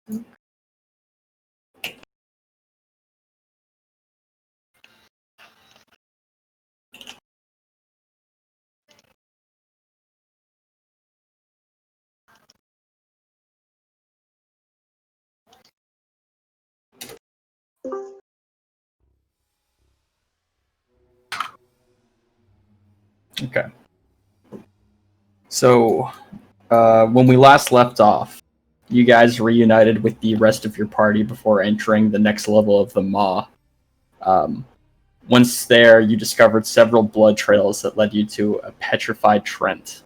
Okay. So, when we last left off, you guys reunited with the rest of your party before entering the next level of the Maw. Once there, you discovered several blood trails that led you to a petrified Trent.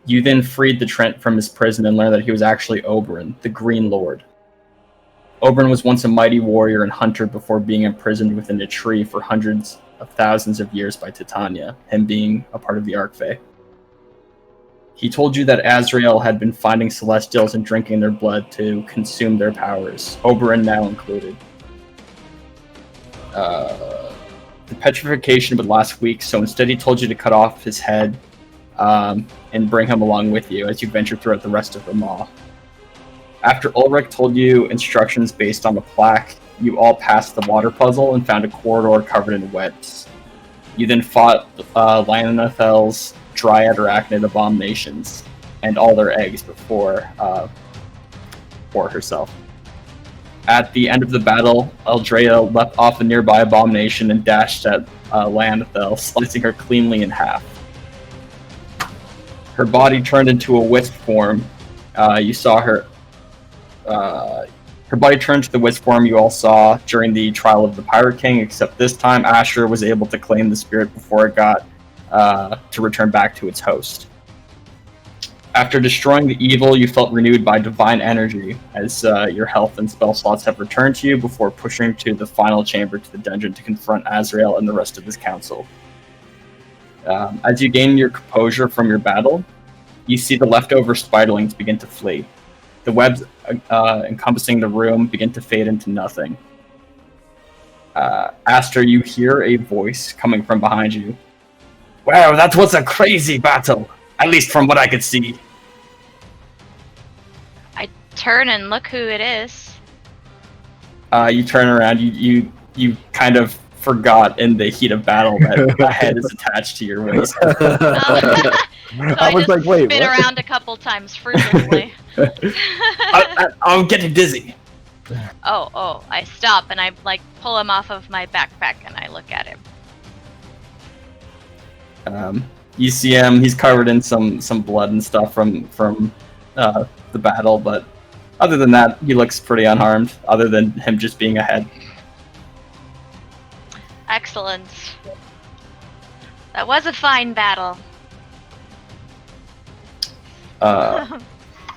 You then freed the Trent from his prison and learned that he was actually Oberyn, the Green Lord. Oberyn was once a mighty warrior and hunter before being imprisoned within a tree for hundreds of thousands of years by Titania, him being a part of the Archfey. He told you that Azrael had been finding Celestials and drinking their blood to consume their powers, Oberyn now included. The petrification would last weeks, so instead he told you to cut off his head and bring him along with you as you venture throughout the rest of the Maw. After Ulrich told you instructions based on the plaque, you all passed the water puzzle and found a corridor covered in webs. You then fought Lyanathel's dryad arachnid abominations and all their eggs before herself. At the end of the battle, Eldrea leapt off a nearby abomination and dashed at Lyanethel, slicing her cleanly in half. Her body turned into a wisp form. You saw her. Her body turned to the wisp form you all saw during the trial of the Pirate King, except this time Asher was able to claim the spirit before it got to return back to its host. After destroying the evil, you felt renewed by divine energy as your health and spell slots have returned to you before pushing to the final chamber to the dungeon to confront Azrael and the rest of his council. As you gain your composure from your battle, you see the leftover spiderlings begin to flee. The webs encompassing the room begin to fade into nothing. Aster, you hear a voice coming from behind you. Wow, that was a crazy battle, at least from what I could see. I turn and look who it is. You turn around, you kind of forgot in the heat of battle that a head is attached to your waist. So I was like, wait, spin around a couple times frequently. I'm getting dizzy. Oh, I stop and I pull him off of my backpack and I look at him. You see him, he's covered in some blood and stuff from the battle, but other than that, he looks pretty unharmed, other than him just being ahead. Excellent. That was a fine battle.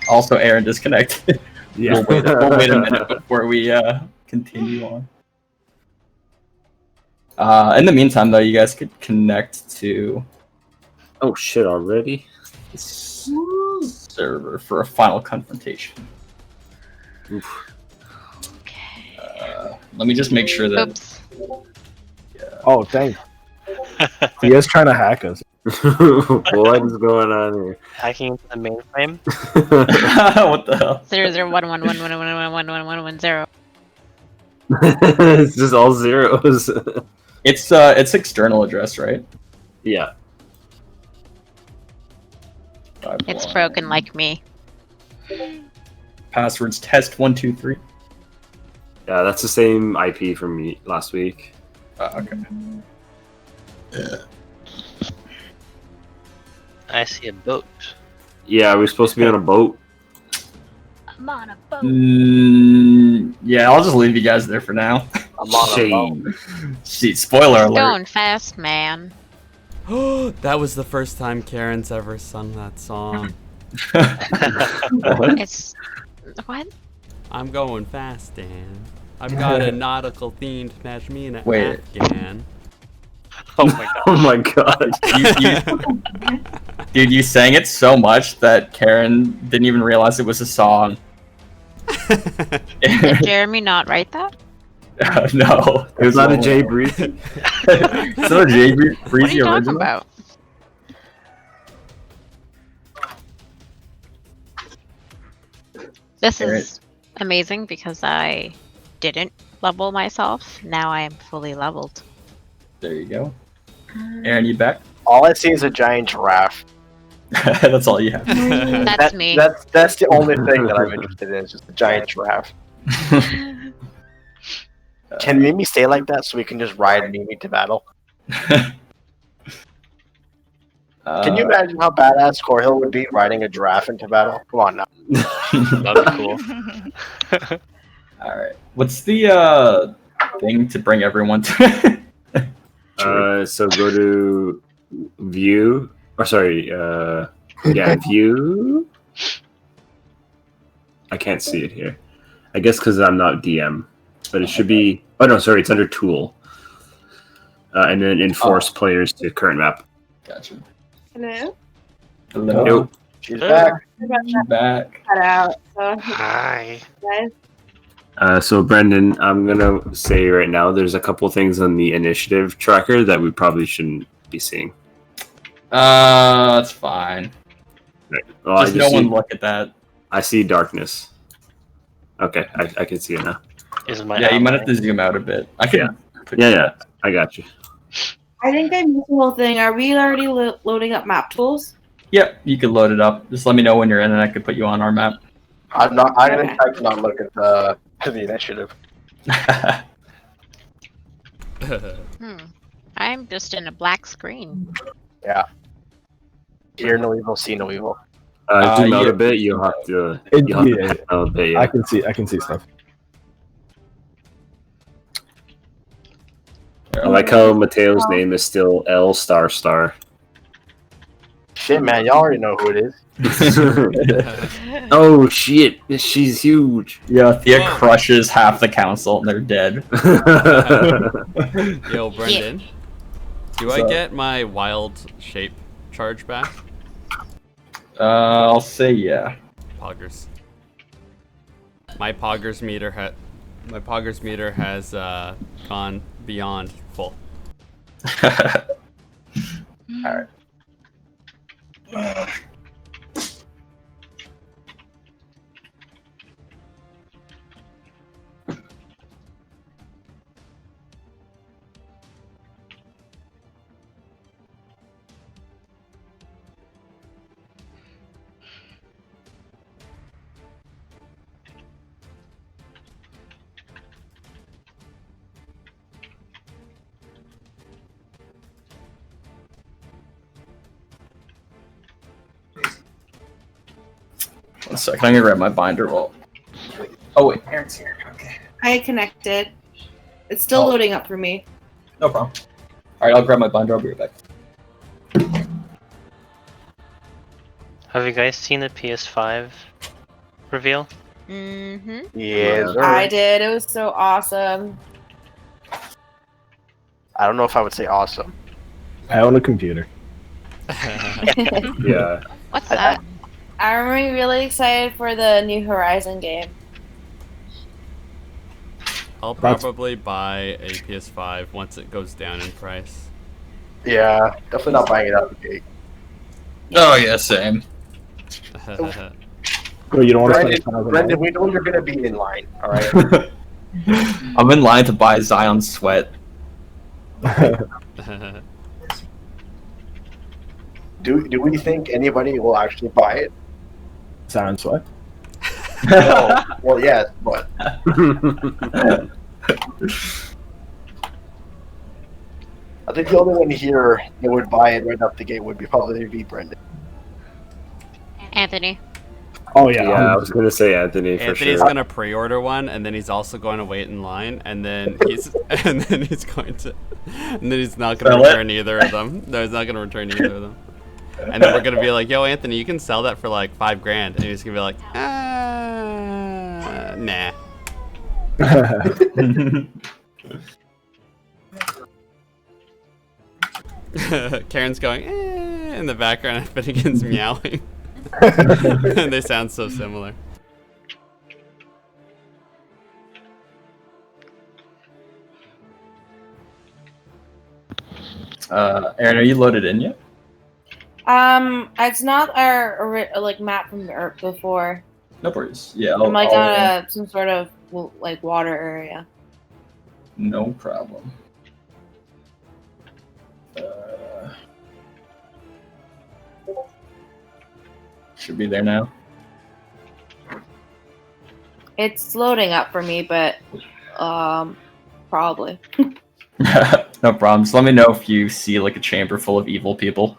Also, Aaron disconnected. Yeah. We'll wait a minute before we continue on. In the meantime, though, you guys could connect to... Oh shit, already? Server for a final confrontation. Oof. Okay. Let me just make sure that... Oops. Yeah. Oh, thanks. He is trying to hack us. What is going on here? Hacking into the mainframe? What the hell? 00111111110. It's just all zeros. It's external address, right? Yeah. It's broken like me. Passwords test123. Yeah, that's the same IP from me last week. Okay. I see a boat. Yeah, we're supposed to be on a boat. I'm on a boat. Yeah, I'll just leave you guys there for now. I'm on a boat. See, spoiler alert. Going fast, man. That was the first time Karen's ever sung that song. It's... What? I'm going fast, Dan. I've got a nautical theme to match me in an Wait. Afghan. Oh my god. Oh my god. Dude, you sang it so much that Karen didn't even realize it was a song. Did Jeremy not write that? No. It was It's not a Jay Breezy. It's not a Jay Breezy What are you talking original? about? This Alright. is amazing because I didn't level myself. Now I am fully leveled. There you go. Aaron, you back? All I see is a giant giraffe. That's all you have. That's me. That's the only thing that I'm interested in. Is just a giant giraffe. Can Mimi stay like that so we can just ride Mimi to battle? Can you imagine how badass Corhill would be riding a giraffe into battle? Come on now. That'd be cool. Alright. What's the thing to bring everyone to? So go to view. Or sorry, view. I can't see it here. I guess because I'm not DM, but it should be. Oh no, sorry, it's under tool. And then enforce players to current map. Gotcha. Hello? Hello. Nope. She's back. She's back. Cut out. So, Hi. guys. So Brendan, I'm gonna say right now, there's a couple things on the initiative tracker that we probably shouldn't be seeing. That's fine. Right. Well, Just no one look at that. I see darkness. Okay, I can see it now. Is my Yeah, you might have outline. to zoom out a bit. I can. Yeah, I got you. I think I missed the whole thing. Are we already loading up map tools? Yep, you can load it up. Just let me know when you're in, and I can put you on our map. I'm gonna try to not look at the initiative. I'm just in a black screen. Hear no evil, see no evil. Zoom out yeah. a bit. You'll have to. Yeah, A bit, yeah. I can see stuff. I like how Mateo's name is still L star star. Shit, man, y'all already know who it is. Oh shit, she's huge. Yeah, Thea crushes half the council, and they're dead. Yo, Brendan. Do I So- get my wild shape charge back? I'll say yeah. Poggers. My Poggers meter has gone beyond full. Alright. One second, I'm gonna grab my binder roll. Oh wait, Aaron's here. Okay. I connected. It's still Oh. loading up for me. No problem. Alright, I'll grab my binder, I'll be right back. Have you guys seen the PS5 reveal? Mm-hmm. Yes, sir. I did. It was so awesome. I don't know if I would say awesome. I own a computer. Yeah. What's that? I'm really excited for the new Horizon game. I'll probably buy a PS5 once it goes down in price. Yeah, definitely not buying it out of the gate. Oh yeah, same. Oh, you don't want to spend Brendan, $1,000? we know you're gonna be in line, alright? I'm in line to buy Zion Sweat. Do we think anybody will actually buy it? Sounds what? No. Well, yes, but I think the only one here that would buy it right up the gate would probably be Brendan. Anthony. Oh yeah. Yeah, I was gonna say Anthony for Anthony's sure. gonna pre-order one, and then he's also going to wait in line, and then he's and then he's not gonna Sell it? return either of them. No, he's not gonna return either of them. And then we're gonna be like, "Yo, Anthony, you can sell that for like $5,000," and he's gonna be like, nah." Karen's going in the background, and Finnegan's meowing. And they sound so similar. Aaron, are you loaded in yet? It's not our like map from before. No worries. Yeah, I'm like on some sort of like water area. No problem. Should be there now. It's loading up for me, but probably. No problems. Let me know if you see like a chamber full of evil people.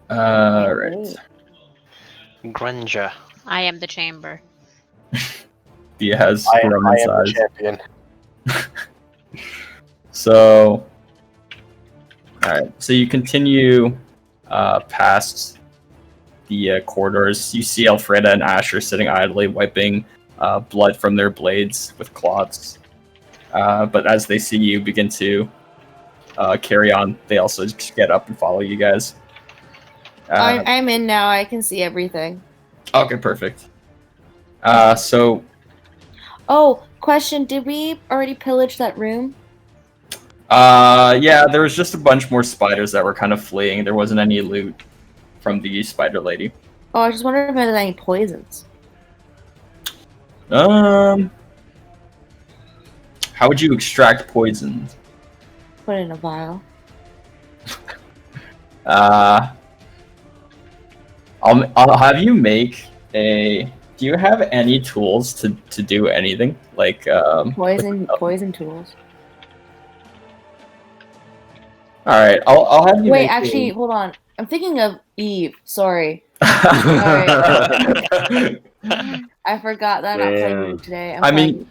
Right. Grunja. I am the chamber. Dia has I grown am in the size. champion. So, alright. So you continue past the corridors. You see Alfreda and Asher sitting idly, wiping blood from their blades with cloths. But as they see you begin to carry on, they also just get up and follow you guys. I'm in now. I can see everything. Okay, perfect. So, Oh, question: did we already pillage that room? yeah, there was just a bunch more spiders that were kind of fleeing. There wasn't any loot from the spider lady. Oh, I just wondered if there's any poisons. How would you extract poison? Put it in a vial. I'll have you make a. Do you have any tools to do anything like Poison tools. All right, I'll have you. Wait, make actually, a... hold on. I'm thinking of Eve. Sorry. I forgot that I'm not playing Eve today. I'm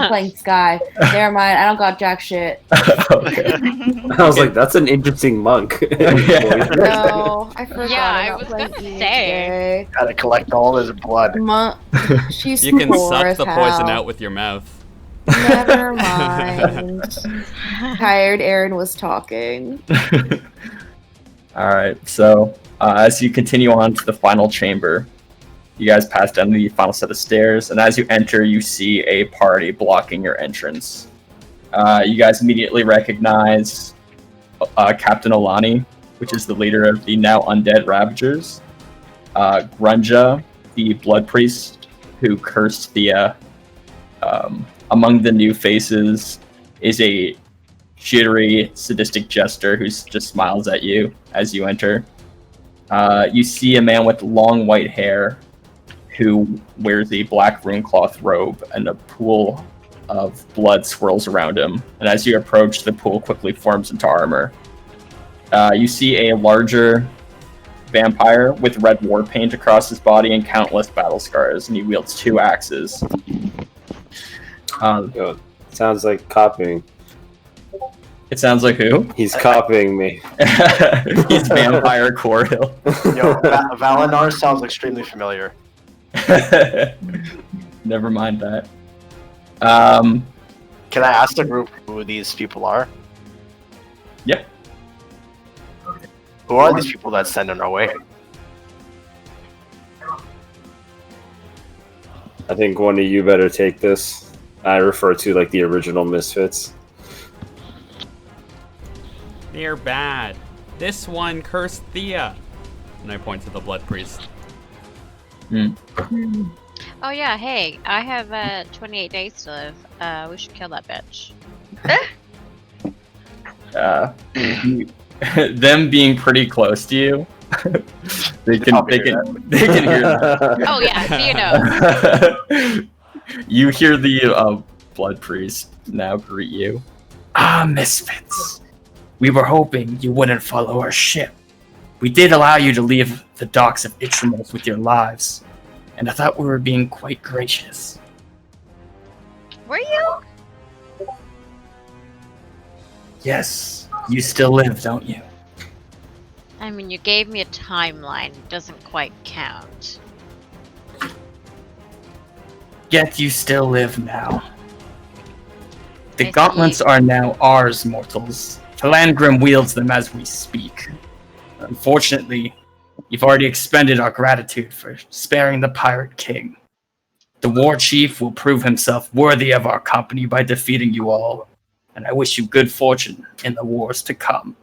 playing Sky. Never mind. I don't got jack shit. Okay. I was like, that's an interesting monk. No, I forgot. Yeah, I'm I not was playing gonna Eve say. today. Gotta collect all his blood. She's You can poor suck as the poison hell. out with your mouth. Never mind. Tired Aaron was talking. All right, so as you continue on to the final chamber, you guys pass down the final set of stairs, and as you enter, you see a party blocking your entrance. You guys immediately recognize Captain Olani, which is the leader of the now undead Ravagers. Grunja, the blood priest who cursed the. Among the new faces is a jittery, sadistic jester who just smiles at you as you enter. You see a man with long white hair who wears a black runecloth robe, and a pool of blood swirls around him. And as you approach, the pool quickly forms into armor. You see a larger vampire with red war paint across his body and countless battle scars, and he wields 2 axes. Yo, sounds like copying. It sounds like who? He's copying me. He's Vampire Corhill. Yo, Valinar sounds extremely familiar. Never mind that. Can I ask the group who these people are? Yeah. Who are these people that send on our way? I think one of you better take this. I refer to like the original Misfits. They're bad. This one cursed Thea. And I point to the blood priest. Oh yeah, hey, I have 28 days to live. We should kill that bitch. Them being pretty close to you, they can hear that. Oh yeah, you know. You hear the blood priest now greet you. Misfits. We were hoping you wouldn't follow our ship. We did allow you to leave the docks of Itramos with your lives, and I thought we were being quite gracious. Were you? Yes, you still live, don't you? I mean, you gave me a timeline. It doesn't quite count. Yet you still live now. The I gauntlets see. are now ours, mortals. Felangrim wields them as we speak. Unfortunately, you've already expended our gratitude for sparing the Pirate King. The War Chief will prove himself worthy of our company by defeating you all, and I wish you good fortune in the wars to come.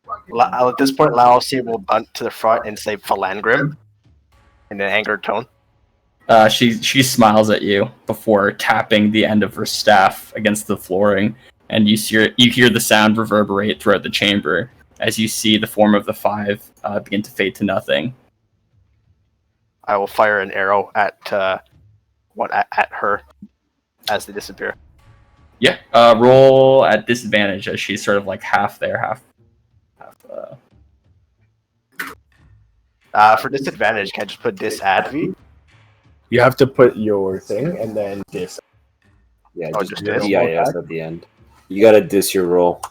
At this point, Laosi will bunt to the front and say Felangrim in an angered tone. She smiles at you before tapping the end of her staff against the flooring, and you hear the sound reverberate throughout the chamber as you see the form of the five begin to fade to nothing. I will fire an arrow at her as they disappear. Yeah, roll at disadvantage as she's sort of like half there, half. For disadvantage, can I just put disadv? You have to put your thing and then dis. Yeah, Oh, just just DIS at the end. You gotta dis your roll.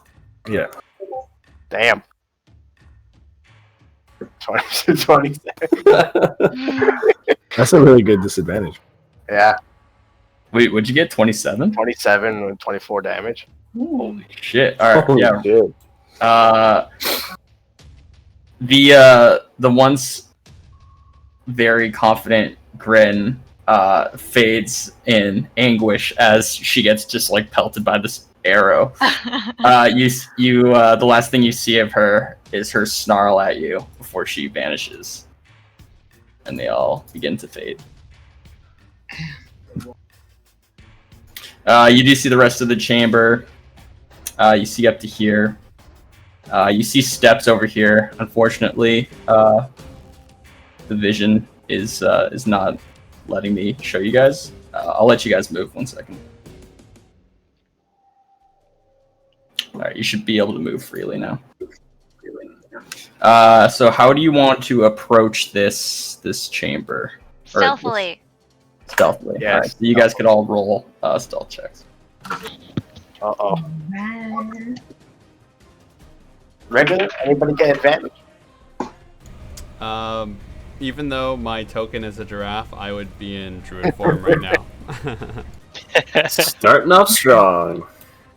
Yeah. Damn. 27. That's a really good disadvantage. Yeah, Wait, would you get 27? 27 with 24 damage. Holy shit! All right, Holy yeah. shit. The once very confident Grin fades in anguish as she gets just like pelted by this arrow. The last thing you see of her is her snarl at you before she vanishes, and they all begin to fade. You do see the rest of the chamber. You see up to here. You see steps over here. Unfortunately, the vision is not letting me show you guys. I'll let you guys move 1 second. All right, you should be able to move freely now. So how do you want to approach this chamber? Or Stealthily. Stealthily. Yes. All right, so you guys could all roll stealth checks. Uh-oh. Regular? Anybody get advantage? Even though my token is a giraffe, I would be in druid form right now. Starting off strong.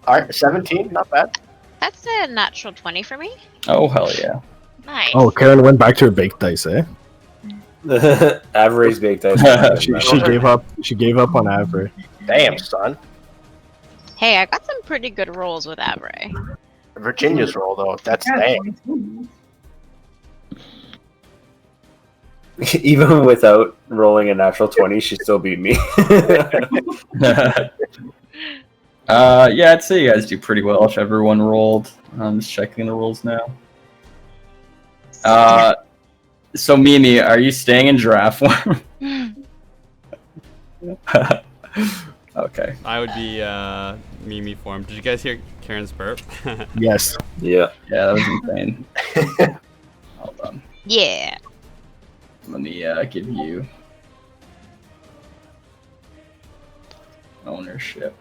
Alright, 17, not bad. That's a natural 20 for me. Oh hell yeah! Nice. Oh, Karen went back to her baked dice, eh? Average baked ice. She gave up. She gave up on Avery. Damn, son. Hey, I got some pretty good rolls with Avery. Virginia's roll, though. That's dang. Even without rolling a natural 20, she still beat me. Yeah, I'd say you guys do pretty well if everyone rolled. I'm just checking the rules now. So Mimi, are you staying in giraffe form? Okay. I would be Mimi form. Did you guys hear Karen's burp? Yes. Yeah. Yeah, that was insane. Hold on. Yeah. Let me give you ownership.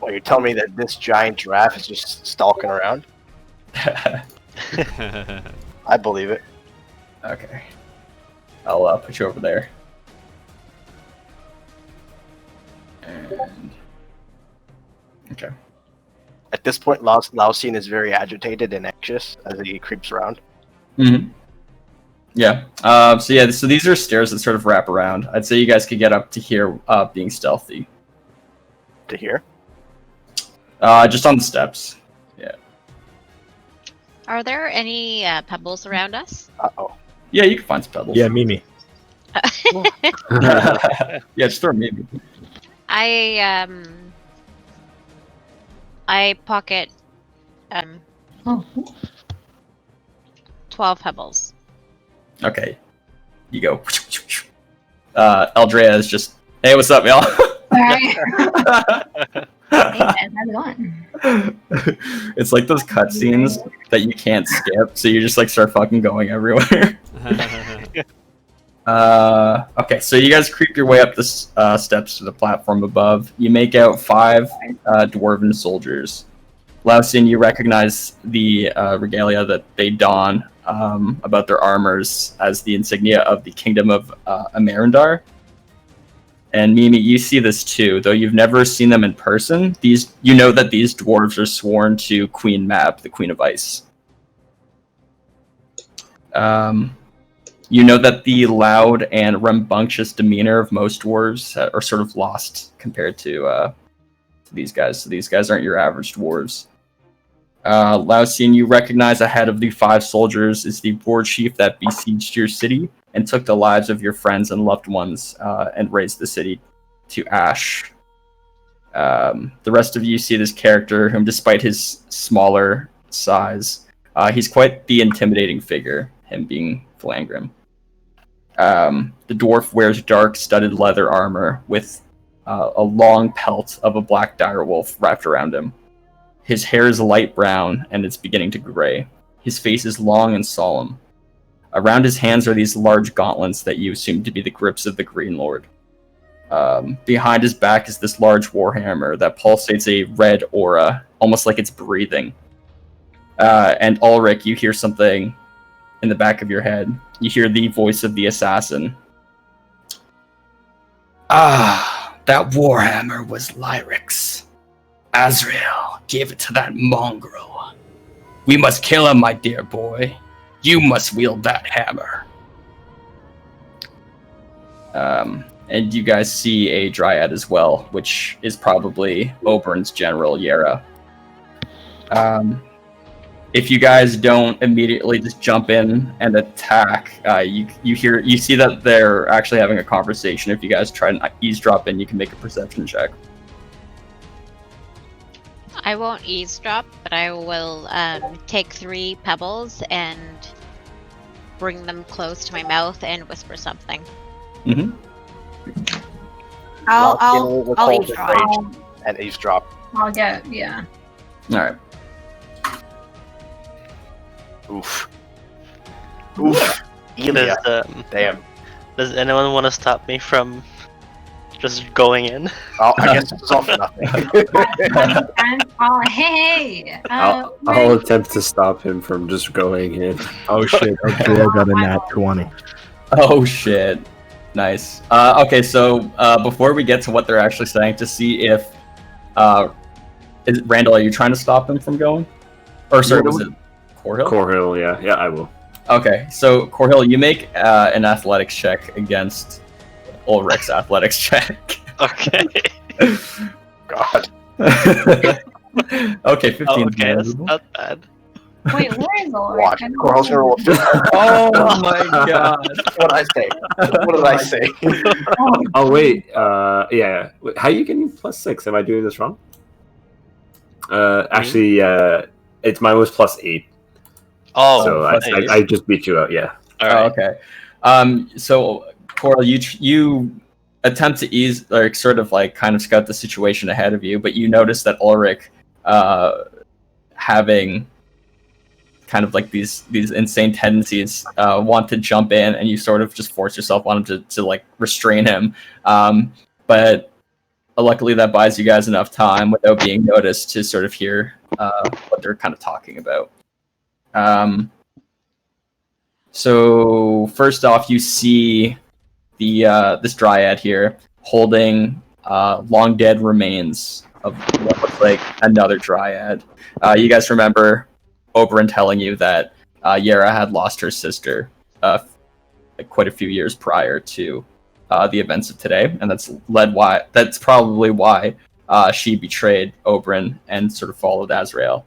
Well, you're telling me that this giant giraffe is just stalking around? I believe it. Okay. I'll put you over there. And... Okay. At this point, Laosine is very agitated and anxious as he creeps around. Mm-hmm. Yeah. So these are stairs that sort of wrap around. I'd say you guys could get up to here being stealthy. To here? Just on the steps. Yeah. Are there any pebbles around us? Uh-oh. Yeah, you can find some pebbles. Yeah, Mimi. Yeah, just throw Mimi. I pocket 12 pebbles. Okay. You go. Eldrea is just, hey, what's up, y'all? Alright. Hey guys, how's it going? It's like those cutscenes that you can't skip, so you just like start fucking going everywhere. Okay, so you guys creep your way up the steps to the platform above. You make out 5 dwarven soldiers. Lausin, you recognize the regalia that they don about their armors as the insignia of the Kingdom of Amarindar. And Mimi, you see this too, though you've never seen them in person. You know that these dwarves are sworn to Queen Mab, the Queen of Ice. You know that the loud and rambunctious demeanor of most dwarves are sort of lost compared to these guys. So these guys aren't your average dwarves. Lausian, you recognize ahead of the 5 soldiers is the war chief that besieged your city, and took the lives of your friends and loved ones and razed the city to ash. The rest of you see this character, whom despite his smaller size, he's quite the intimidating figure, him being Felangrim. The dwarf wears dark studded leather armor with a long pelt of a black direwolf wrapped around him. His hair is light brown and it's beginning to gray. His face is long and solemn. Around his hands are these large gauntlets that you assume to be the grips of the Green Lord. Behind his back is this large warhammer that pulsates a red aura, almost like it's breathing. And Ulrich, you hear something in the back of your head. You hear the voice of the assassin. Ah, that warhammer was Lyric's. Azrael gave it to that mongrel. We must kill him, my dear boy. You must wield that hammer. And you guys see a dryad as well, which is probably Obern's general, Yera. If you guys don't immediately just jump in and attack, you see that they're actually having a conversation. If you guys try and eavesdrop in, you can make a perception check. I won't eavesdrop, but I will take 3 pebbles and bring them close to my mouth and whisper something. Mm-hmm. I'll eavesdrop. And eavesdrop. I'll get, yeah. All right. Oof. Oof. Elia. Damn. Does anyone want to stop me from just going in? Oh, I guess this is all for nothing. Hey! I'll attempt to stop him from just going in. Oh shit, okay, I got a nat 20. Oh shit. Nice. Okay, so before we get to what they're actually saying, to see if Randall, are you trying to stop him from going? Or sorry, was it Corhill? Corhill, yeah, I will. Okay, so Corhill, you make an athletics check against Ulrich's athletics check. Okay. God. Okay, 15. Okay, that's not bad. Wait, where is Ulrich? Watch. Coral's gonna roll. Oh my god. What did I say? What did I say? Oh wait, yeah. How are you getting +6? Am I doing this wrong? Actually, it's mine was +8. Oh, so I just beat you out. Yeah. All right. Okay. So Coral, you attempt to ease, like, sort of like kind of scout the situation ahead of you, but you notice that Ulrich, having kind of like these insane tendencies, want to jump in, and you sort of just force yourself on him to like restrain him. But luckily that buys you guys enough time without being noticed to sort of hear what they're kind of talking about. So first off, you see this dryad here holding long dead remains of what looks like another dryad. You guys remember Oberyn telling you that Yera had lost her sister quite a few years prior to the events of today, and that's probably why she betrayed Oberyn and sort of followed Azrael.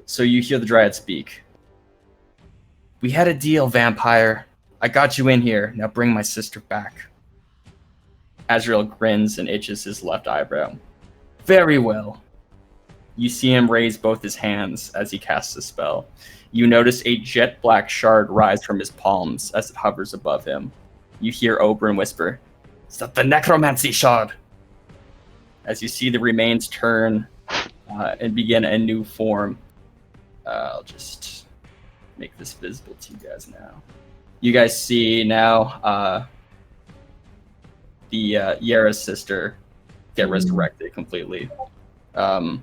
So you hear the dryad speak. We had a deal, vampire. I got you in here. Now bring my sister back. Azrael grins and itches his left eyebrow. Very well. You see him raise both his hands as he casts a spell. You notice a jet black shard rise from his palms as it hovers above him. You hear Oberyn whisper, "Is that the necromancy shard?" As you see the remains turn and begin a new form. I'll just make this visible to you guys now. You guys see now the Yera's sister get resurrected completely. You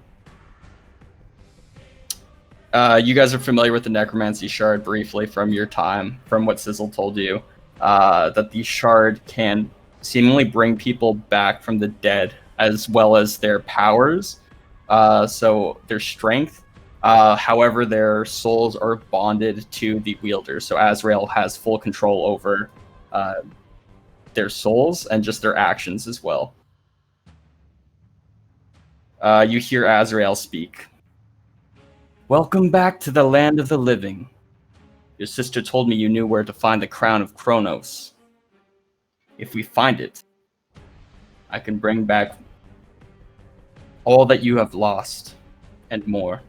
guys are familiar with the necromancy shard briefly from your time, from what Sizzle told you, that the shard can seemingly bring people back from the dead, as well as their powers, so their strength. However, their souls are bonded to the wielder, so Azrael has full control over their souls and just their actions as well. You hear Azrael speak. Welcome back to the land of the living. Your sister told me you knew where to find the crown of Kronos. If we find it, I can bring back all that you have lost and more.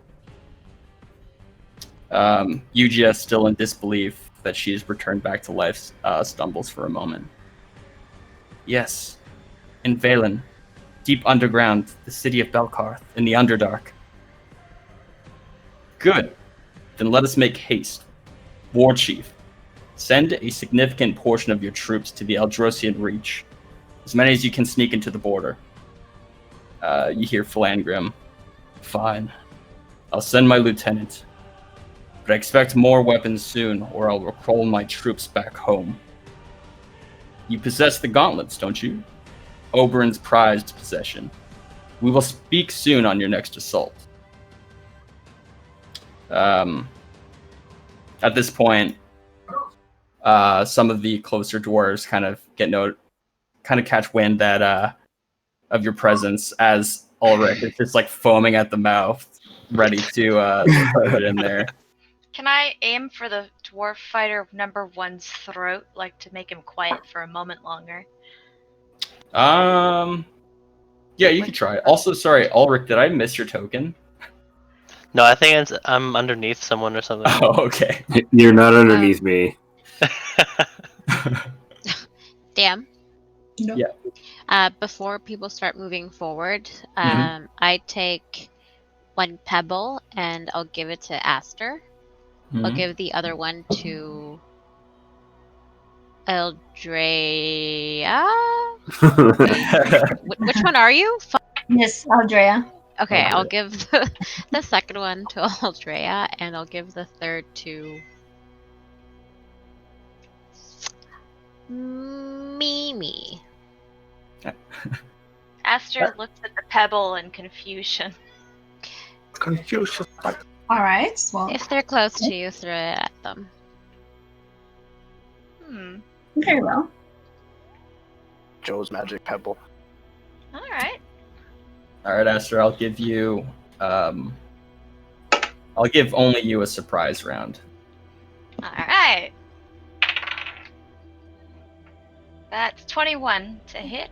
Yugia, still in disbelief that she is returned back to life, stumbles for a moment. Yes, in Valen, deep underground, the city of Belkarth, in the Underdark. Good. Then let us make haste. War Chief, send a significant portion of your troops to the Eldrosian Reach. As many as you can sneak into the border. You hear Felangrim. Fine. I'll send my lieutenant. But I expect more weapons soon, or I'll recall my troops back home. You possess the gauntlets, don't you? Oberon's prized possession. We will speak soon on your next assault. At this point, some of the closer dwarves kind of catch wind that of your presence as Ulrich is just like foaming at the mouth, ready to put it in there. Can I aim for the dwarf fighter number 1's throat, like to make him quiet for a moment longer? Yeah, you could try. Also, sorry, Ulrich, did I miss your token? No, I think I'm underneath someone or something. Oh, okay. You're not underneath me. Damn. No. Yeah. Before people start moving forward, Mhm. I take 1 pebble and I'll give it to Aster. I'll Mhm. give the other one to Eldrea. Which one are you? Miss Aldrea. Okay, I'll Eldrea. give the second one to Eldrea, and I'll give the third to Mimi. Aster looks at the pebble in confusion. Confucius. All right. Well, If they're close to you, throw it at them. very well. Joe's magic pebble. Alright. Alright, Esther, I'll give you I'll give only you a surprise round. Alright. That's 21 to hit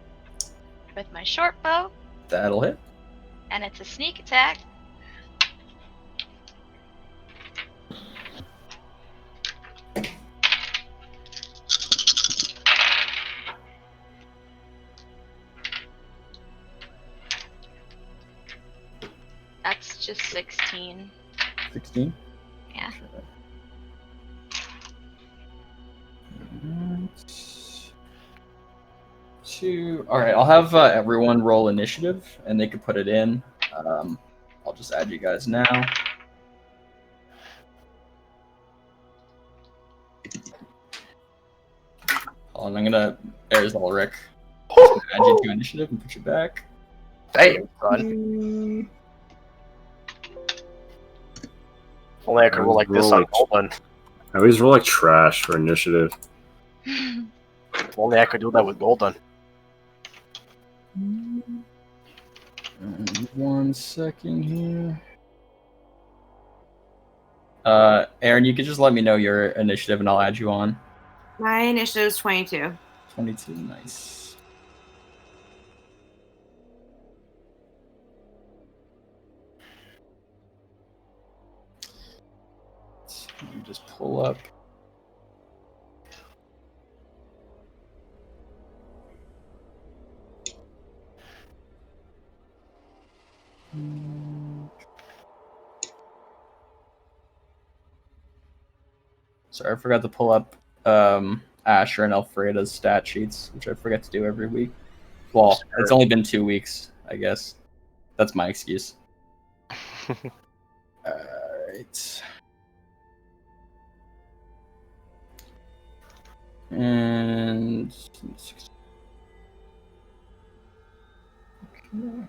with my short bow, That'll hit. and it's a sneak attack. That's just 16. 16? Yeah. Alright, I'll have everyone roll initiative, and they can put it in. I'll just add you guys now. Hold on, I'm gonna... There's Ulrich. Add you to initiative and put you back. Damn, son. Only I could roll like this on Golden. I always roll like trash for initiative. If only I could do that with Golden. 1 second here. Aaron, you could just let me know your initiative and I'll add you on. My initiative is 22. 22, nice. So you just pull up. Sorry, I forgot to pull up Asher and Alfreda's stat sheets, which I forget to do every week. Well, it's only been 2 weeks, I guess. That's my excuse. Alright. And... Okay.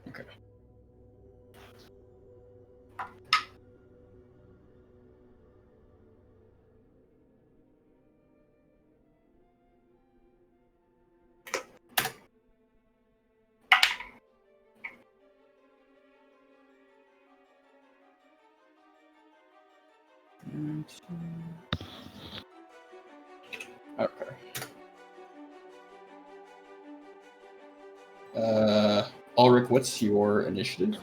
Okay. Okay. Ulrich, what's your initiative?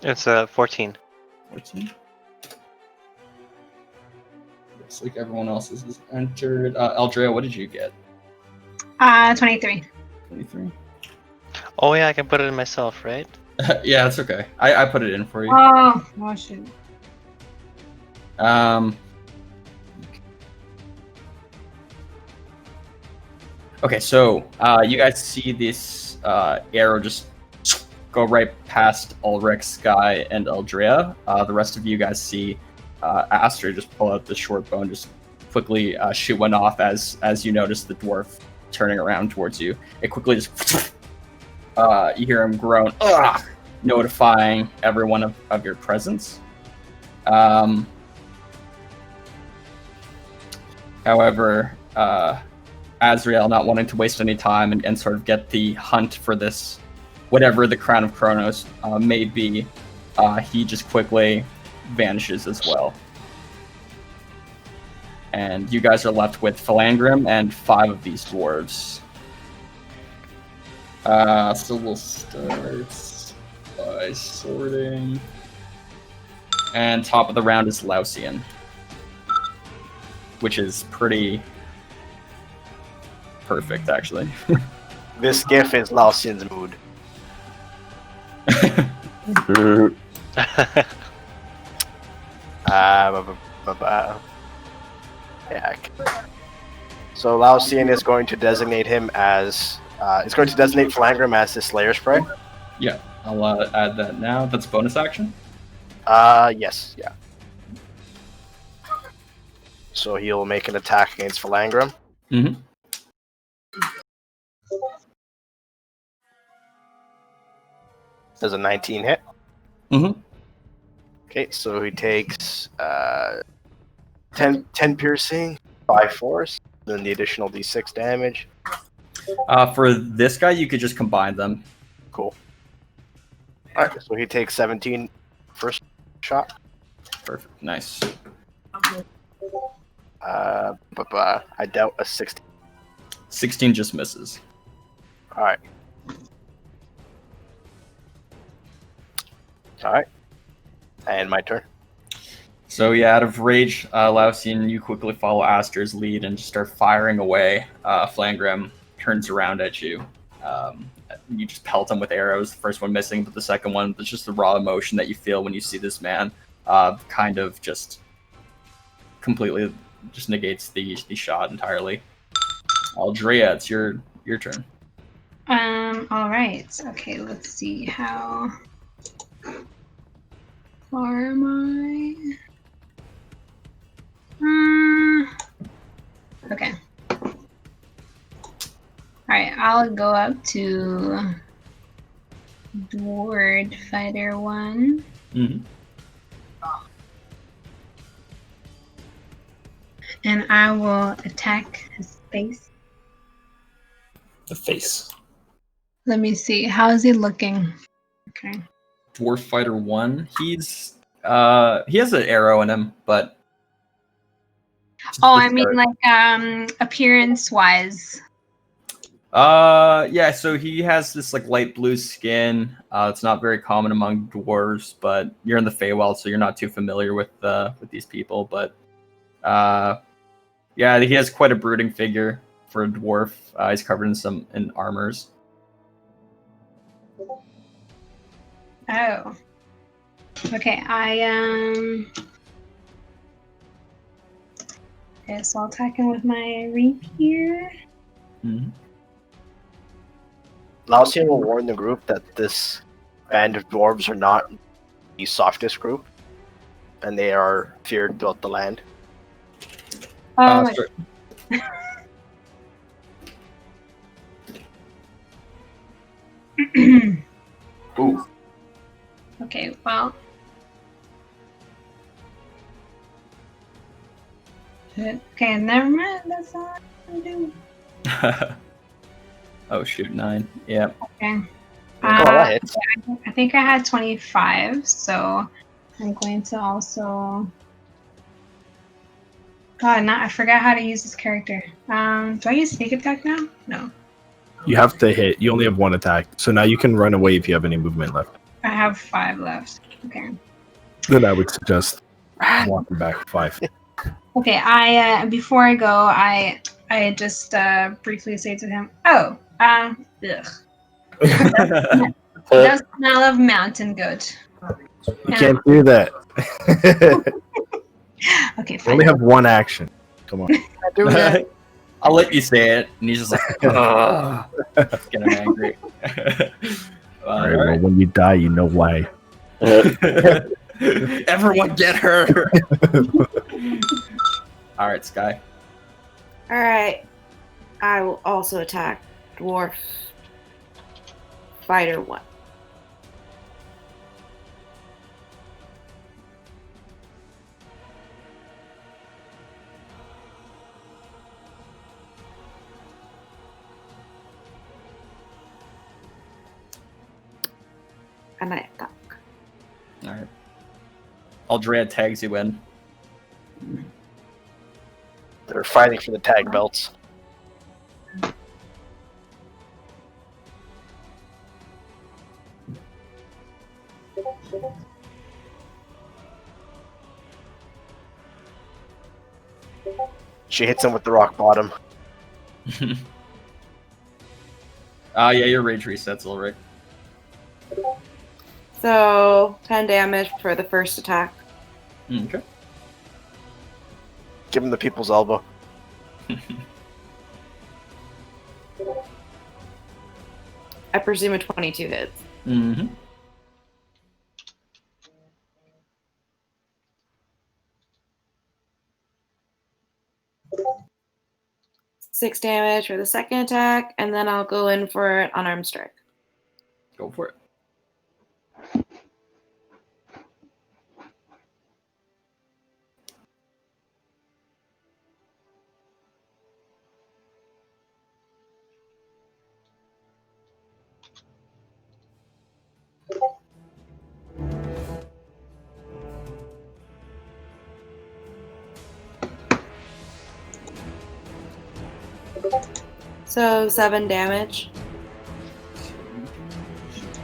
It's 14. 14. Looks like everyone else has entered. Eldrea, what did you get? 23. 23. Oh yeah, I can put it in myself, right? Yeah, it's okay. I put it in for you. Oh, shoot. Okay, so you guys see this arrow just go right past Ulrich, Sky, and Eldrea. The rest of you guys see Aster just pull out the short bow and just quickly shoot one off as you notice the dwarf turning around towards you. It quickly just you hear him groan, "Ugh!" Notifying everyone of your presence. However, Azrael, not wanting to waste any time and sort of get the hunt for this, whatever the Crown of Kronos may be, he just quickly vanishes as well. And you guys are left with Felangrim and 5 of these dwarves. So we'll start by sorting. And top of the round is Lausian, which is pretty perfect, actually. This gif is Lausian's mood. Yeah. So Lausian is going to designate him as is going to designate Felangrim as his Slayer Spray. Yeah, I'll add that now. That's bonus action? Yes, yeah. So he'll make an attack against Felangrim. Mm-hmm. Does a 19 hit? Mm-hmm. Okay, so he takes 10 piercing, 5 force, then the additional d6 damage. For this guy, you could just combine them. Cool. Alright, so he takes 17 first shot. Perfect. Nice. I doubt a 16. 16 just misses. Alright. Alright. And my turn. So yeah, out of rage, Lausian, you quickly follow Aster's lead and just start firing away. Felangrim turns around at you. You just pelt him with arrows. The first one missing, but the second one, it's just the raw emotion that you feel when you see this man kind of just completely just negates the shot entirely. Aldrea, it's your turn. All right. Okay, let's see how far am I? Okay. All right, I'll go up to Dwarf Fighter 1. Mm-hmm. And I will attack his face. The face. Let me see. How is he looking? Okay. Dwarf Fighter 1. He has an arrow in him, but Oh, I mean like appearance wise. yeah, so he has this like light blue skin. It's not very common among dwarves, but you're in the Feywild, so you're not too familiar with these people, but yeah, he has quite a brooding figure for a dwarf. He's covered in armors. Oh. Okay, okay, so I'll attack him with my rapier. Mm-hmm. Lausian will warn the group that this band of dwarves are not the softest group, and they are feared throughout the land. Ooh. Okay, well. Okay, never mind. That's all I'm doing. Oh shoot, 9. Yeah. Okay. That hits. I think I had 25, so I'm going to also God, now I forgot how to use this character. Do I use sneak attack now? No. You have to hit. You only have 1 attack, so now you can run away if you have any movement left. I have 5 left. Okay. Then I would suggest walking back 5. Okay, I before I go, I just briefly say to him, "Oh, ugh. Does smell of mountain goat." You can't do that. Okay, You fine. only have 1 action. Come on. I'll let you say it, and he's just like, it's getting angry. All right, well, when you die, you know why. Everyone get her! Alright, Sky. Alright. I will also attack Dwarf Fighter 1. And I attack. Alright. Aldrea tags you in. They're fighting for the tag belts. She hits him with the rock bottom. Yeah, your rage resets, Ulrich. So 10 damage for the first attack. Okay. Give him the people's elbow. I presume a 22 hits. Mm-hmm. Six damage for the second attack, and then I'll go in for an unarmed strike. Go for it. So 7 damage.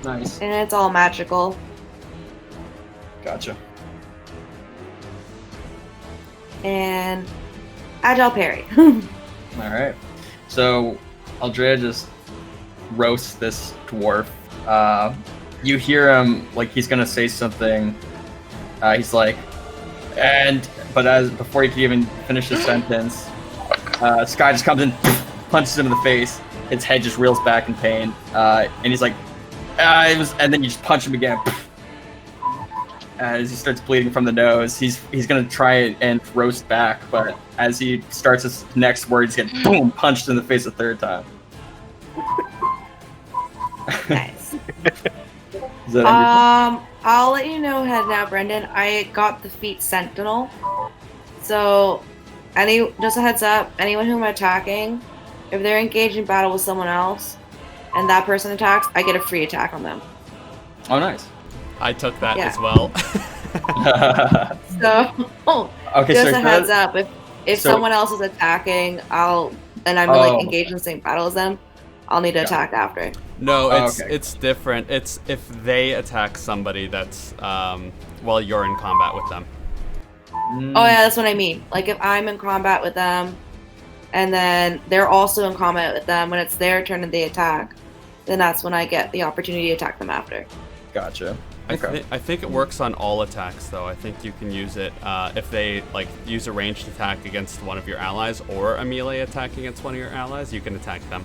Nice. And it's all magical. Gotcha. And agile parry. Alright. So, Aldrea just roasts this dwarf. You hear him, like, he's gonna say something. He's like, but before he can even finish his sentence, Sky just comes in, punches him in the face. His head just reels back in pain. And he's like, and then you just punch him again. As he starts bleeding from the nose, he's gonna try and roast back, but as he starts his next word, he's getting boom punched in the face a third time. Nice. Is that everything? I'll let you know ahead now, Brendan. I got the feat Sentinel. So, just a heads up, anyone who I'm attacking, if they're engaged in battle with someone else, and that person attacks, I get a free attack on them. Oh, nice. I took that Yeah. as well. So, Okay, just so a heads up, if someone else is attacking, and I'm like engaged in the same battle as them, I'll need to attack after. No, okay. it's different. It's if they attack somebody that's while you're in combat with them. Oh yeah, that's what I mean. Like if I'm in combat with them, and then they're also in combat with them, when it's their turn and they attack, then that's when I get the opportunity to attack them after. Gotcha. I think it works on all attacks, though. I think you can use it if they use a ranged attack against one of your allies or a melee attack against one of your allies. You can attack them.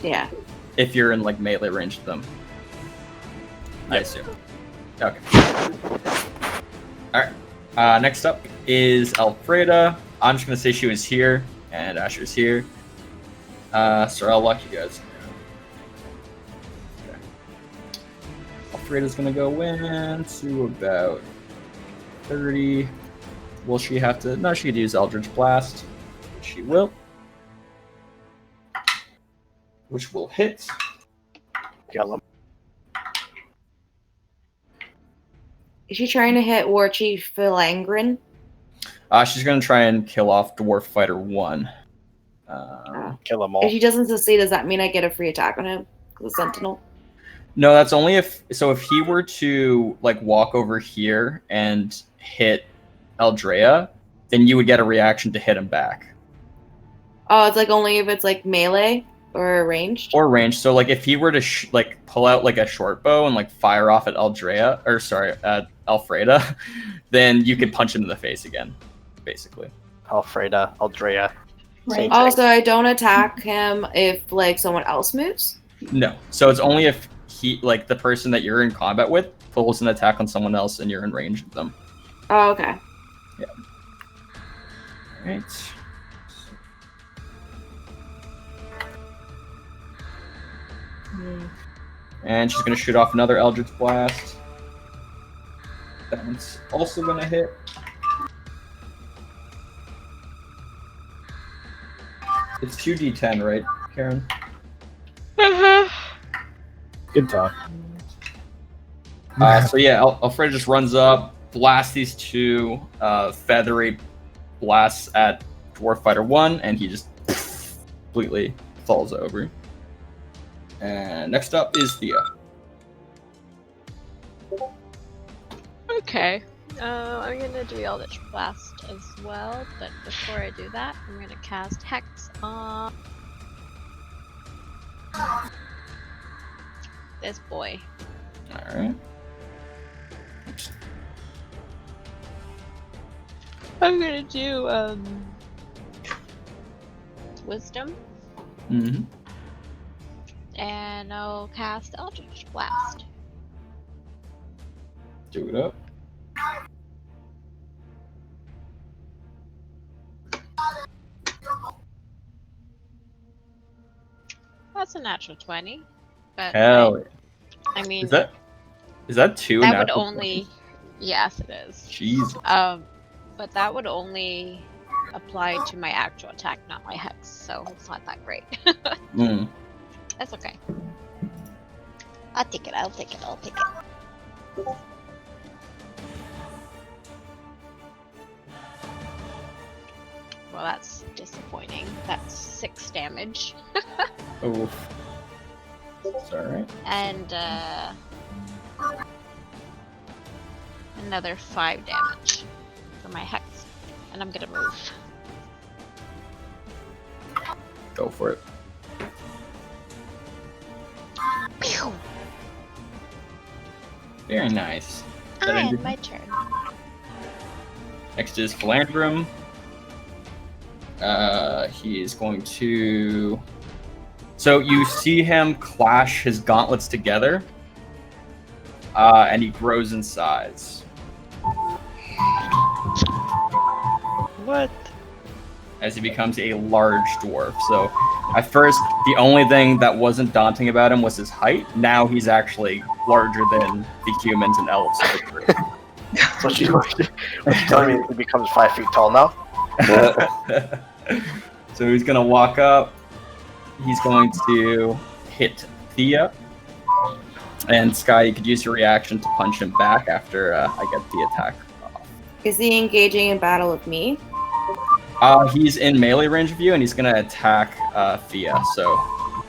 Yeah. If you're in melee range to them, I assume. Okay. All right. Next up is Alfreda. I'm just gonna say she was here, and Asher's here. So I'll lock you guys. Alfreda's gonna go in to about 30. Will she have to? No, she could use Eldritch Blast. She will. Which will hit. Kill him. Is she trying to hit War Chief Felangrim? She's gonna try and kill off Dwarf Fighter 1. Kill them If all. he doesn't succeed, does that mean I get a free attack on him? The Sentinel. No, that's only if he were to like walk over here and hit Eldrea, then you would get a reaction to hit him back. Oh, it's like only if it's like melee or ranged. Or range. So like if he were to like pull out like a short bow and like fire off at Eldrea, or sorry, at Alfreda, then you could punch him in the face again, basically. Alfreda, Aldrea. Right. Oh, so I don't attack him if like someone else moves. No. So it's only if he like the person that you're in combat with pulls an attack on someone else and you're in range of them. Oh, okay. Yeah. All right. And she's going to shoot off another Eldritch Blast. That one's also going to hit. It's 2d10, right, Karen? Good talk. So yeah, Alfred just runs up, blasts these two feathery blasts at Dwarf Fighter 1, and he just completely falls over. And next up is Thea. Okay. I'm gonna do Eldritch Blast as well, but before I do that, I'm gonna cast Hex on this boy. Alright. I'm gonna do Wisdom, Mm-hmm. and I'll cast Eldritch Blast. Do it up. That's a natural 20. But Hell yeah. I mean, Is that two? that would natural only. 20s? Yes, it is. Jesus. But that would only apply to my actual attack, not my hex, so it's not that great. Mm. That's okay. I'll take it. Well, that's disappointing. That's 6 damage. Oh. It's alright. And, another 5 damage for my hex. And I'm gonna move. Go for it. Pew! Very nice. That ended- And my turn. Next is Felangrim. He is going to... So you see him clash his gauntlets together, and he grows in size. What? As he becomes a large dwarf. So at first, the only thing that wasn't daunting about him was his height. Now he's actually larger than the humans and elves of the group. So she's telling me he becomes 5 feet tall now? So he's gonna walk up. He's going to hit Thea. And Sky, you could use your reaction to punch him back after I get the attack off. Is he engaging in battle with me? He's in melee range of you, and he's gonna attack Thea. So,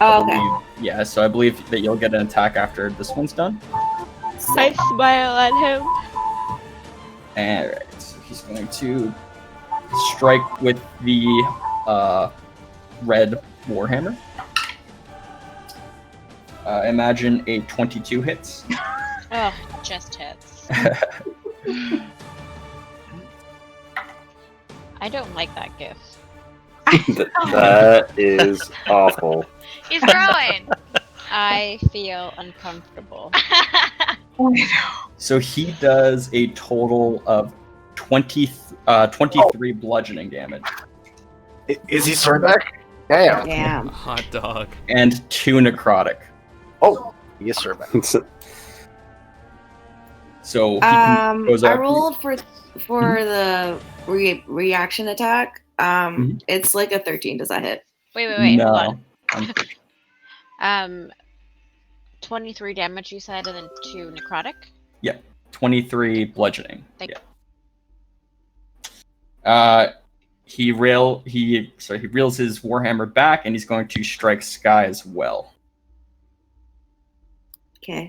Oh, okay. yeah. So I believe that you'll get an attack after this one's done. I smile at him. All right. So he's going to strike with the red warhammer. Imagine a 22 hits. Oh, just hits. I don't like that gift. That is awful. He's growing. I feel uncomfortable. So he does a total of 23 bludgeoning damage. Is he Sorbeck? Yeah. Damn. Hot dog. And 2 necrotic. Oh, he is Sorbeck. So he goes I up. rolled for the reaction attack. It's like a 13. Does that hit? Wait, No. hold on. 23 damage you said, and then 2 necrotic? Yeah, 23 bludgeoning. Thank Yeah. He reels his warhammer back, and he's going to strike Sky as well. Okay.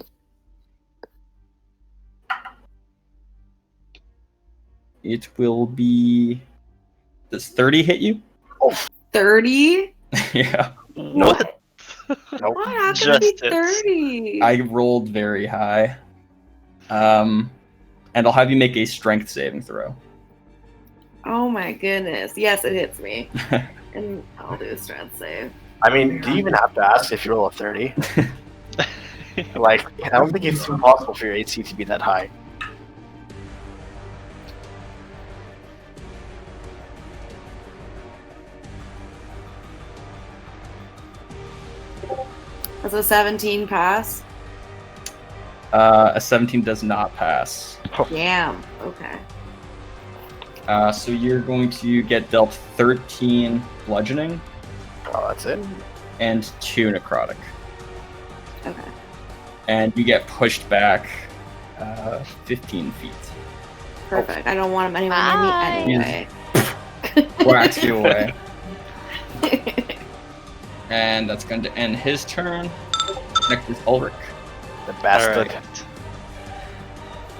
It will be. Does 30 hit you? 30? Yeah. What? Nope. What? How can it be Just hits. 30? I rolled very high. And I'll have you make a strength saving throw. Oh my goodness. Yes, it hits me. And I'll do a strength save. I mean, do you even have to ask if you roll a 30? Like, I don't think it's impossible for your AC to be that high. Does a 17 pass? A 17 does not pass. Damn. Okay. So you're going to get dealt 13 bludgeoning Oh, that's it? and 2 necrotic. Okay. And you get pushed back 15 feet. Perfect. I don't want him anywhere near me anyway. Whacks you away. And that's going to end his turn. Next is Ulrich. The bastard. Alright.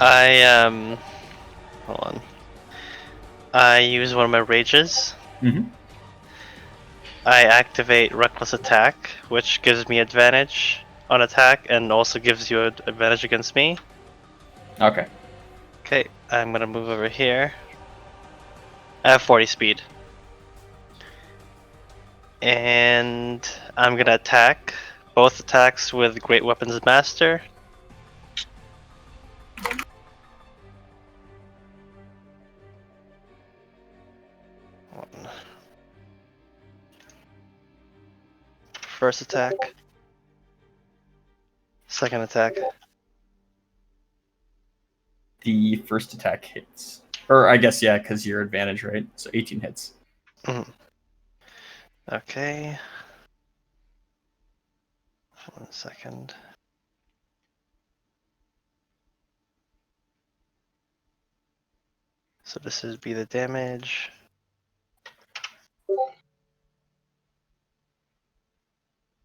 I hold on. I use one of my rages. Mhm. I activate Reckless Attack, which gives me advantage on attack and also gives you advantage against me. Okay. Okay, I'm gonna move over here. I have 40 speed. And I'm gonna attack. Both attacks with Great Weapons Master. First attack. Second attack. The first attack hits. Or I guess, yeah, because you're advantage, right? So 18 hits. Mhm. Okay. 1 second. So this is be the damage.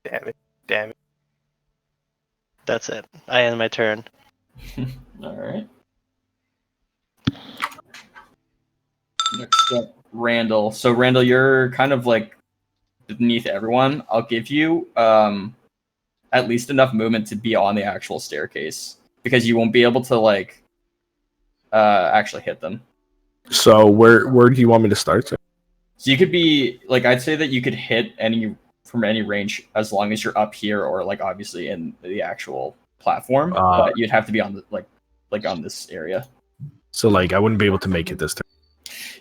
Damn it. Damn it. That's it. I end my turn. Alright. Next up, Randall. So Randall, you're kind of like beneath everyone. I'll give you at least enough movement to be on the actual staircase. Because you won't be able to like actually hit them. So where do you want me to start? Sir? So you could be like, I'd say that you could hit any from any range as long as you're up here or like obviously in the actual platform. But you'd have to be on the like on this area. So like I wouldn't be able to make it this time.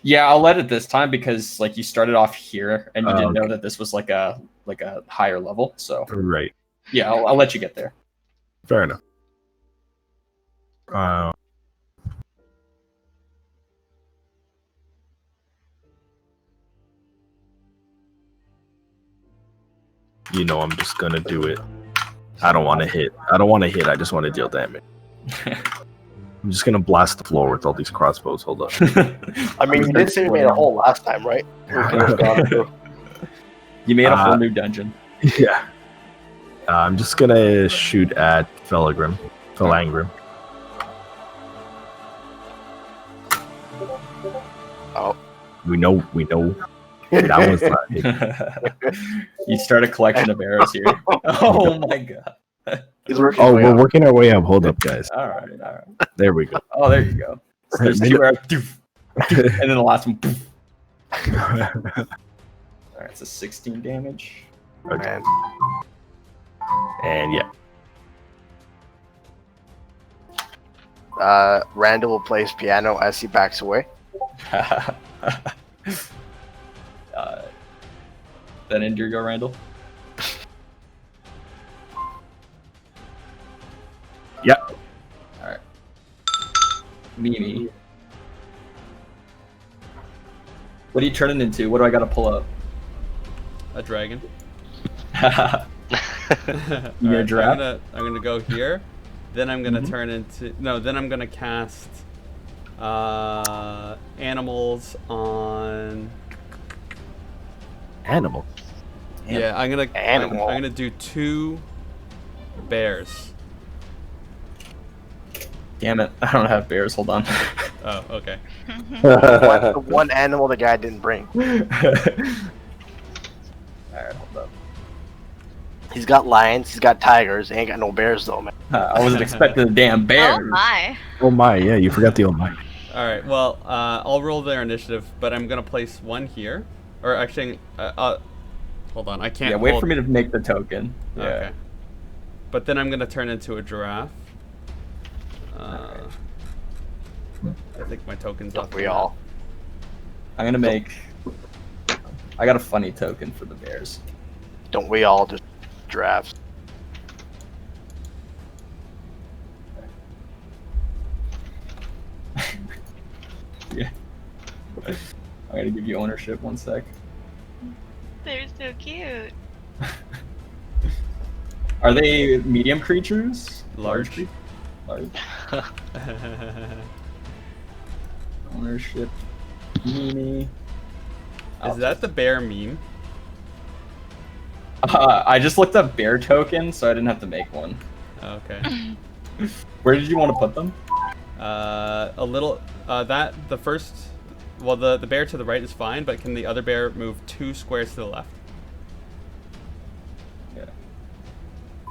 Yeah, I'll let it this time because like you started off here and you didn't know Okay. that this was like a higher level. So Right. yeah, I'll let you get there. Fair enough. You know, I'm just gonna do it. I don't want to hit. I just want to deal damage. I'm just gonna blast the floor with all these crossbows. Hold up. I mean, you did say you made a hole last time, right? We could have gone through. You made a whole new dungeon. Yeah. I'm just gonna shoot at Felangrim. Oh. We know. That one's not hit. You start a collection of arrows here. Oh my god. Oh, we're working our way up. Hold up, guys. All right. There we go. Oh, there you go. So there's 2 arrows. Doof, doof, and then the last one. Poof. All right, so 16 damage. Okay. And yeah. Randall will play his piano as he backs away. Then end your go, Randall. Yep. All right. Mimi. What are you turning into? What do I got to pull up? A dragon. You Alright, giraffe? I'm gonna go here. Then I'm gonna turn into then I'm gonna cast animals on. Animal. Yeah, I'm gonna Animal. I'm gonna do 2 bears. Damn it, I don't have bears. Hold on. Oh, okay. What's the one animal the guy didn't bring? Alright, hold up. He's got lions, he's got tigers, he ain't got no bears though, man. I wasn't expecting the damn bears. Oh my. Oh my, yeah, you forgot the oh my. All right. Well, I'll roll their initiative, but I'm gonna place 1 here, or actually, hold on. I can't. Yeah, wait hold... for me to make the token. Yeah. Okay. But then I'm gonna turn into a giraffe. I think my token's Don't up. we all? I'm gonna make. I got a funny token for the bears. Don't we all just drafts? Yeah. I'm gonna give you ownership 1 sec. They're so cute. Are they medium creatures? Large. creatures? Large. Ownership. Mimi. Is that the bear meme? I just looked up bear token, so I didn't have to make one. Okay. Where did you want to put them? A little. The first. Well, the bear to the right is fine, but can the other bear move 2 squares to the left? Yeah.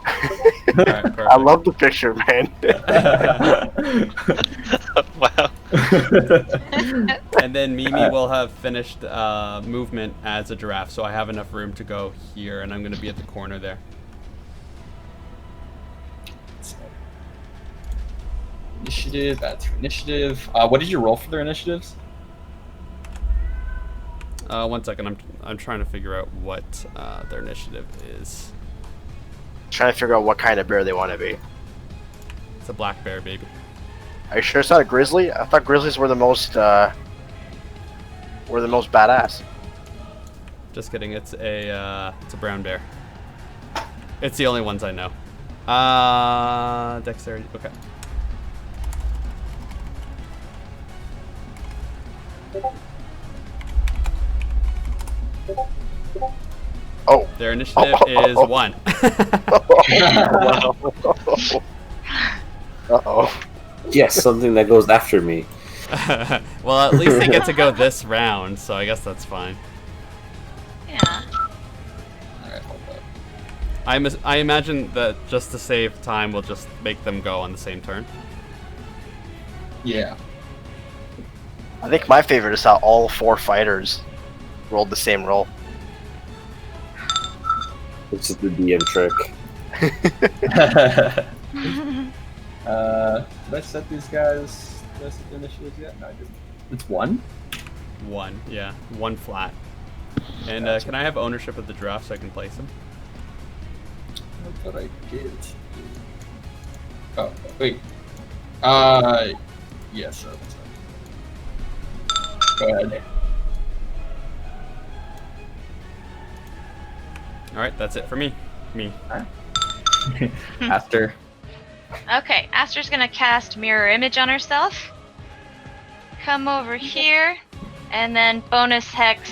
All right, perfect. I love the picture, man. Wow. And then Mimi will have finished movement as a giraffe, so I have enough room to go here, and I'm going to be at the corner there. Initiative, add to initiative. What did you roll for their initiatives? 1 second, I'm trying to figure out what their initiative is. Trying to figure out what kind of bear they want to be. It's a black bear, baby. Are you sure it's not a grizzly? I thought grizzlies were the most badass. Just kidding. It's a brown bear. It's the only ones I know. Dexterity. Okay. Oh. Their initiative is 1. Uh-oh. Yes, something that goes after me. Well, at least they get to go this round, so I guess that's fine. Yeah. Alright, hold up. I imagine that just to save time, we'll just make them go on the same turn. Yeah. I think my favorite is how all 4 fighters rolled the same roll. This is the DM trick. Did I set these guys? Did I set the initiatives yet? No, I didn't. It's 1? 1, yeah. 1 flat. And can I have ownership of the giraffe so I can place him? I thought I did. Oh, wait. Yes, sir. Go ahead. Alright, that's it for me. Aster. Okay, Aster's gonna cast Mirror Image on herself. Come over here, and then bonus hex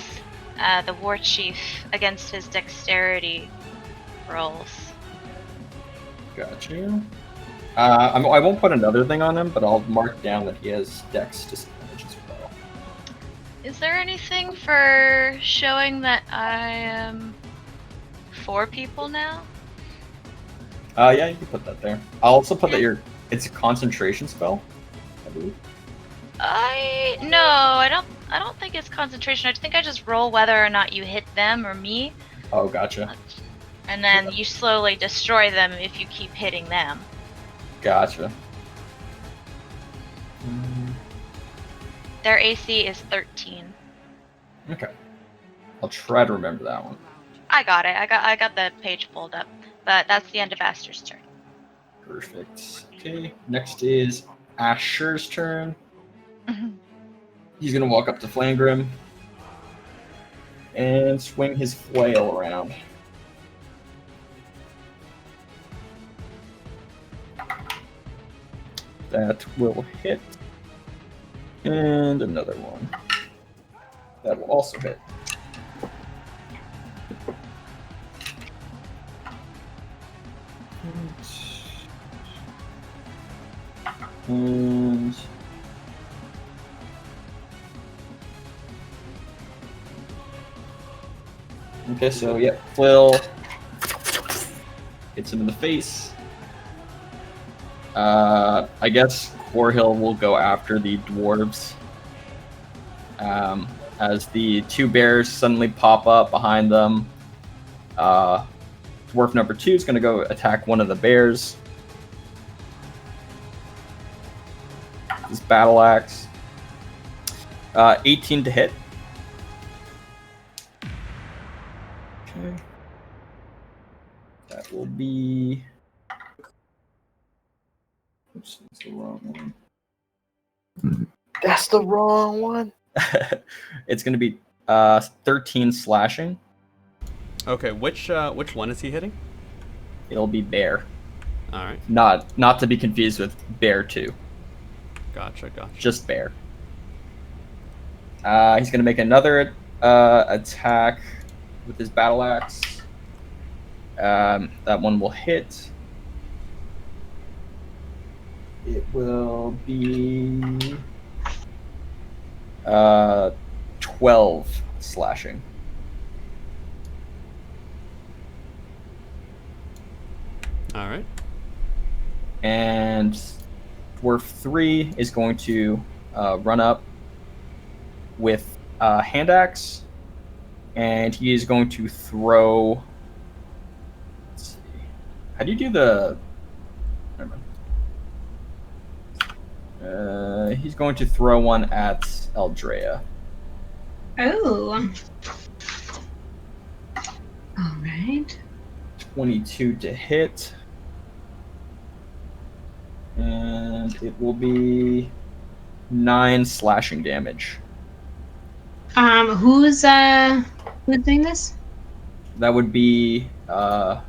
the War Chief against his dexterity rolls. Gotcha. I won't put another thing on him, but I'll mark down that he has dex disadvantage as well. Is there anything for showing that I am 4 people now? Yeah, you can put that there. I'll also put that it's a concentration spell, I believe. No, I don't think it's concentration. I think I just roll whether or not you hit them or me. Oh, gotcha. And then you slowly destroy them if you keep hitting them. Gotcha. Their AC is 13. Okay. I'll try to remember that one. I got it. I got the page pulled up. But that's the end of Aster's turn. Perfect. Okay, next is Asher's turn. He's gonna walk up to Felangrim and swing his flail around. That will hit. And another one. That will also hit. And okay, so yeah, Flail hits him in the face. I guess Corhill will go after the dwarves. As the two bears suddenly pop up behind them. Dwarf number 2 is going to go attack one of the bears. His battle axe. 18 to hit. Okay. That will be... Oops, that's the wrong one. That's the wrong one. It's going to be 13 slashing. Okay, which one is he hitting? It'll be bear. All right. Not to be confused with bear 2. Gotcha. Just bear. He's going to make another attack with his battle axe. That one will hit. It will be 12 slashing. All right. And Dwarf 3 is going to run up with hand axe, and he is going to throw. Let's see. How do you do the? Never mind. He's going to throw one at Eldrea. Oh. All right. 22 to hit. And it will be 9 slashing damage. Who's doing this? That would be Dwarf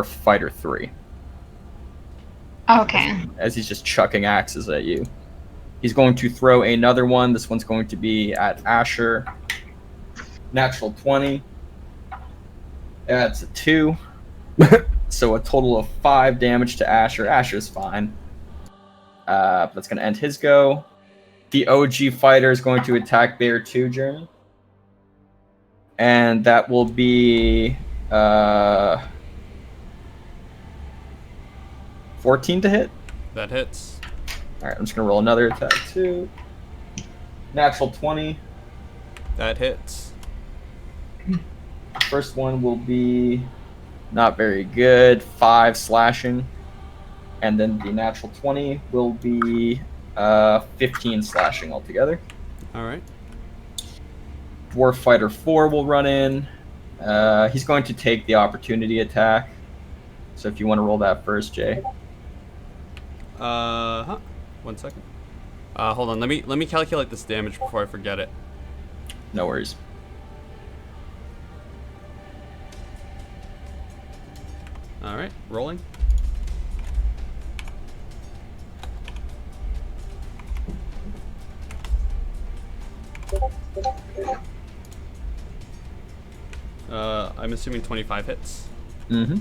Fighter 3. Okay. As he's just chucking axes at you. He's going to throw another one. This one's going to be at Asher. Natural 20. That's a 2. So a total of 5 damage to Asher. Asher's fine. That's going to end his go. The OG fighter is going to attack Bear 2, Jeremy. And that will be 14 to hit. That hits. Alright, I'm just going to roll another attack too. Natural 20. That hits. First one will be not very good. 5 slashing. And then the natural 20 will be 15 slashing altogether. Alright. Dwarf Fighter 4 will run in. He's going to take the opportunity attack. So if you want to roll that first, Jay. 1 second. Hold on. Let me calculate this damage before I forget it. No worries. All right, rolling. I'm assuming 25 hits. Mm-hmm.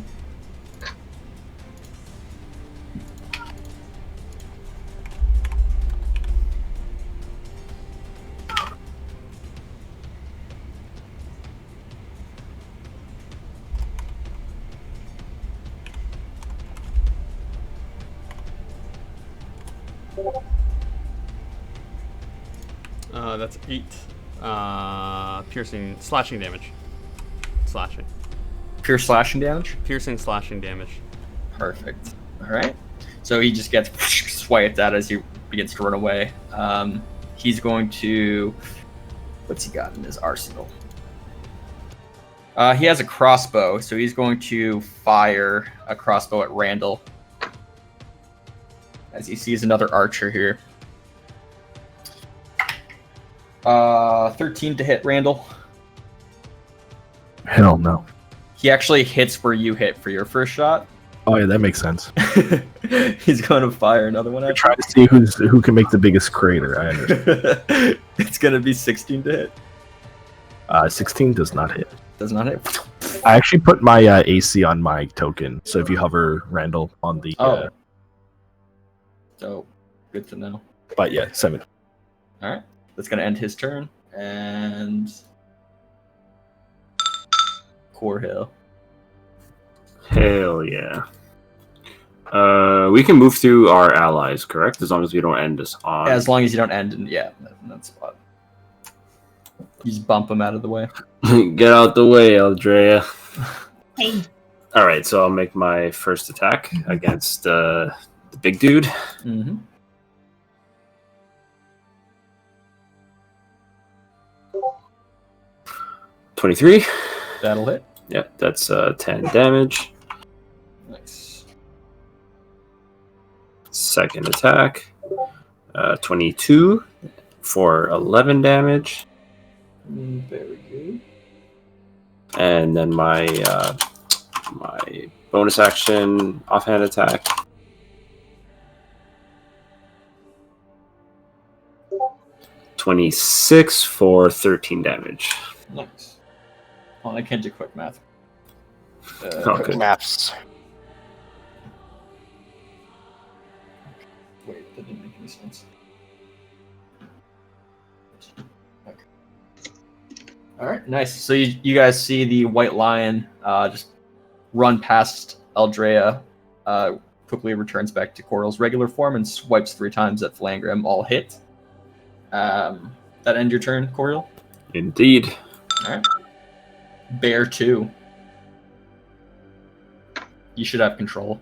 That's 8 piercing slashing damage. Slashing. Pure slashing damage? Piercing slashing damage. Perfect. Alright. So he just gets swiped at as he begins to run away. He's going to... What's he got in his arsenal? He has a crossbow, so he's going to fire a crossbow at Randall. As he sees another archer here. 13 to hit, Randall. Hell no. He actually hits where you hit for your first shot. Oh yeah, that makes sense. He's going to fire another one We're at trying to see who can make the biggest crater. I understand. you. It's going to be 16 to hit. 16 does not hit. Does not hit. I actually put my AC on my token, so if you hover Randall on the. Oh. So, good to know. But yeah, 7. All right. That's going to end his turn. And. Corhill. Hell yeah. We can move through our allies, correct? As long as we don't end us on. As long as you don't end in, in that spot. You just bump him out of the way. Get out the way, Aldrea. Hey. All right, so I'll make my first attack against the big dude. Mm-hmm. $23. That'll hit. Yep, that's 10 damage. Nice. Second attack, 22 for 11 damage. Very good. And then my my bonus action offhand attack. $26 for 13 damage. Nice. Well, I can't do quick math. Okay. Maps. Wait, that didn't make any sense. Okay. All right, nice. So you guys see the white lion just run past Aldrea, quickly returns back to Coral's regular form and swipes 3 times at Felangrim, all hit. That end your turn, Coral? Indeed. All right. Bear 2. You should have control.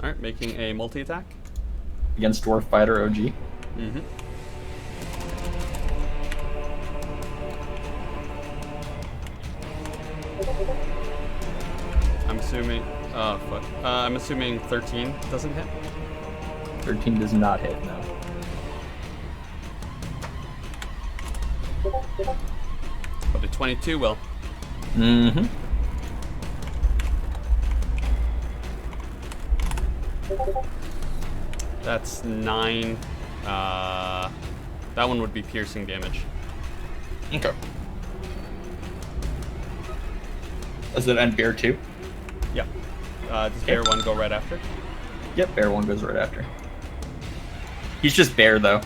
Alright, making a multi-attack. Against Dwarf Fighter OG. Mm-hmm. I'm assuming... Oh, fuck. I'm assuming 13 doesn't hit? 13 does not hit, no. But a 22 will. Mm-hmm. That's 9. That one would be piercing damage. Okay. Does it end Bear 2? Yep. Does Bear 1 go right after? Yep, Bear 1 goes right after. He's just Bear, though.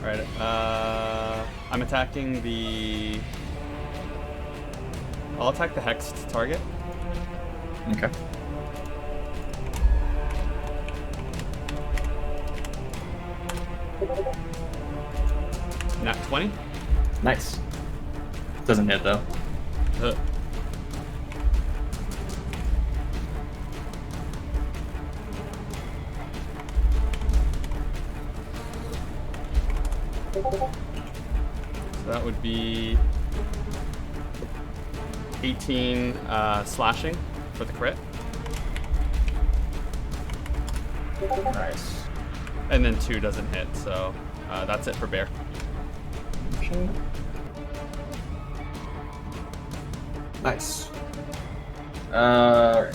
Alright, I'm attacking the... I'll attack the hexed target. Okay. Nat 20. Nice. Doesn't hit, though. So that would be 18 slashing for the crit. Nice. And then 2 doesn't hit, so that's it for Bear. Nice. Alright.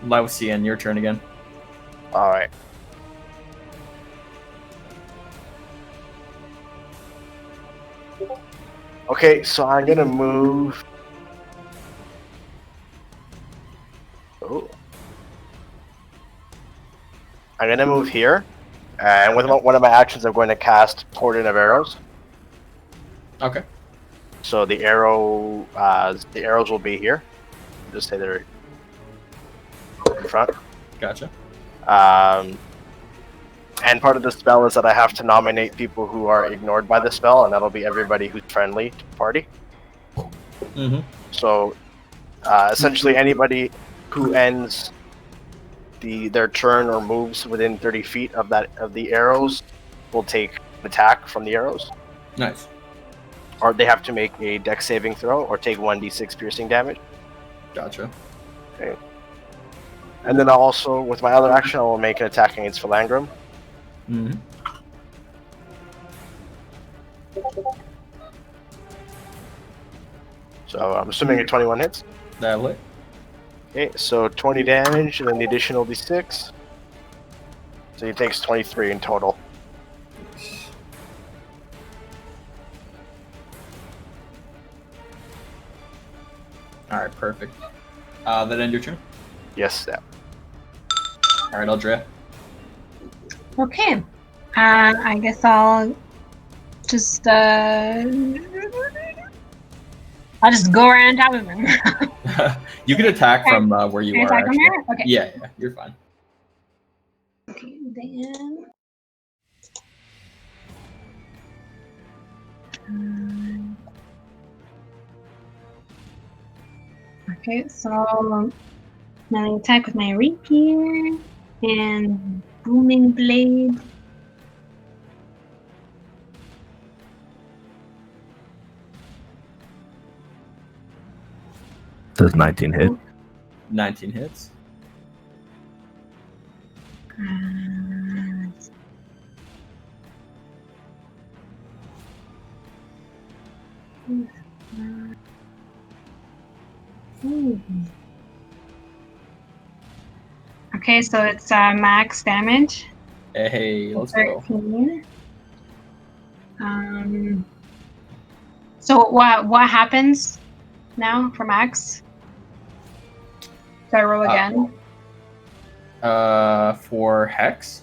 Laucian, your turn again. Alright. Okay, so I'm gonna move. Oh. I'm gonna move here, and with one of my actions, I'm going to cast Cordon of Arrows. Okay. So the arrows will be here. Just say they're in front. Gotcha. And part of the spell is that I have to nominate people who are ignored by the spell, and that'll be everybody who's friendly to the party. Mm-hmm. So, essentially, anybody who ends their turn or moves within 30 feet of the arrows will take an attack from the arrows. Nice. Or they have to make a dex saving throw or take 1d6 piercing damage. Gotcha. Okay. And then I'll also, with my other action, I will make an attack against Felangrim. Mm-hmm. So I'm assuming a 21 hits. That'll hit. Okay, so 20 damage, and then the additional d6. So he takes 23 in total. Alright, perfect. That end your turn? Yes, yeah. Alright, Eldrea. Okay. I guess I'll just I'll just go around top of him. You can attack from where you Can I are. attack from Actually. here? Okay. Yeah, you're fine. Okay, then. Okay, so now I attack with my rapier and booming blade. Does 19 hit? 19 hits. Okay, so it's max damage. Hey, let's go. 13. So what happens now for max? Do I roll again? For Hex?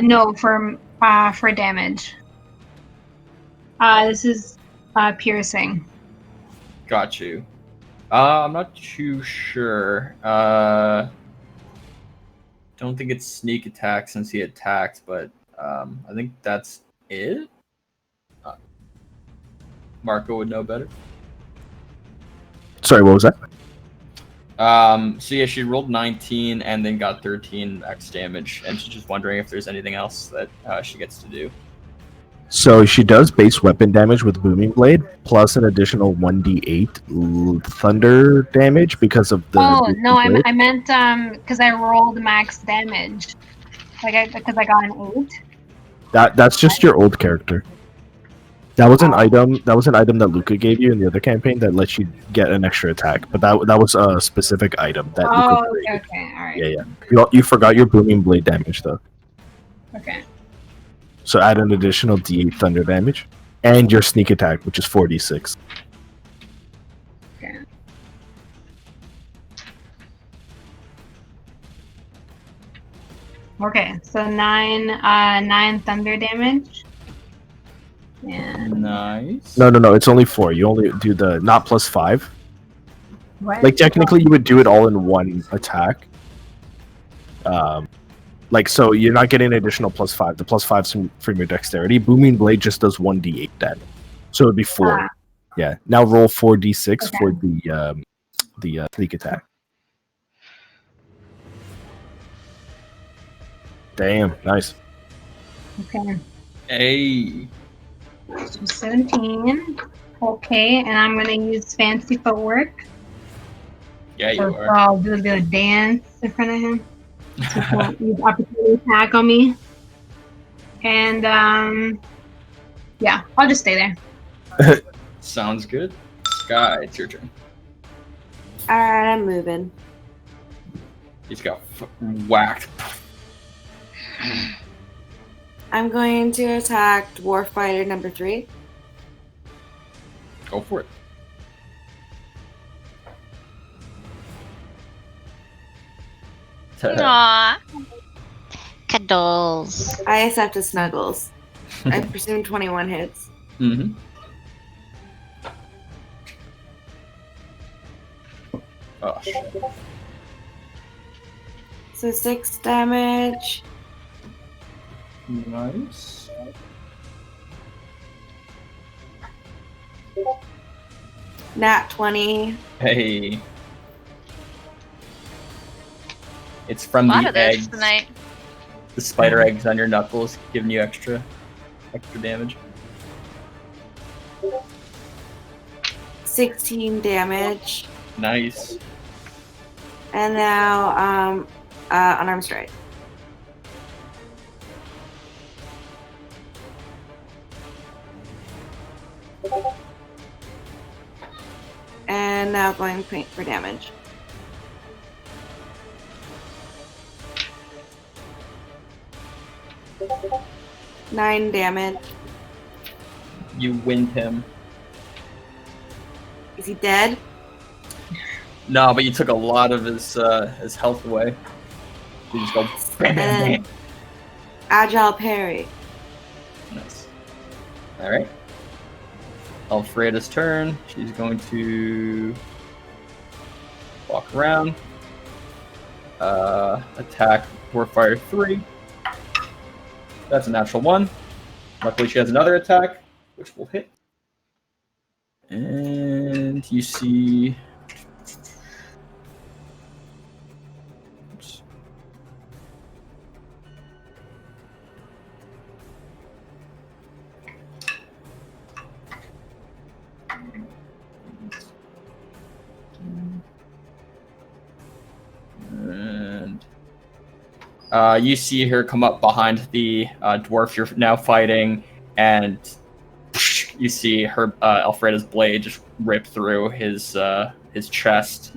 No, for damage. This is piercing. Got you. I'm not too sure. Don't think it's sneak attack since he attacked, but I think that's it. Marco would know better. Sorry, what was that? So yeah, she rolled 19 and then got 13 max damage, and she's just wondering if there's anything else that she gets to do. So she does base weapon damage with Booming Blade, plus an additional 1d8 thunder damage because of the. Oh no, I meant because I rolled max damage, because I got an 8. That's just your old character. That was an item. That was an item that Luca gave you in the other campaign that lets you get an extra attack. But that was a specific item that. Oh, Luca created. okay, all right. Yeah. You forgot your Booming Blade damage though. Okay. So add an additional d8 thunder damage, and your sneak attack, which is 4d6. Okay. Okay, so 9 thunder damage. And Nice. No. It's only 4. You only do the not plus 5. what? Like technically, you would do it all in one attack. Like so, you're not getting an additional plus 5. The plus 5's from your dexterity. Booming Blade just does 1d8 damage, so it'd be 4. Yeah. Now roll 4d6 for the sneak attack. Damn, nice. Okay. Hey. So 17. Okay, and I'm gonna use fancy footwork. Yeah, you So are. I'll do a bit of dance in front of him. So he won't use opportunity attack on me. And yeah, I'll just stay there. Sounds good. Sky, it's your turn. Alright, I'm moving. He's got whacked. I'm going to attack Dwarf Fighter number 3. Go for it. Aww. Cuddles. I accept as snuggles. I presume 21 hits. Mm-hmm. Oh, shit. So 6 damage. Nice. Nat 20. Hey. It's from A lot the of this eggs. tonight. The spider eggs on your knuckles giving you extra damage. 16 damage. Nice. And now, unarmed strike. And now going point for damage. Nine damage. You wind him. Is he dead? No, but you took a lot of his health away. You just go bam, bam, And bam. agile parry. Nice. All right. Alfreda's turn. She's going to walk around. Attack Dwarfire 3. That's a natural 1. Luckily, she has another attack, which will hit. And you see. Oops. And you see her come up behind the dwarf you're now fighting, and you see her Alfreda's blade just rip through his chest,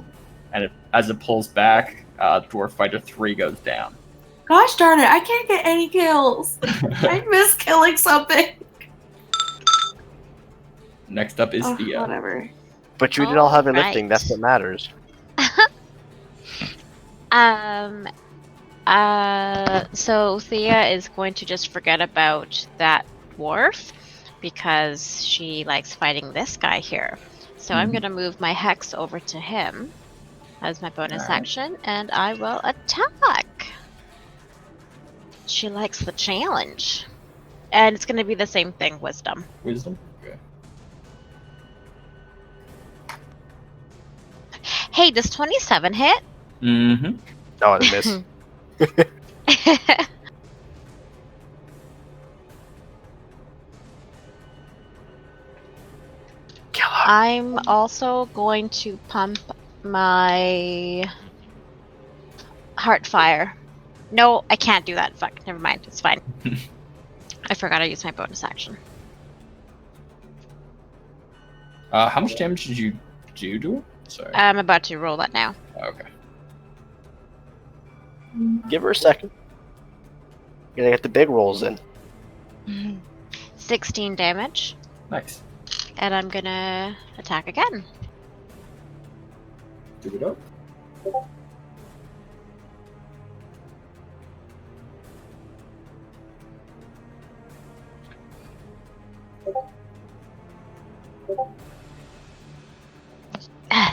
and as it pulls back, Dwarf Fighter 3 goes down. Gosh darn it, I can't get any kills. I miss killing something. Next up is Oh, Thea. whatever. But you did all heavy Alright. lifting. That's what matters. So Thea is going to just forget about that dwarf because she likes fighting this guy here. So I'm going to move my hex over to him as my bonus Alright. action, and I will attack. She likes the challenge. And it's going to be the same thing, wisdom. Wisdom? Okay. Hey, does 27 hit? Mm-hmm. Oh, I miss. I'm also going to pump my Heartfire. No, I can't do that. Fuck, never mind. It's fine. I forgot I used my bonus action. How much damage did you do to him? Sorry. I'm about to roll that now. Okay. Give her a second. You gotta get the big rolls in. 16 damage. Nice. And I'm gonna attack again. Do it up.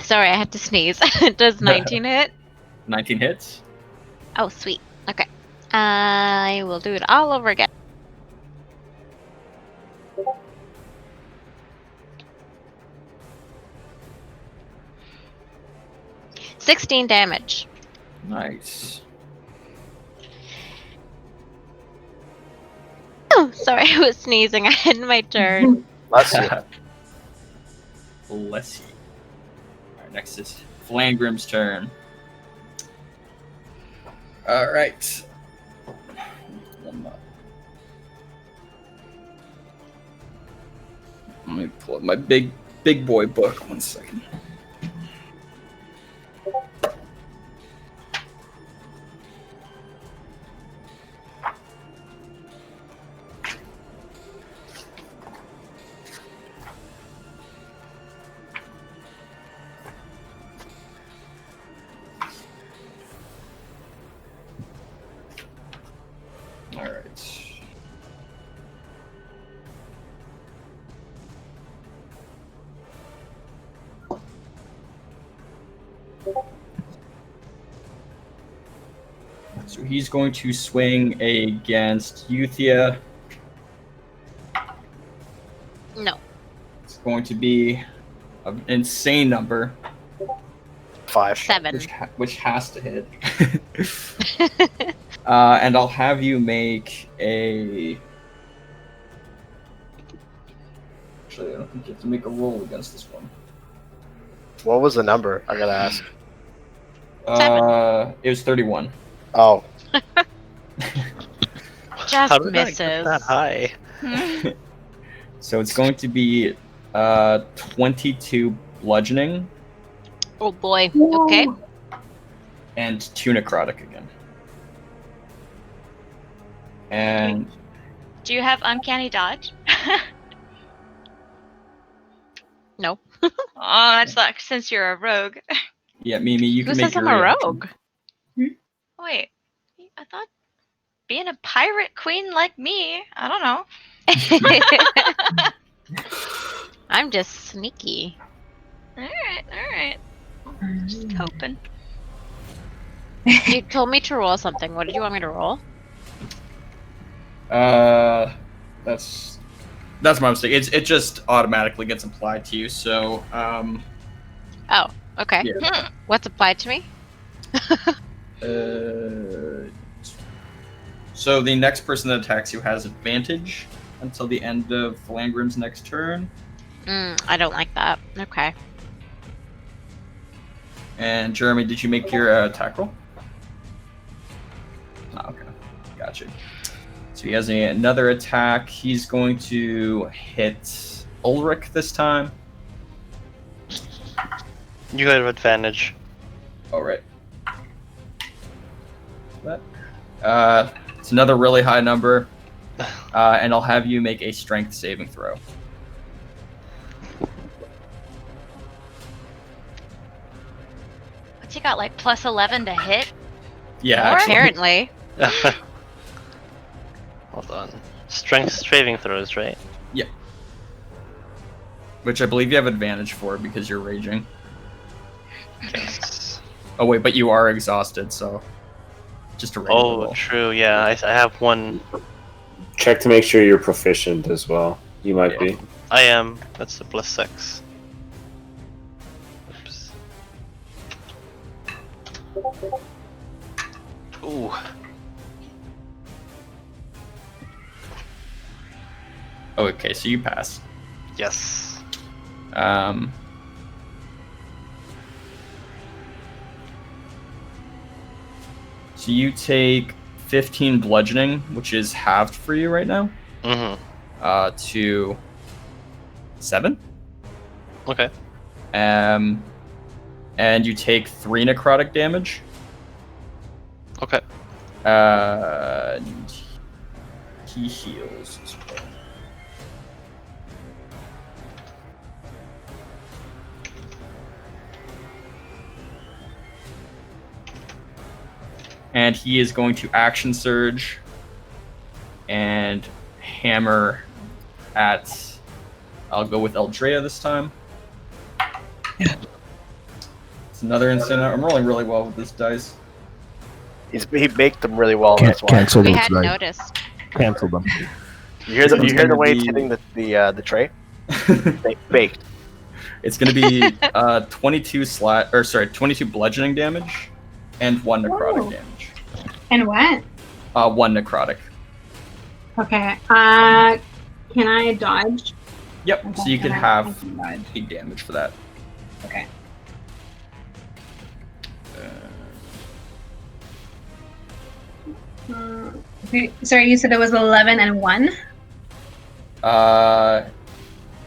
Sorry, I had to sneeze. Does 19 hit? 19 hits. Oh, sweet. Okay. I will do it all over again. $16 damage. Nice. Oh, sorry, I was sneezing. I had my turn. Bless you. Bless you. Alright, next is Felangrim's turn. Alright. Let me pull up my big boy book. 1 second. Alright. So he's going to swing against Euthia. No. It's going to be an insane number, 5. 7. which has to hit. And I'll have you make a. Actually, I don't think you have to make a roll against this one. What was the number? I gotta ask. It was 31. Oh, Just How did I get misses. that high? So it's going to be 22 bludgeoning Oh boy. Okay. and 2 necrotic again. And Do you have uncanny dodge? No. Oh, that sucks since you're a rogue. yeah, Mimi, you Who can make says I'm your a reaction. rogue? Wait, I thought being a pirate queen like me, I don't know. I'm just sneaky. Alright. Just hoping. You told me to roll something. What did you want me to roll? That's my mistake. It just automatically gets applied to you. So Oh, okay. yeah. What's applied to me? So the next person that attacks you has advantage until the end of Felangrim's next turn. I don't like that. Okay. And Jeremy, did you make your attack roll? Oh, okay, gotcha. So he has another attack. He's going to hit Ulrich this time. You have advantage. All right. It's another really high number, and I'll have you make a strength saving throw. What's he got, like plus 11 to hit? Yeah, Or- actually. Apparently. Hold on. Strength saving throws, right? Which I believe you have advantage for because you're raging. Yes. Oh wait, but you are exhausted, so just a regular Oh, roll. true. Yeah, I have one. Check to make sure you're proficient as well. You might be. I am. That's the +6. Oops. Ooh. Oh, okay, so you pass. Yes. So you take 15 bludgeoning, which is halved for you right now, to 7. Okay. And you take 3 necrotic damage. Okay. And he heals as well. And he is going to action surge and hammer at. I'll go with Eldrea this time. It's another instant. I'm rolling really well with this dice. he baked them really well. That's why. Cancel We those hadn't dice. noticed. Cancel them. You hear the It's way gonna it's be- hitting the tray? Baked. It's going to be 22 bludgeoning damage and 1 necrotic Whoa. damage. And what? 1 necrotic. Okay. Can I dodge? Yep. So Okay, you can I have can dodge. 8 damage for that. Okay. Okay. Sorry, you said it was 11 and 1?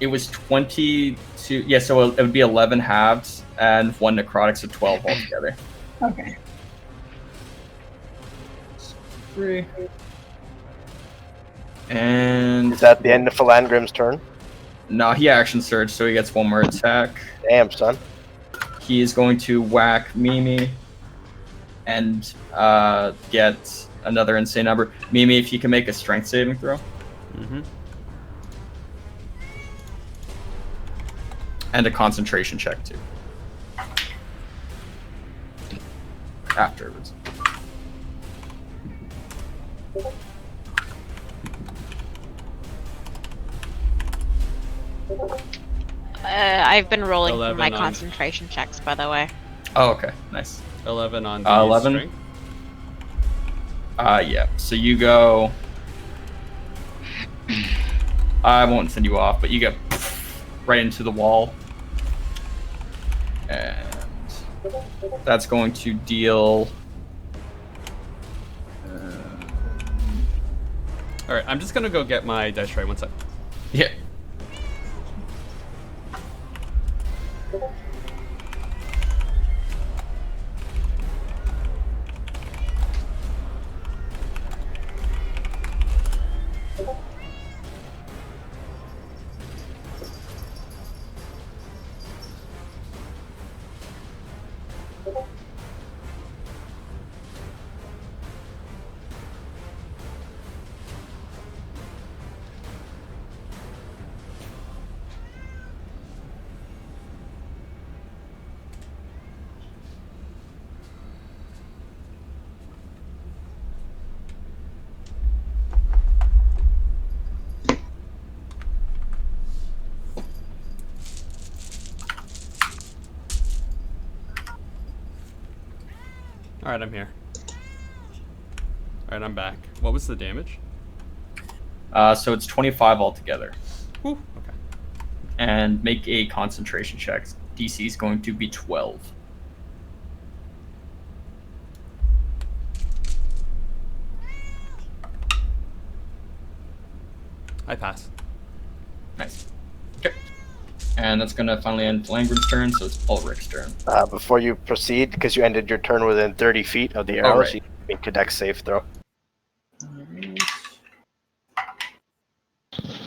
It was 22. Yeah, so it would be 11 halves and 1 necrotic, so 12 altogether. Okay. 3. And Is that the end of Felangrim's turn? no, he action surge, so he gets 1 more attack. Damn, son. He is going to whack Mimi and get another insane number. Mimi, if you can make a strength saving throw. Mm-hmm. And a concentration check, too. Afterwards. I've been rolling for 11 my on- concentration checks, by the way. Oh, okay. Nice. 11 on the 11? strength. Yeah. So you go... I won't send you off, but you get right into the wall. And that's going to deal. All right, I'm just gonna go get my dice tray. One sec. Yeah. All right, I'm here. All right, I'm back. What was the damage? So it's 25 altogether. Whew, okay. And make a concentration check. DC is going to be 12. I pass. Nice. Okay. And that's going to finally end Felangrim's turn, so it's Ulrich's turn. Before you proceed, because you ended your turn within 30 feet of the arrows, right. you make a dex save throw.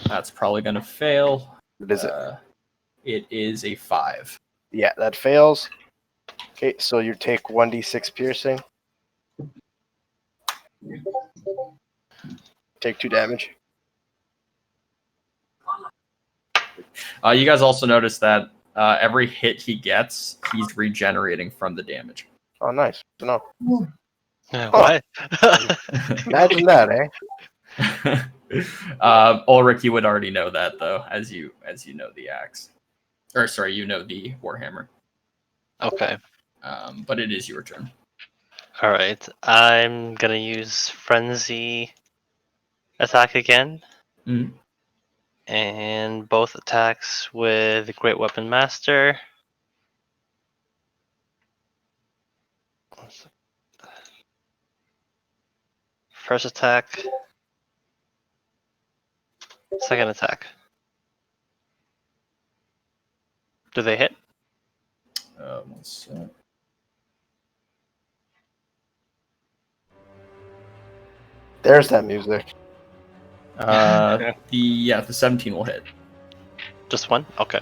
That's probably going to fail. What is it? It is a 5. Yeah, that fails. Okay, so you take 1d6 piercing. Take 2 damage. You guys also notice that every hit he gets, he's regenerating from the damage. Oh, nice. No. What? Imagine that, eh? Ulrich, you would already know that though, as you know the axe, or sorry, you know the warhammer. Okay. But it is your turn. All right. I'm gonna use frenzy attack again, Mhm. and both attacks with Great Weapon Master. First attack. Second attack. Do they hit? One sec. There's that music. The 17 will hit. Just one? Okay.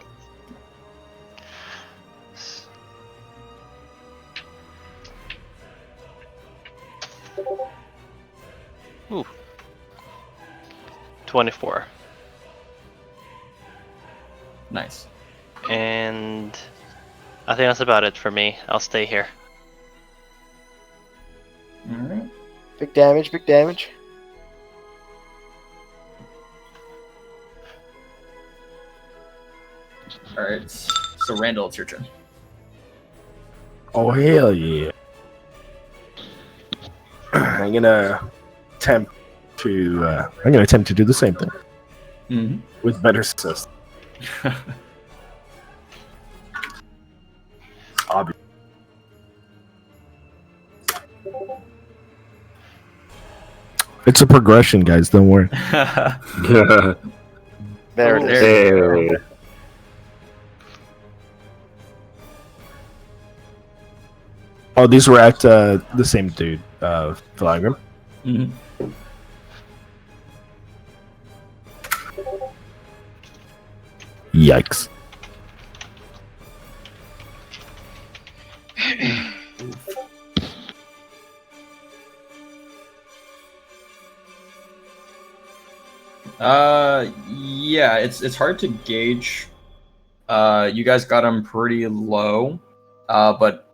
Ooh. 24. Nice. And I think that's about it for me. I'll stay here. All right. Big damage, big damage. All right. So Randall, it's your turn. Oh hell yeah! I'm gonna attempt to do the same thing Mm-hmm. with better success. It's a progression, guys. Don't worry. There it is. Hey. Oh, these were at the same dude, Felangrim. Mm-hmm. Yikes. Yeah, it's hard to gauge. You guys got him pretty low, but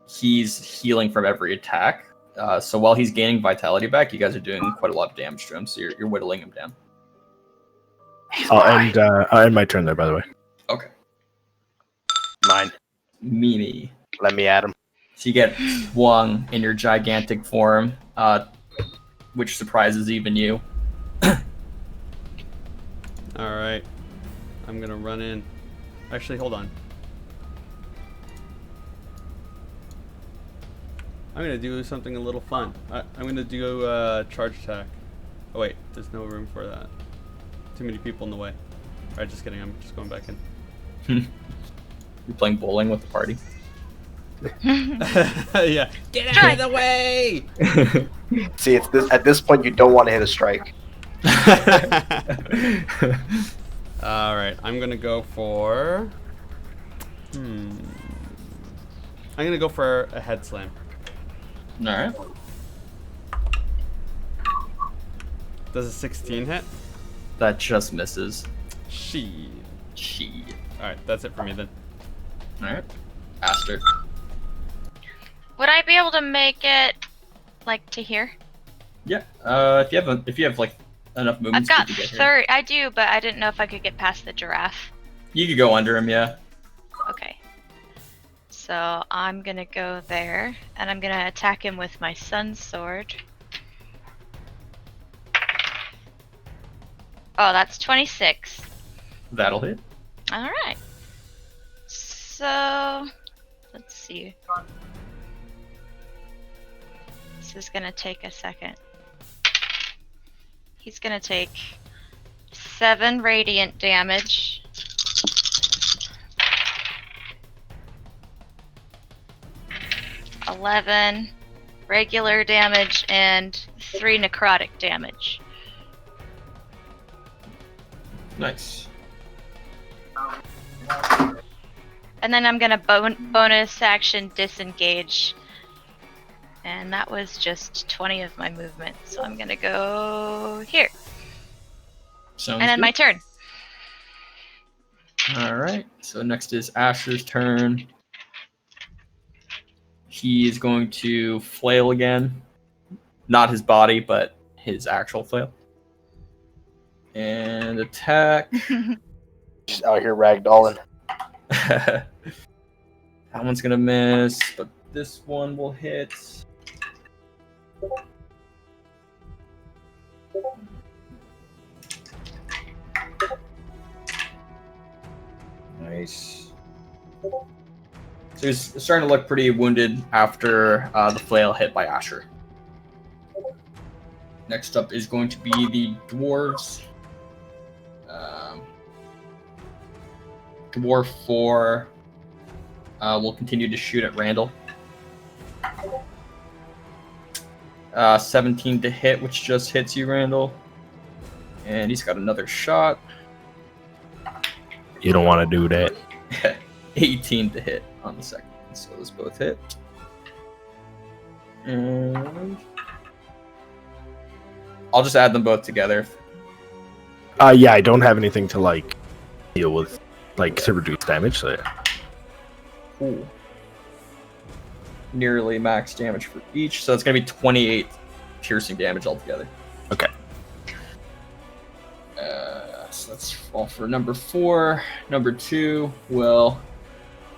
he's healing from every attack. So while he's gaining vitality back, you guys are doing quite a lot of damage to him. So you're whittling him down. I'll end my turn there, by the way. Okay. Mine. Mimi. Let me at him. So you get swung in your gigantic form, which surprises even you. All right. I'm gonna run in. Actually, hold on. I'm gonna do something a little fun. I'm gonna do charge attack. Oh wait, there's no room for that. Too many people in the way. Alright, just kidding. I'm just going back in. You're playing bowling with the party. Yeah. Get out of the way! See, at this point, you don't want to hit a strike. Alright, I'm gonna go for... I'm gonna go for a head slam. Alright. Does a 16 hit? That just misses. She. Alright, that's it for me then. Alright. Aster. Would I be able to make it like to here? Yeah. If you have like enough I've movements got to get here. 30. I do, but I didn't know if I could get past the giraffe. You could go under him, yeah. Okay. So I'm gonna go there, and I'm gonna attack him with my sun's sword. Oh, that's 26. That'll hit. Alright. So, let's see. This is gonna take a second. He's gonna take 7 radiant damage. $11 regular damage and 3 necrotic damage. Nice. And then I'm gonna bonus action disengage. And that was just 20 of my movement, so I'm gonna go here. Sounds And then good. my turn. Alright, so next is Asher's turn. He is going to flail again. Not his body, but his actual flail. And attack. Just out here ragdolling. That one's gonna miss, but this one will hit. Nice. So he's starting to look pretty wounded after the flail hit by Asher. Next up is going to be the dwarves. Dwarf 4 will continue to shoot at Randall. 17 to hit, which just hits you, Randall. And he's got another shot. You don't want to do that. 18 to hit on the second. So those both hit. And I'll just add them both together. Yeah, I don't have anything to like deal with, like to reduce damage. So yeah. Cool. Nearly max damage for each, so it's gonna be 28 piercing damage altogether. Okay. So that's all for number 4. Number 2 will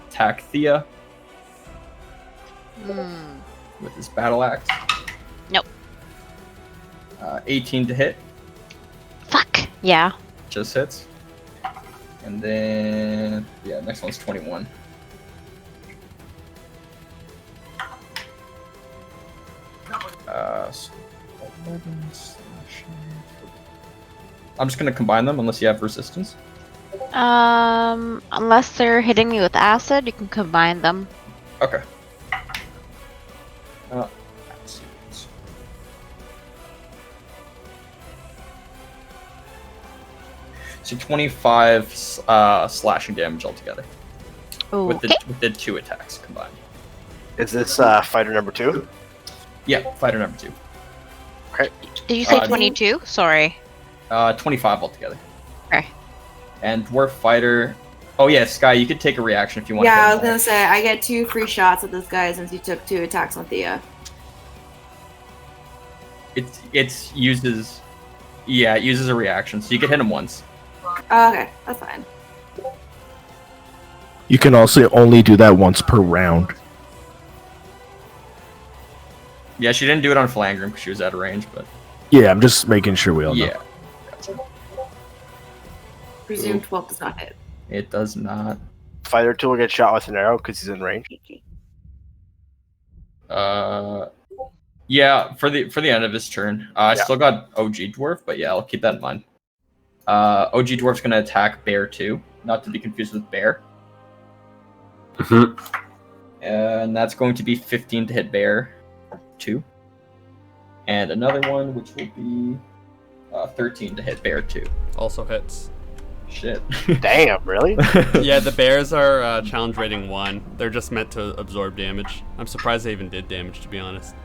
attack Thea with his battle axe. Nope. 18 to hit. Fuck. Yeah. Just hits. And then, yeah, next one's 21. So 11 slashing. I'm just gonna combine them unless you have resistance. Unless they're hitting me with acid, you can combine them. Okay. So 25 slashing damage altogether. Ooh, With the 2 attacks combined. Is this fighter number 2? Yeah, fighter number 2. Okay. Did you say 22? Sorry. 25 altogether. Okay. And dwarf fighter. Oh yeah, Sky, you could take a reaction if you want. Yeah, I was gonna say I get 2 free shots at this guy since you took 2 attacks on Thea. It uses a reaction, so you can hit him once. Oh, okay, that's fine. You can also only do that once per round. Yeah, she didn't do it on Felangrim because she was out of range, but Yeah, I'm just making sure we all know. yeah, Presume 12 does not hit. it does not. Fighter 2 will get shot with an arrow because he's in range. Yeah, for the end of his turn. I still got OG Dwarf, but yeah, I'll keep that in mind. OG Dwarf's gonna attack Bear 2, not to be confused with Bear. Mhm. And that's going to be 15 to hit Bear 2. And another one, which will be 13 to hit Bear 2. Also hits. Shit. Damn, really? Yeah, the bears are challenge rating 1. They're just meant to absorb damage. I'm surprised they even did damage, to be honest.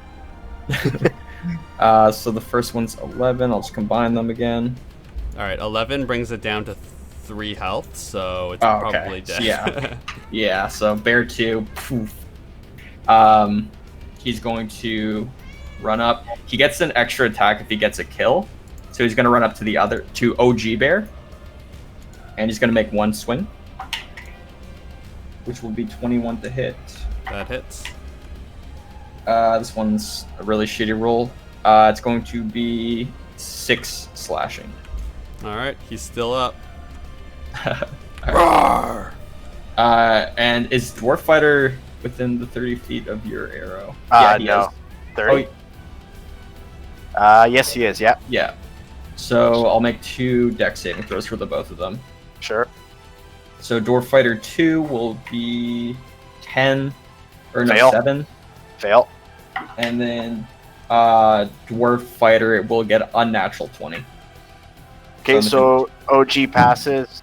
So the first one's 11. I'll just combine them again. Alright, 11 brings it down to 3 health, so it's probably dead. Yeah. Yeah, so Bear 2, poof. He's going to run up. He gets an extra attack if he gets a kill. So he's going to run up to OG Bear. And he's going to make one swing. Which will be 21 to hit. That hits. This one's a really shitty roll. It's going to be 6 slashing. Alright, he's still up. Roar! And is Dwarf Fighter within the 30 feet of your arrow? Yeah, he no. is. 30? Yes, he is, yeah. Yeah. So I'll make 2 dex saving throws for the both of them. Sure. So Dwarf Fighter 2 will be 10, or no, Fail. 7. Fail. And then Dwarf Fighter, it will get unnatural 20. Okay, so OG passes,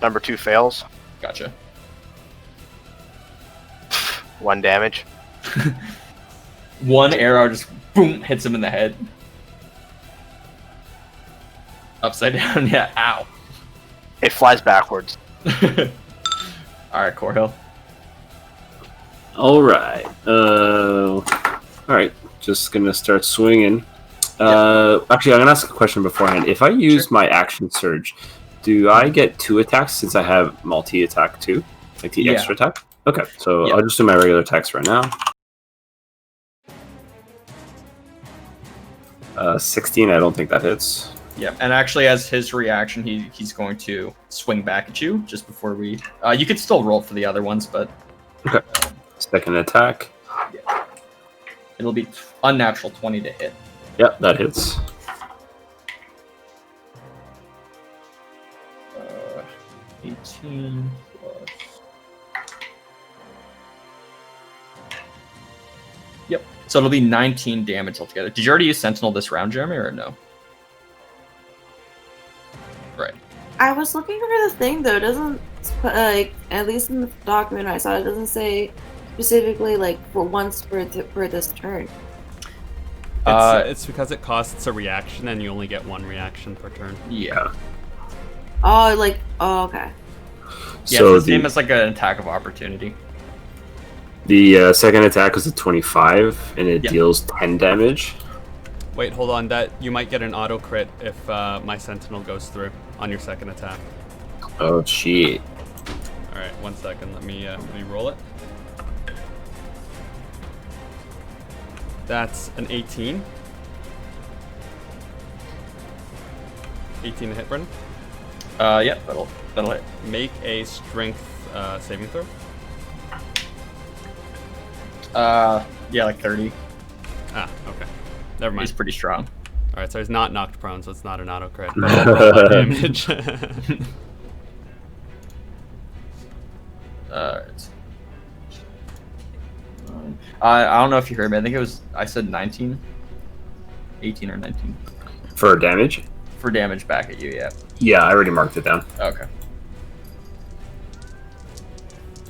number 2 fails. Gotcha. 1 damage. One arrow just boom hits him in the head. Upside down, yeah, ow. It flies backwards. Alright, Corhill. Alright. Alright, just gonna start swinging. Actually, I'm gonna ask a question beforehand. If I use my action surge, do I get 2 attacks since I have multi-attack too? Like the extra attack? Okay, so I'll just do my regular attacks right now. 16, I don't think that hits. Yeah, and actually, as his reaction, he's going to swing back at you just before we. You could still roll for the other ones, but. Okay. Second attack. Yeah. It'll be unnatural 20 to hit. Yep, that hits. 18 plus. Yep. So it'll be 19 damage altogether. Did you already use Sentinel this round, Jeremy, or no? Right. I was looking for the thing though. It doesn't like, at least in the document I saw, it doesn't say specifically like for once for this turn. It's because it costs a reaction and you only get 1 reaction per turn. Yeah. Oh, like okay. Yeah, so it's the same as like an attack of opportunity. The second attack is a 25, and it deals 10 damage. Wait, hold on. That you might get an auto crit if my Sentinel goes through on your second attack. Oh shit! All right, 1 second. Let me re-roll it. That's an 18. 18 to hit, Brendan? Yeah, that'll hit. Make a strength saving throw. Yeah, like 30. Ah, okay. Never mind. He's pretty strong. Alright, so he's not knocked prone, so it's not an auto crit. But I'll roll that damage. Alright. I don't know if you heard me. I think I said 19. 18 or 19. For damage? For damage back at you, yeah. Yeah, I already marked it down. Okay. Oh,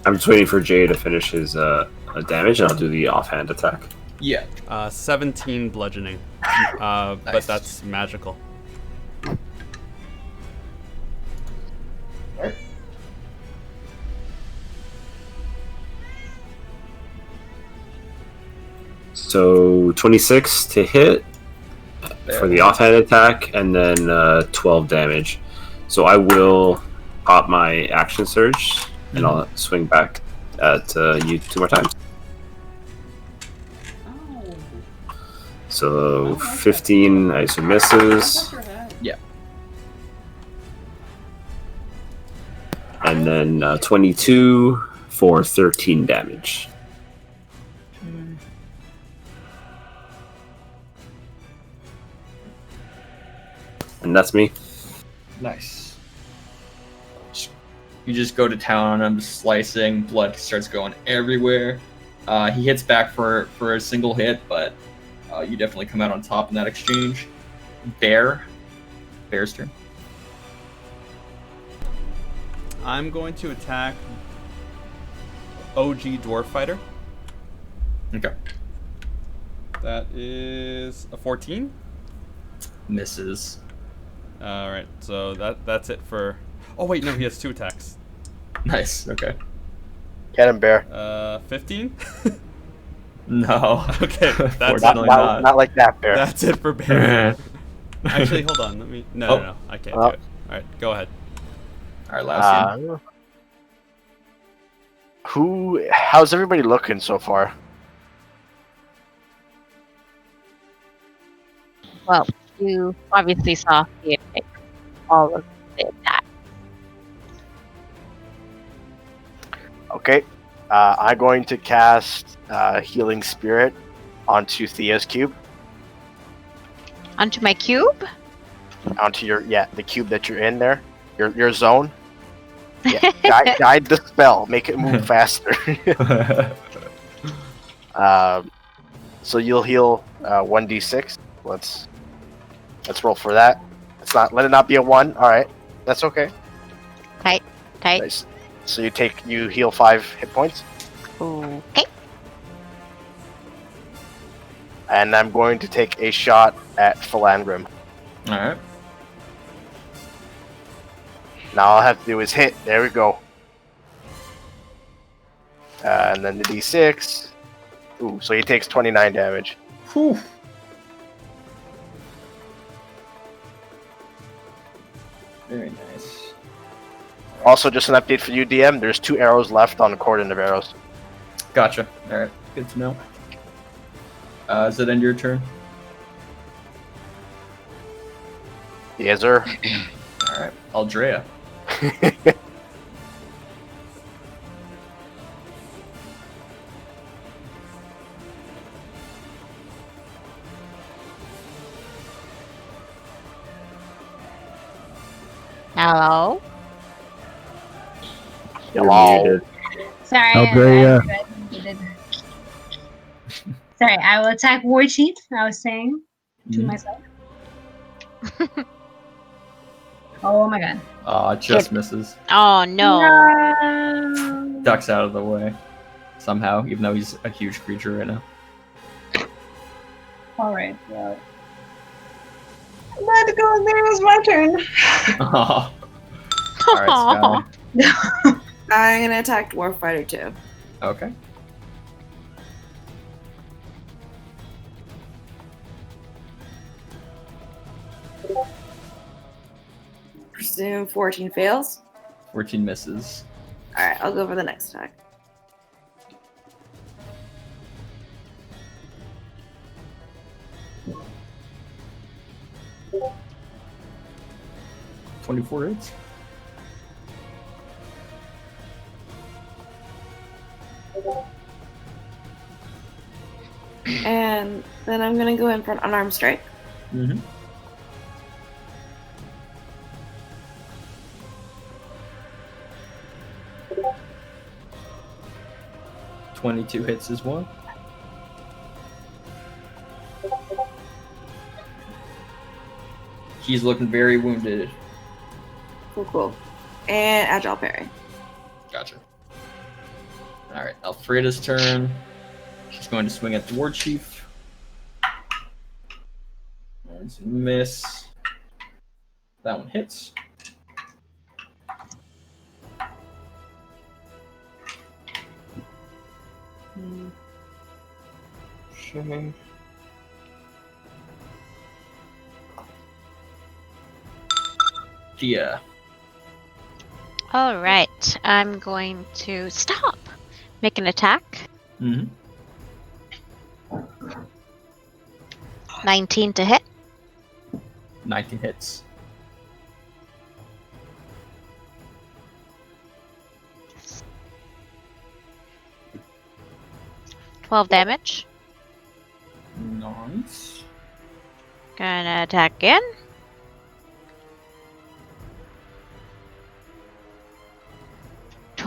I'm just waiting for Jay to finish his damage, and I'll do the offhand attack. Yeah. 17 bludgeoning. Nice. But that's magical. Alright. So 26 to hit for the offhand attack, and then 12 damage. So I will pop my action surge, and I'll swing back at you 2 more times. So 15, I assume misses. Yeah. And then 22 for 13 damage. And that's me. Nice. You just go to town on him, slicing. Blood starts going everywhere. He hits back for a single hit, but you definitely come out on top in that exchange. Bear's turn. I'm going to attack OG Dwarf Fighter. Okay. That is a 14. Misses. All right, so that's it for. Oh wait, no, he has 2 attacks. Nice. Okay. Get him, Bear. 15. No. Okay, that's Fortunately not like that, Bear. That's it for Bear. Actually, hold on. Let me. No, I can't do it. All right, go ahead. All right, last How's everybody looking so far? Well, you obviously saw the like, all of the attack. Okay. I'm going to cast Healing Spirit onto Thea's cube. Onto my cube? Onto the cube that you're in there. Your zone. Yeah. guide the spell. Make it move faster. So you'll heal 1d6. Let's roll for that. Let it not be a 1. All right. That's okay. Tight. Nice. So you heal 5 hit points. Okay. And I'm going to take a shot at Felangrim. All right. Now all I have to do is hit. There we go. And then the d6. Ooh, so he takes 29 damage. Whew. Very nice. Also, just an update for you, DM. There's 2 arrows left on the cordon of arrows. Gotcha. All right. Good to know. Does it end your turn? Yes, sir. All right. Aldrea. Hello? Hello. Muted. Sorry. Aldrea. Sorry, I will attack War Chief. I was saying to myself. Oh my god. Just misses. Oh no. No. Ducks out of the way somehow, even though he's a huge creature right now. Alright, well. I'm about to go in there. It was my turn. Oh. All right, Sky. I'm gonna attack Dwarf Fighter too. Okay. Presume 14 fails. 14 misses. Alright, I'll go for the next attack. $24 hits. And then I'm gonna go in for an unarmed strike. Mm-hmm. $22 hits as well. He's looking very wounded. Cool. And Agile Parry. Gotcha. Alright, Alfreda's turn. She's going to swing at the War Chief. That's a miss. That one hits. Okay. Gia. All right, I'm going to stop. Make an attack. Mm-hmm. 19 to hit. 19 hits. $12 damage. Nice. Gonna attack again.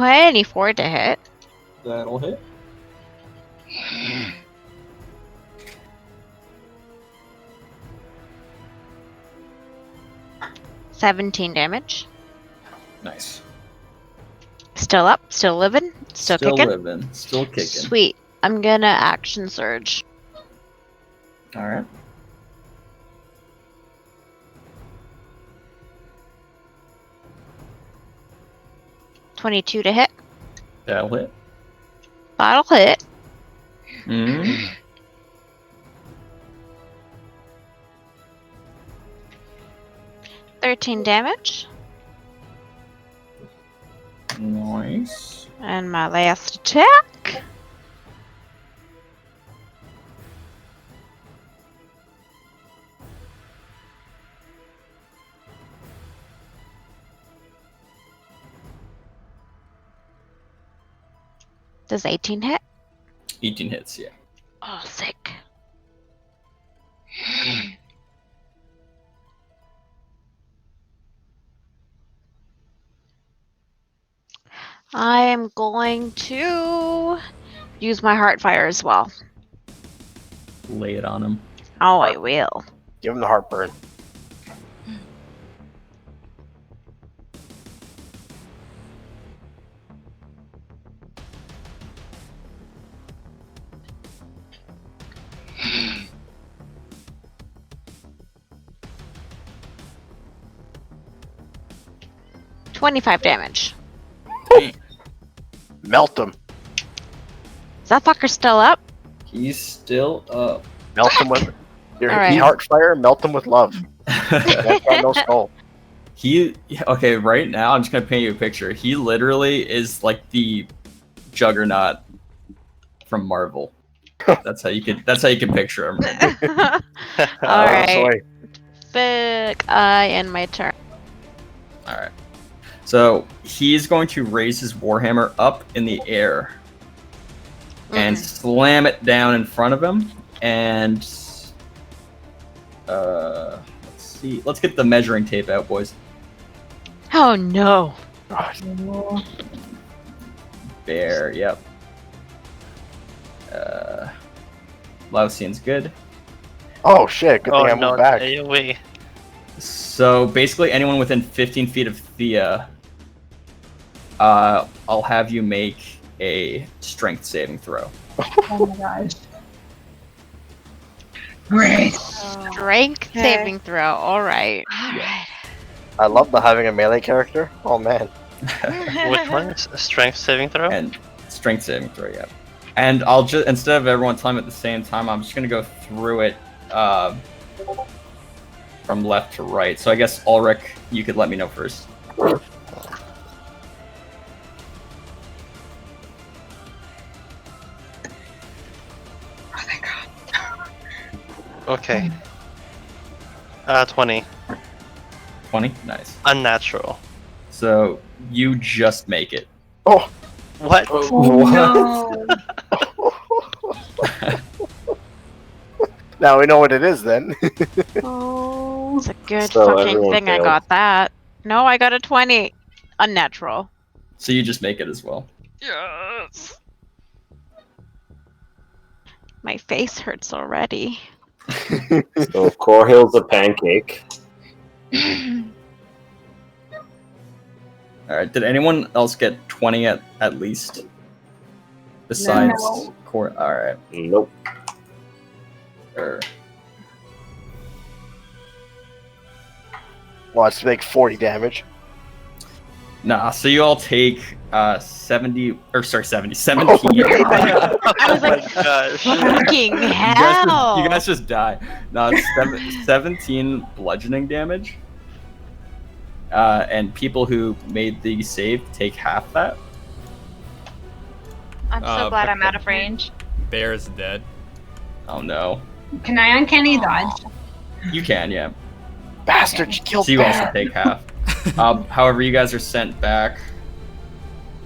24 to hit. That'll hit. 17 damage. Nice. Still up, still living, still kicking. Living, still kicking. Sweet. I'm gonna action surge. All right. $22 to hit. That'll hit. That'll hit. Mm. 13 damage. Nice. And my last attack. Does 18 hit? 18 hits, yeah. Oh, sick. I am going to use my Heartfire as well. Lay it on him. Oh, I will. Give him the heartburn. $25 damage. Melt him. Is that fucker still up? He's still up. Melt him with your Alright. heart fire. Melt him with love. That's got no skull. Okay, right now I'm just gonna paint you a picture. He literally is like the Juggernaut from Marvel. That's how you can picture him. Alright. Big I end my turn. Alright. So he's going to raise his Warhammer up in the air and slam it down in front of him. And let's see. Let's get the measuring tape out, boys. Oh no. Bear, yep. Laucian's good. Oh shit! Good thing I Oh no, moved back. AoE. So basically, anyone within 15 feet of Thea, I'll have you make a strength saving throw. Oh my gosh. Great. Strength Okay. saving throw. Alright. Alright. I love the having a melee character. Oh man. Which one? Strength saving throw? And strength saving throw, yeah. And I'll just, instead of everyone telling me at the same time, I'm just gonna go through it from left to right. So I guess Ulrich, you could let me know first. Okay. 20. 20? Nice. Unnatural. So you just make it. Oh. What? Oh, no. Now we know what it is then. Oh. It's a good So fucking everyone thing I failed. got that. No, I got a 20. Unnatural. So you just make it as well. Yes. My face hurts already. So Corhill's a pancake. Alright, did anyone else get 20 at least? Besides No. Core? Alright. Nope. Watch to make 40 damage. Nah, so you all take 17. I was like, Gosh. fucking hell. You guys just die. No, it's 17 bludgeoning damage. And people who made the save take half that. I'm so glad I'm out of range. Bear is dead. Oh no. Can I uncanny dodge? You can, yeah. Bastard, you killed So you also Bear. take half. However, you guys are sent back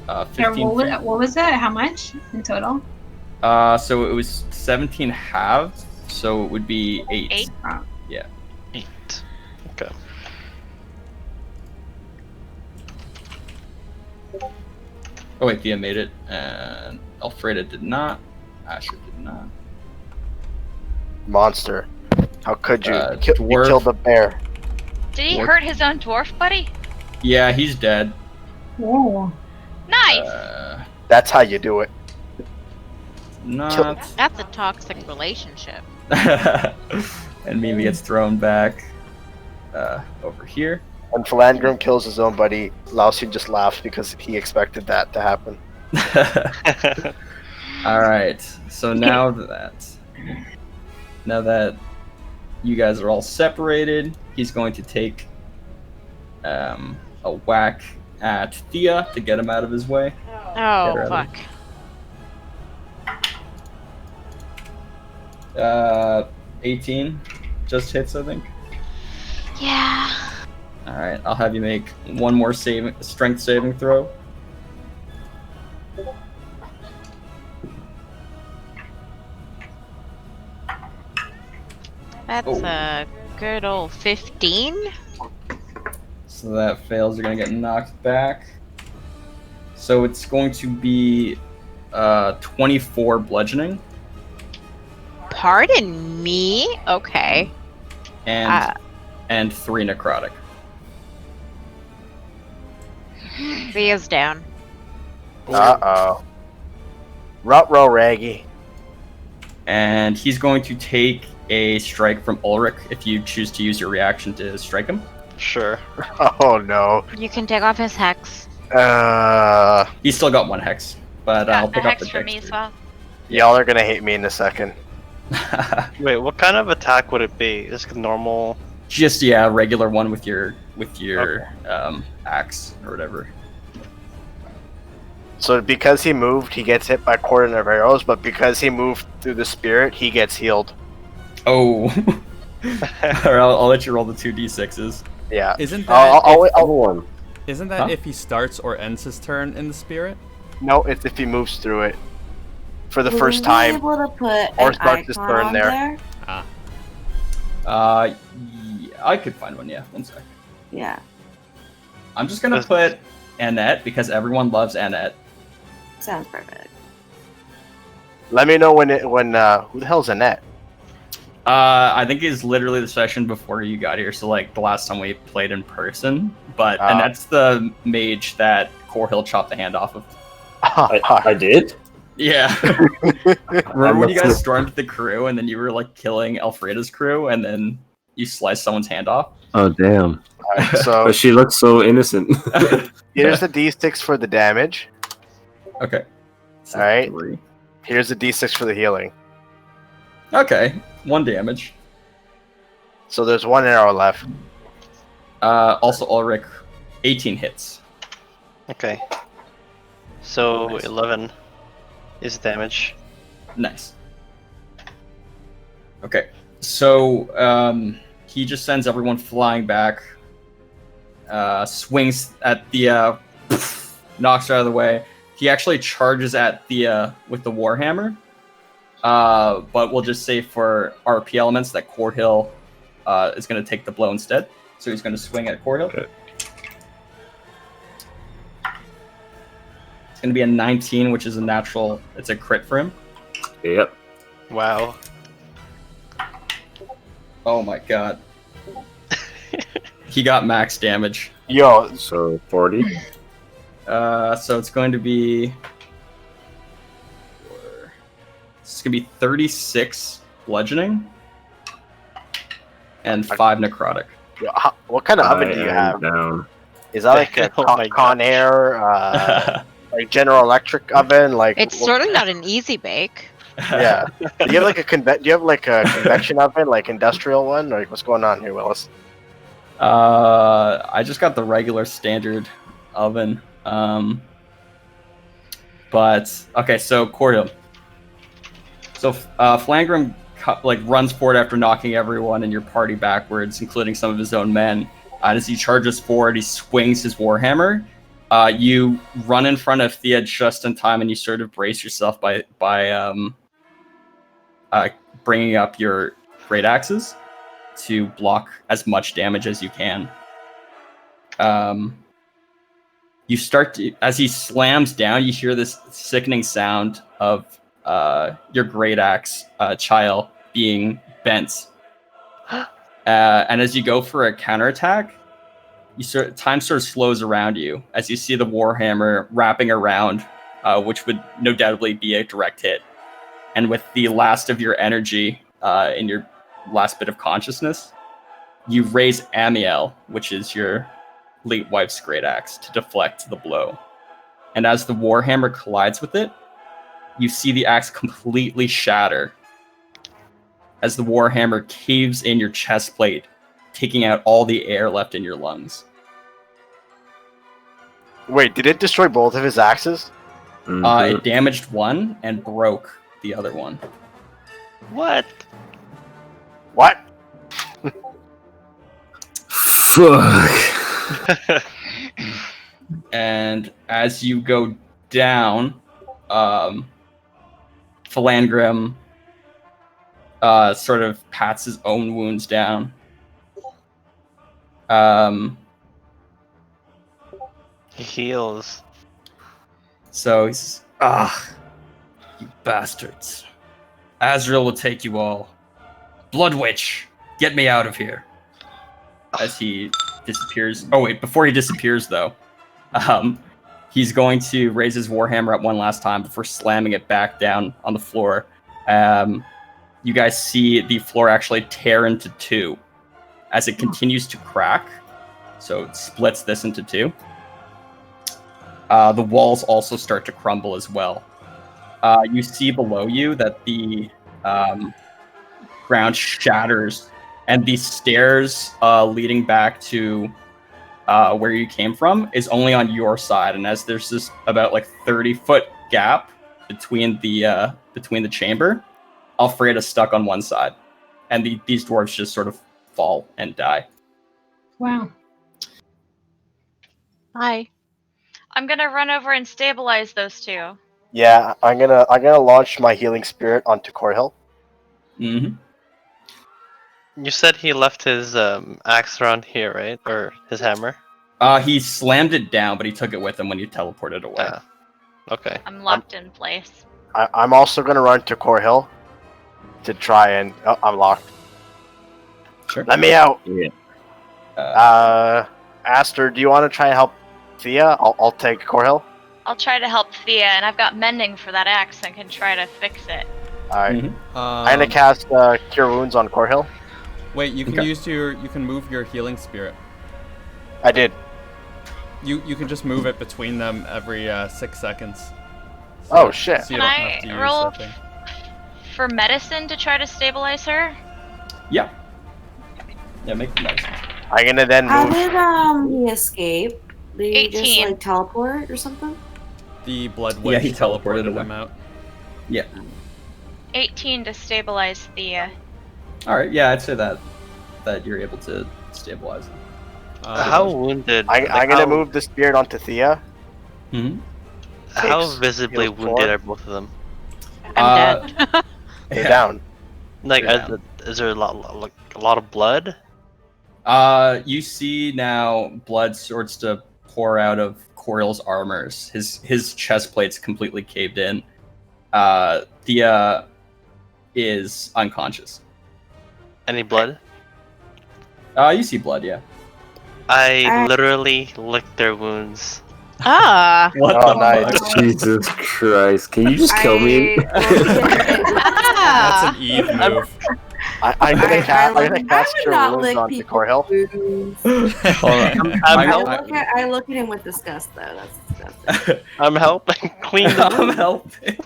Or 15 feet. what was it? How much in total? So it was 17 halves, so it would be 8. 8? Yeah. 8. Okay. Oh wait, Thea made it, and Alfreda did not. Asher did not. Monster. How could you? You Dwarf. killed the bear. Did he Dwarf. hurt his own dwarf buddy? Yeah, he's dead. Oh. Nice. That's how you do it. Not. That's a toxic relationship. And Mimi gets thrown back over here. When Felangrim kills his own buddy, Laosi just laughs because he expected that to happen. All right. So now that you guys are all separated, he's going to take a whack at Thea to get him out of his way. Oh, fuck. 18 just hits, I think. Yeah. All right, I'll have you make one more strength saving throw. That's a good old 15. So that fails. You're gonna get knocked back. So it's going to be 24 bludgeoning Pardon me? Okay. and 3 necrotic. Thea's down. Uh-oh. Ruh-roh, Raggy. And he's going to take a strike from Ulrich if you choose to use your reaction to strike him. Sure. Oh, no. You can take off his hex. He's still got 1 hex, but I'll Got a pick up hex the for me as well. Y'all are gonna hate me in a second. Wait, what kind of attack would it be? Just a normal. Just regular one with your axe or whatever. So because he moved, he gets hit by cordon of arrows, but because he moved through the spirit, he gets healed. Oh. Or I'll let you roll the 2d6s. Yeah. Isn't that I'll isn't that if he starts or ends his turn in the spirit? No, it's if he moves through it for the Will first we time, be able to put or an starts his icon turn on there. I could find one, yeah. 1 sec. Yeah. I'm just gonna put Annette because everyone loves Annette. Sounds perfect. Let me know when who the hell's Annette? I think it's literally the session before you got here, so like the last time we played in person. But Annette's the mage that Corhill chopped the hand off of. I did? Yeah. Remember when you guys stormed the crew and then you were like killing Alfreda's crew and then you sliced someone's hand off? Oh, damn. Alright, so But she looks so innocent. here's the d6 for the damage. Okay. So Alright. 3. Here's the d6 for the healing. Okay. 1 damage. So there's 1 arrow left. Also Ulrich, 18 hits. Okay. So Nice. 11 is damage. Nice. Okay. So he just sends everyone flying back. Swings at Thea, knocks her out of the way. He actually charges at Thea with the Warhammer. But we'll just say for RP elements that Corhill is going to take the blow instead. So he's going to swing at Corhill. Okay. It's going to be a 19, which is a natural. It's a crit for him. Yep. Wow. Oh my god. He got max damage. Yo, So 40. So it's going to be. It's going to be 36 bludgeoning and 5 necrotic. what kind of oven do you I am have? down. Is that like a Oh my Con gosh. Air, like General Electric oven? Like It's certainly not an easy bake. Yeah. Do you have like a convection oven, like industrial one, or what's going on here, Willis? I just got the regular standard oven. But okay, so Cordial. So Felangrim runs forward after knocking everyone in your party backwards, including some of his own men. And as he charges forward, he swings his warhammer. You run in front of Thea just in time, and you sort of brace yourself by bringing up your great axes to block as much damage as you can. You start to, as he slams down, you hear this sickening sound of your great axe, Chile, being bent. And as you go for a counterattack, time sort of slows around you as you see the Warhammer wrapping around, which would no doubtly be a direct hit. And with the last of your energy in your last bit of consciousness, you raise Amiel, which is your late wife's great axe, to deflect the blow. And as the Warhammer collides with it, you see the axe completely shatter as the Warhammer caves in your chest plate, taking out all the air left in your lungs. Wait, did it destroy both of his axes? It damaged one and broke the other one. What? What? Fuck. And as you go down, Felangrim sort of pats his own wounds down. He heals. So he says, you bastards. Azrael will take you all. Blood Witch, get me out of here. As he disappears. Oh wait, before he disappears though, he's going to raise his Warhammer up one last time before slamming it back down on the floor. You guys see the floor actually tear into two as it continues to crack. So it splits this into two. The walls also start to crumble as well. You see below you that the ground shatters, and the stairs leading back to where you came from is only on your side. And as there's this about 30-foot gap between the chamber, Alfreda's stuck on one side, and these dwarves just sort of fall and die. Wow. Hi. I'm gonna run over and stabilize those two. Yeah, I'm gonna launch my healing spirit onto Corhill. Mm-hmm. You said he left his axe around here, right? Or his hammer? He slammed it down, but he took it with him when you teleported away. Okay. I'm locked in place. I'm also gonna run to Corhill to try and. Oh, I'm locked. Sure. Let me out. Yeah. Aster, do you want to try and help Thea? I'll take Corhill. I'll try to help Thea, and I've got mending for that axe and can try to fix it. Alright. Mm-hmm. I'm gonna cast Cure Wounds on Corhill. Wait, you can you can move your healing spirit. I did. You can just move it between them every 6 seconds. Oh shit! So you Can don't have to I use roll that thing. for medicine to try to stabilize her? Yeah. Yeah, make the medicine. I'm gonna then How move. did he escape? Did he 18. just teleport or something? The blood Yeah, witch he teleported him away. out. Yeah. 18 to stabilize Thea. All right. Yeah, I'd say that you're able to stabilize them. How wounded? I'm gonna move the spirit onto Thea. Mm-hmm. How Takes visibly heal wounded 4. are both of them? I'm dead. They're down. Like, They're is there a lot of blood? You see now blood starts to pour out of Corill's armors. His chest plate's completely caved in. Thea is unconscious. Any blood? You see blood, yeah. I literally licked their wounds. Ah. What Oh, the nice. fuck? Jesus Christ. Can you just kill me? That's an Eve move. I'm gonna cast I would Cure not Wounds lick onto people's Corhill. wounds. Hold on. I look at him with disgust, though. That's disgusting. I'm helping clean the I'm wound. helping.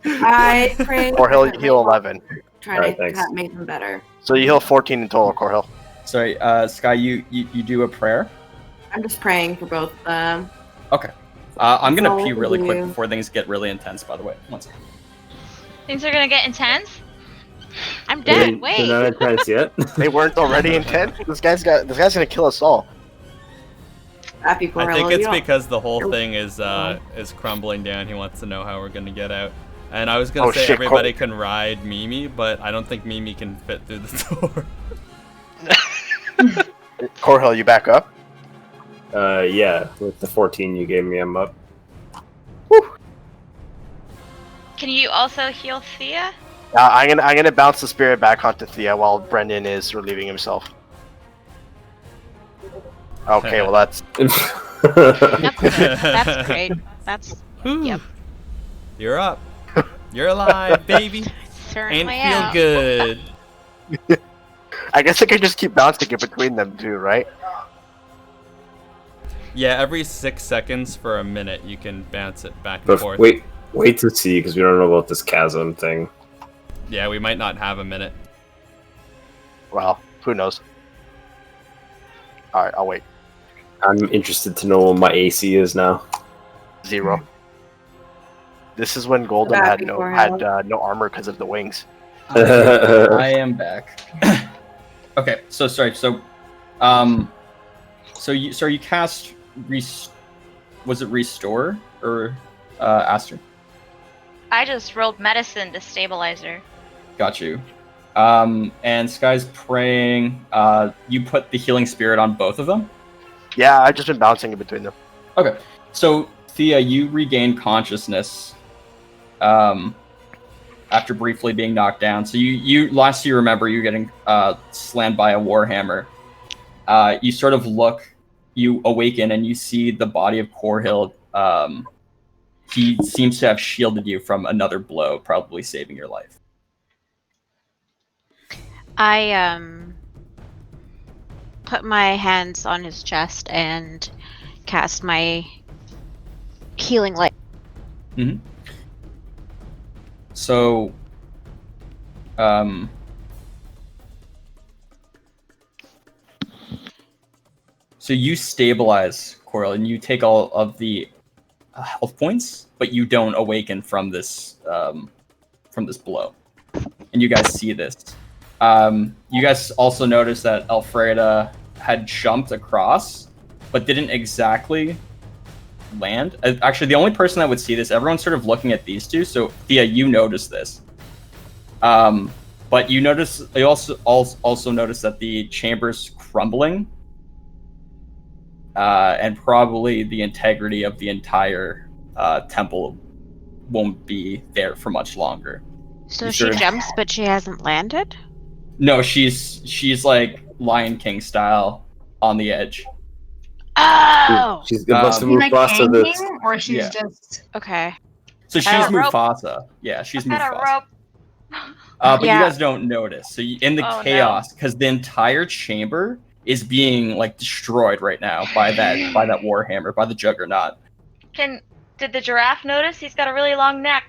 I pray. Corhill, you heal 11. Trying Alright, to thanks. make them better. So you heal 14 in total, Corhill. Sorry, Sky, you do a prayer? I'm just praying for both of them. Okay. I'm That's gonna all pee we really can quick do. before things get really intense, by the way. One second. Things are gonna get intense? I'm They're dead. not Wait. intense yet. They weren't already intent. This guy's gonna kill us all. Happy Corhill. I think you it's don't- because the whole thing is crumbling down. He wants to know how we're gonna get out. And I was gonna say shit, everybody can ride Mimi, but I don't think Mimi can fit through the door. Corhill, you back up? Yeah, with the 14 you gave me, I'm up. Can you also heal Thea? I'm gonna bounce the spirit back onto Thea while Brendan is relieving himself. Okay, well that's That's great. That's yep. You're up. You're alive, baby. Certainly And feel am. good. I guess I could just keep bouncing it between them too, right? Yeah, every 6 seconds for a minute, you can bounce it back and But forth. wait to see, because we don't know about this chasm thing. Yeah, we might not have a minute. Well, who knows? Alright, I'll wait. I'm interested to know what my AC is now. 0. This is when Golden Back had no beforehand. armor because of the wings. I am back. Okay, so sorry. So, you cast was it restore or Aster? I just rolled medicine to stabilize her. Got you. And Sky's praying. You put the healing spirit on both of them. Yeah, I've just been bouncing in between them. Okay, so Thea, you regain consciousness. After briefly being knocked down. So you last you remember you getting slammed by a warhammer. You sort of look, you awaken and you see the body of Corhill. He seems to have shielded you from another blow, probably saving your life. I put my hands on his chest and cast my healing light. Mm-hmm. So, so you stabilize Coral, and you take all of the health points, but you don't awaken from this blow. And you guys see this. You guys also notice that Alfreda had jumped across, but didn't exactly land. Actually, the only person that would see this, everyone's sort of looking at these two. So Thea, you notice this, but you also notice that the chamber's crumbling, and probably the integrity of the entire temple won't be there for much longer. So You she sort of- jumps, but she hasn't landed? No, she's like Lion King style on the edge. Oh! She's about to She's move like fast to this. hanging, or she's Yeah. just Okay. So she's a rope. Mufasa. Yeah, she's I've got Mufasa. a rope. But Yeah. you guys don't notice. So in the Oh, no. chaos, because the entire chamber is being like destroyed right now by that warhammer, by the juggernaut. Did the giraffe notice? He's got a really long neck.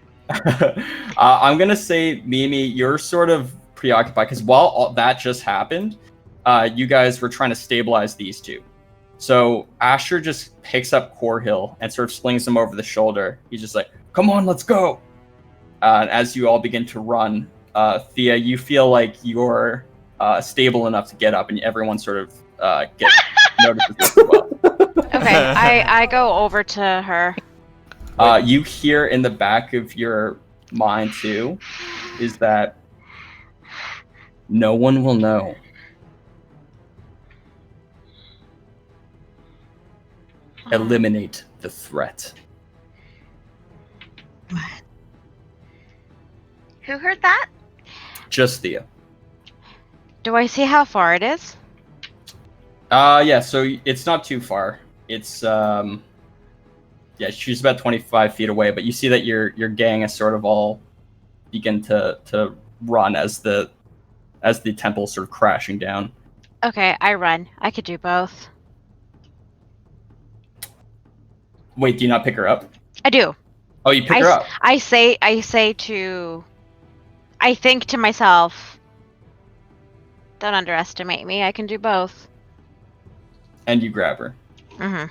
I'm gonna say, Mimi, you're sort of preoccupied because while all that just happened, you guys were trying to stabilize these two. So Asher just picks up Corhill and sort of slings him over the shoulder. He's just like, "Come on, let's go!" And as you all begin to run, Thea, you feel like you're stable enough to get up, and everyone sort of notices this as well. Okay, I go over to her. You hear in the back of your mind too, is that no one will know. Eliminate the threat. Who heard that? Just Thea. Do I see how far it is? Yeah, so it's not too far. It's yeah, she's about 25 feet away, but you see that your gang is sort of all begin to run as the temple's sort of crashing down. Okay, I run. I could do both. Wait, do you not pick her up? I do. Oh, you pick her up. I think to myself, don't underestimate me. I can do both. And you grab her. Mm-hmm.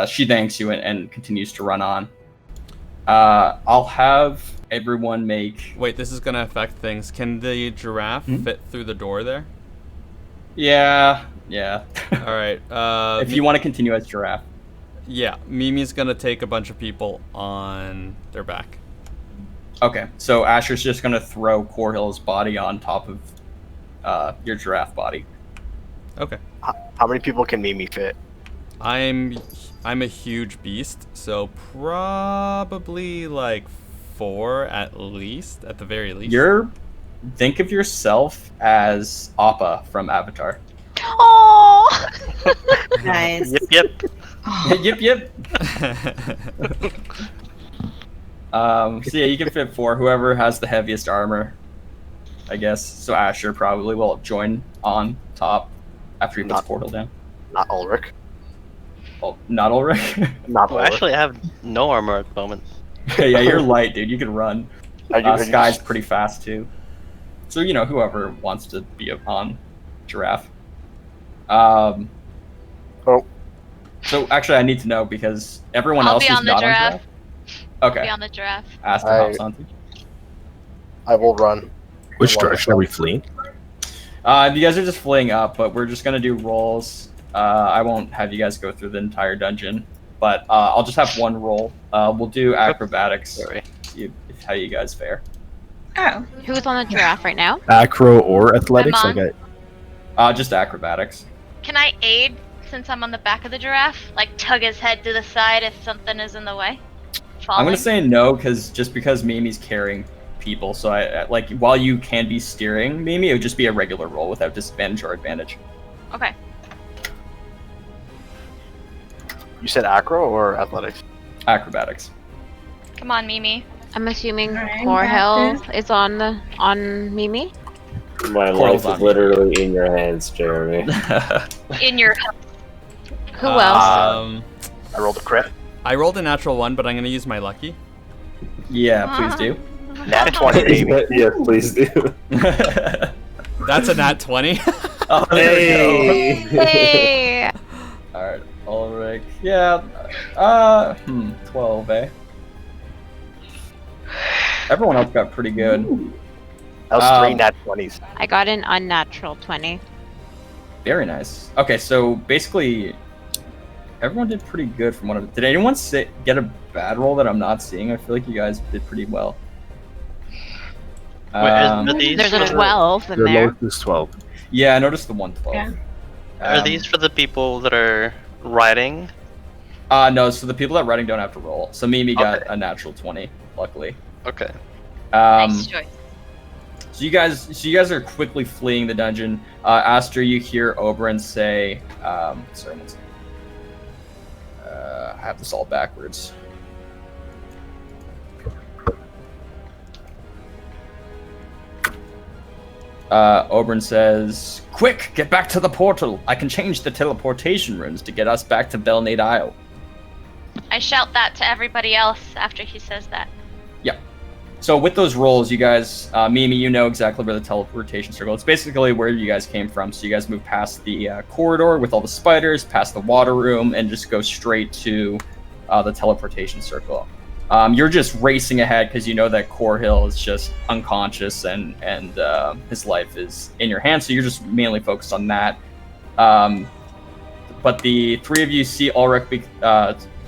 She thanks you and continues to run on. I'll have everyone make... Wait, this is gonna affect things. Can the giraffe fit through the door there? Yeah. Alright, if you want to continue as giraffe. Yeah, Mimi's gonna take a bunch of people on their back. Okay, so Asher's just gonna throw Corhill's body on top of your giraffe body. Okay. How many people can Mimi fit? I'm a huge beast, so probably like 4 at least, at the very least. Think of yourself as Appa from Avatar. Oh. Nice. Yep. Yep. So yeah, you can fit 4. Whoever has the heaviest armor, I guess. So Asher probably will join on top after he puts portal down. Not Ulrich. Oh, not Ulrich. Not Well, Ulrich. actually, I have no armor at the moment. Yeah, you're light, dude. You can run. Are you Sky's pretty fast too. So whoever wants to be on Giraffe. Oh. So actually, I need to know because everyone I'll else be is on the not giraffe. on Giraffe. Okay. Be on the giraffe. Aster hops on too. I will run. Which direction are we fleeing? You guys are just fleeing up, but we're just gonna do rolls. I won't have you guys go through the entire dungeon, but I'll just have one roll. We'll do acrobatics. Sorry. How you guys fare. Oh. Who's on the giraffe right now? Acro or athletics? I'm on. Just acrobatics. Can I aid since I'm on the back of the giraffe? Like tug his head to the side if something is in the way? I'm gonna say no because Mimi's carrying people. So I like while you can be steering Mimi, it would just be a regular roll without disadvantage or advantage. Okay. You said acro or athletics? Acrobatics. Come on, Mimi. I'm assuming Alright, Corhill got is on Mimi. My Coral's life on is me. literally in your hands, Jeremy. In your Who else? I rolled a crit. I rolled a natural 1, but I'm gonna use my lucky. Yeah, please do. Nat 20, baby. Yes, please do. That's a nat 20. Oh, there we go. Hey. All right, Ulrich. Yeah. 12, eh? Everyone else got pretty good. That was 3 Um, nat 20s. I got an unnatural 20. Very nice. Okay, so basically, everyone did pretty good from what I'm. Did anyone get a bad roll that I'm not seeing? I feel like you guys did pretty well. Are these There's for a 12 in Your there. lowest is 12. Yeah, I noticed the 112. Are these for the people that are riding? No, so the people that are writing don't have to roll. So Mimi got Okay. a natural 20, luckily. Okay. nice choice. So you guys are quickly fleeing the dungeon. Aster, you hear Oberyn say, sorry, one second. I have this all backwards. Oberyn says, "Quick, get back to the portal. I can change the teleportation runes to get us back to Belnade Isle." I shout that to everybody else after he says that. So with those rolls, you guys, Mimi, you know exactly where the teleportation circle. It's basically where you guys came from. So you guys move past the corridor with all the spiders, past the water room, and just go straight to the teleportation circle. You're just racing ahead because you know that Corhill is just unconscious and his life is in your hands. So you're just mainly focused on that. But the three of you see Ulrich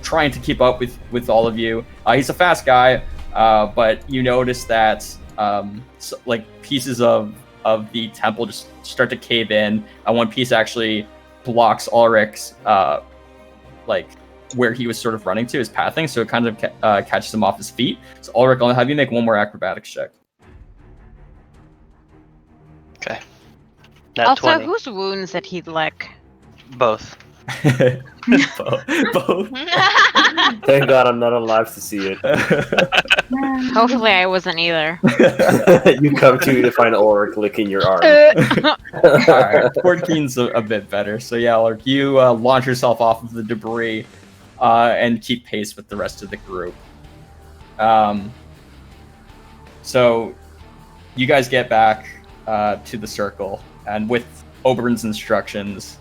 trying to keep up with all of you. He's a fast guy. But you notice that pieces of the temple just start to cave in. One piece actually blocks Ulrich's where he was sort of running to, his pathing, so it kind of catches him off his feet. So Ulrich, I'll have you make one more acrobatics check. Okay. Nat Also, 20. whose wounds did he lick? Both. Both. Thank God I'm not alive to see it. Hopefully I wasn't either. You come to find Ulrich licking your arm. Alright, 14's a bit better. So yeah, Ulrich, you launch yourself off of the debris and keep pace with the rest of the group. So you guys get back to the circle, and with Oberyn's instructions,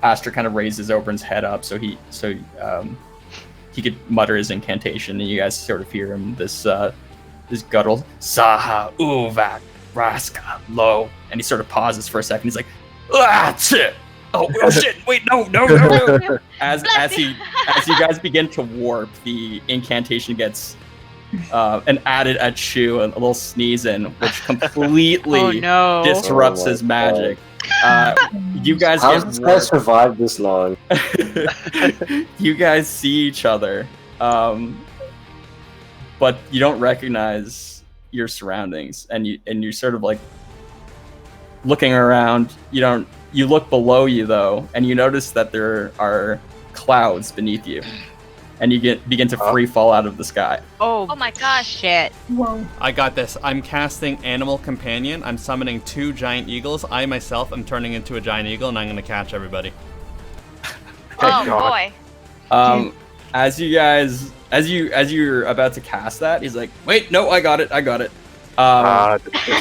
Aster kind of raises Oberyn's head up so he could mutter his incantation, and you guys sort of hear him this guttural Saha Uvak Raska Lo, and he sort of pauses for a second. He's like, ah, shit. Oh shit! Wait, no. As you guys begin to warp, the incantation gets and added a chew and a little sneeze in, which completely Oh no. disrupts Oh my his magic. You guys How get has this guy warped. survived this long? You guys see each other, but you don't recognize your surroundings, and you're sort of like looking around. You look below you though, and you notice that there are clouds beneath you, and you begin to free fall out of the sky. Oh Oh my gosh. shit. Whoa. I got this. I'm casting Animal Companion. I'm summoning 2 giant eagles. I myself am turning into a giant eagle, and I'm going to catch everybody. Oh God. boy. As you're about to cast that, he's like, "Wait, no, I got it. Does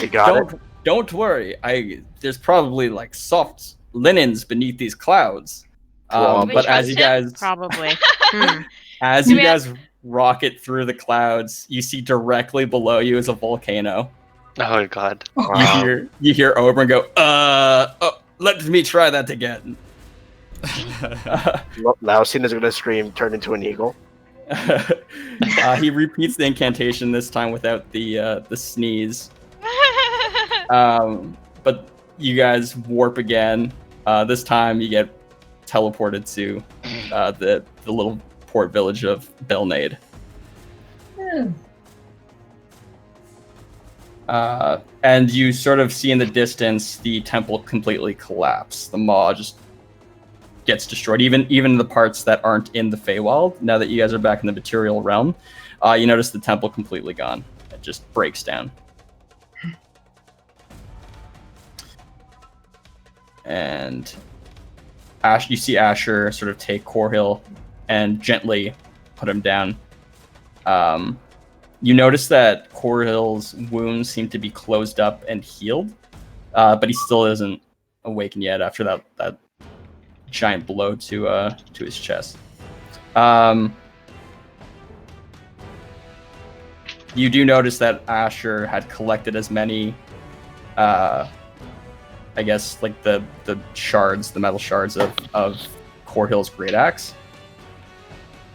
he got it? Don't worry. There's probably like soft linens beneath these clouds." Well, But as you guys Probably. as Do you we have- guys rocket through the clouds, you see directly below you is a volcano. Oh god. You hear Oberon go, let me try that again. Lausine is gonna scream, turn into an eagle. He repeats the incantation this time without the sneeze. But you guys warp again. This time you get teleported to the little port village of Belnade. And you sort of see in the distance the temple completely collapse. The maw just gets destroyed. Even the parts that aren't in the Feywild, now that you guys are back in the material realm, you notice the temple completely gone. It just breaks down. And you see Asher sort of take Corhill and gently put him down. You notice that Corhill's wounds seem to be closed up and healed, but he still isn't awakened yet after that giant blow to his chest. You do notice that Asher had collected as many, I guess, like the shards, the metal shards of Corhill's great axe,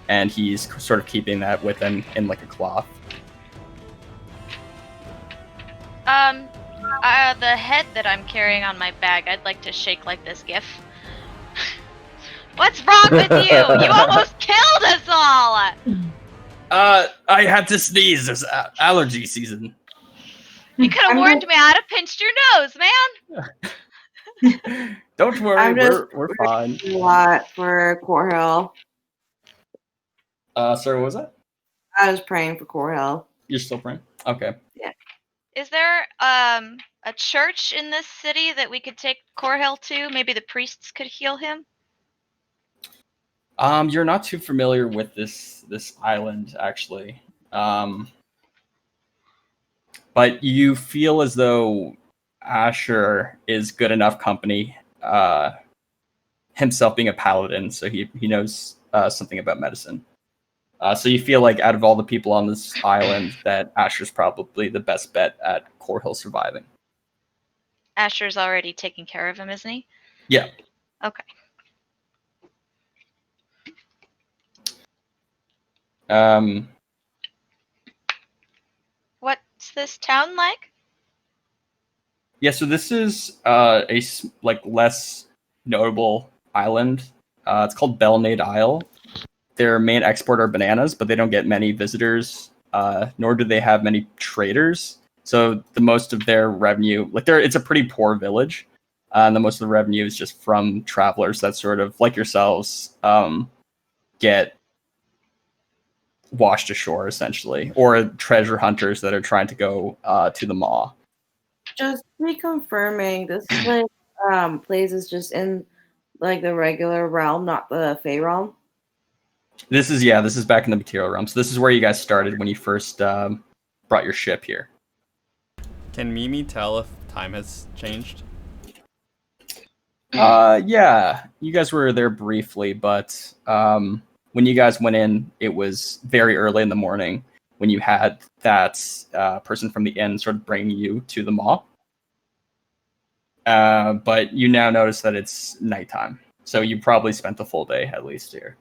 and he's sort of keeping that with him in like a cloth. The head that I'm carrying on my bag, I'd like to shake like this gif. What's wrong with you? You almost killed us all! I had to sneeze. It's allergy season. You could have warned me. I'd have pinched your nose, man. Don't worry, I'm just we're fine. A lot for Corhill. Sorry, what was that? I was praying for Corhill. You're still praying? Okay. Is there a church in this city that we could take Corhill to? Maybe the priests could heal him? You're not too familiar with this island, actually. But you feel as though Asher is good enough company, himself being a paladin, so he knows something about medicine. So you feel like out of all the people on this island, that Asher's probably the best bet at Corhill surviving. Asher's already taking care of him, isn't he? Yeah. Okay. What's this town like? Yeah, so this is like less notable island. It's called Belnade Isle. Their main export are bananas, but they don't get many visitors, nor do they have many traders. So the most of their revenue, it's a pretty poor village, and the most of the revenue is just from travelers that sort of, like yourselves, get washed ashore, essentially, or treasure hunters that are trying to go to the maw. Just reconfirming, this place is just in like the regular realm, not the Fey realm. This is back in the material realm. So this is where you guys started when you first brought your ship here. Can Mimi tell if time has changed? Yeah, you guys were there briefly, but when you guys went in, it was very early in the morning when you had that person from the inn sort of bringing you to the maw. But you now notice that it's nighttime, so you probably spent the full day at least here.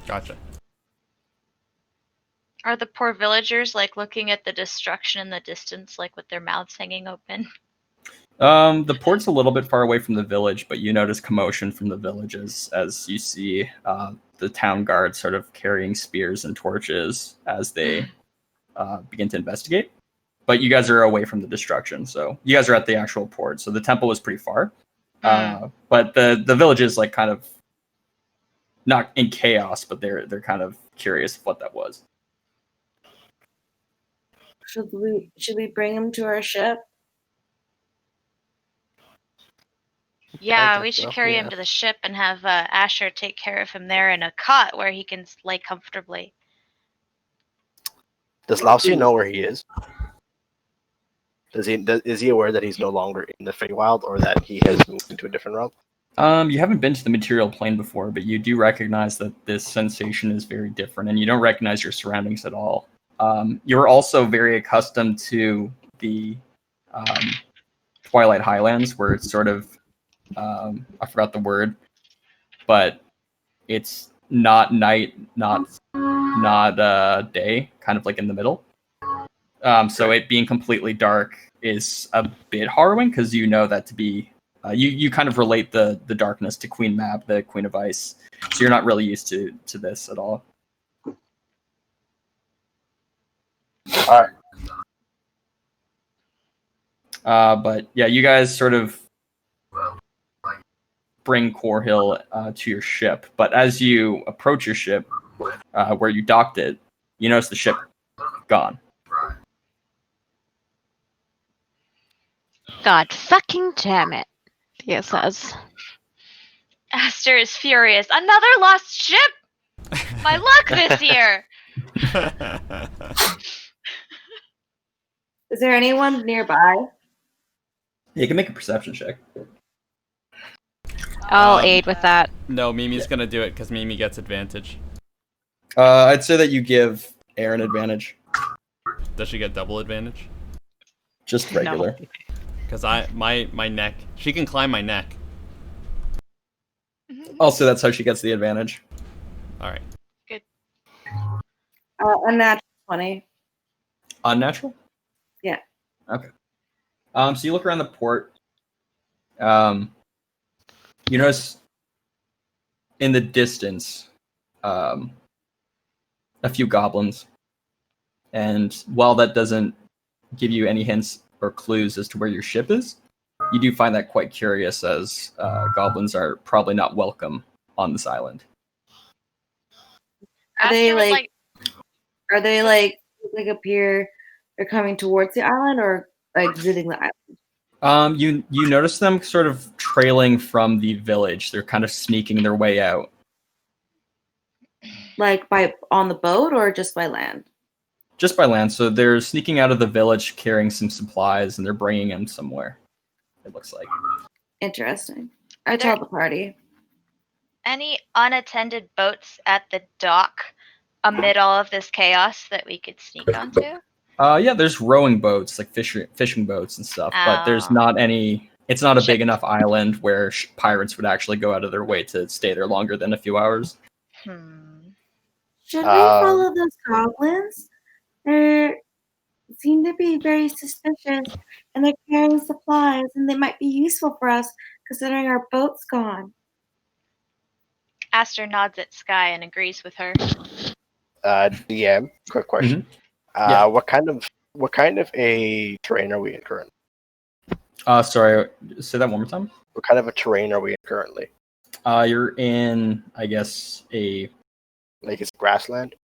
Gotcha. Are the poor villagers like looking at the destruction in the distance, like with their mouths hanging open? The port's a little bit far away from the village, but you notice commotion from the villages as you see the town guard sort of carrying spears and torches as they begin to investigate. But you guys are away from the destruction, so you guys are at the actual port. So the temple was pretty far, but the village is like kind of not in chaos, but they're kind of curious what that was. Should we bring him to our ship? Yeah, think we should so, carry him yeah. to the ship and have Asher take care of him there in a cot where he can lay comfortably. Does Lausia know where he is? Is he aware that he's no longer in the Feywild, or that he has moved into a different realm? You haven't been to the material plane before, but you do recognize that this sensation is very different, and you don't recognize your surroundings at all. You're also very accustomed to the Twilight Highlands, where it's sort of I forgot the word, but it's not night, not day, kind of like in the middle. So it being completely dark is a bit harrowing because you know that to be you kind of relate the darkness to Queen Mab, the Queen of Ice, so you're not really used to this at all. All right. But yeah, you guys sort of bring Corhill to your ship, but as you approach your ship, where you docked it, you notice the ship gone. God fucking damn it, Thea says. Aster is furious. Another lost ship! My luck this year! Is there anyone nearby? You can make a perception check. I'll aid with that. No, Mimi's gonna do it because Mimi gets advantage. I'd say that you give Aaron advantage. Does she get double advantage? Just regular. Because my neck, she can climb my neck. Also, that's how she gets the advantage. All right. Good. Unnatural 20. Unnatural? Yeah. Okay. So you look around the port. You notice in the distance a few goblins. And while that doesn't give you any hints or clues as to where your ship is, you do find that quite curious, as goblins are probably not welcome on this island. Are they Aster would like up here? They're coming towards the island, or like visiting the island? You notice them sort of trailing from the village. They're kind of sneaking their way out. Like on the boat, or just by land? Just by land. So they're sneaking out of the village carrying some supplies, and they're bringing them somewhere, it looks like. Interesting. I tell the party. Any unattended boats at the dock amid all of this chaos that we could sneak onto? Yeah, there's rowing boats, like fishing boats and stuff, but there's not any. It's not a big enough island where pirates would actually go out of their way to stay there longer than a few hours. Should we follow those goblins? They seem to be very suspicious, and they're carrying supplies, and they might be useful for us considering our boat's gone. Aster nods at Sky and agrees with her. DM, quick question. Yeah. What kind of a terrain are we in currently? Sorry, say that one more time. What kind of a terrain are we in currently? You're in, I guess, like it's grassland?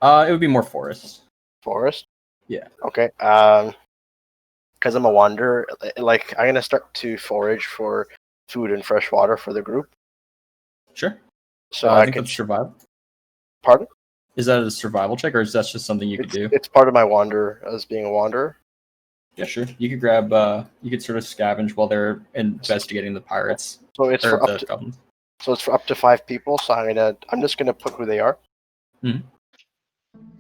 It would be more forest. Forest? Yeah. Okay. Because I'm a wanderer, like I'm gonna start to forage for food and fresh water for the group. Sure. So I I think could that's survival. Pardon? Is that a survival check, or is that just something you could do? It's part of my wander as being a wanderer. Yeah, sure. You could grab. You could sort of scavenge while they're investigating the pirates. So it's or for the up to, goblins. so it's for up to 5 people. So I'm just gonna put who they are.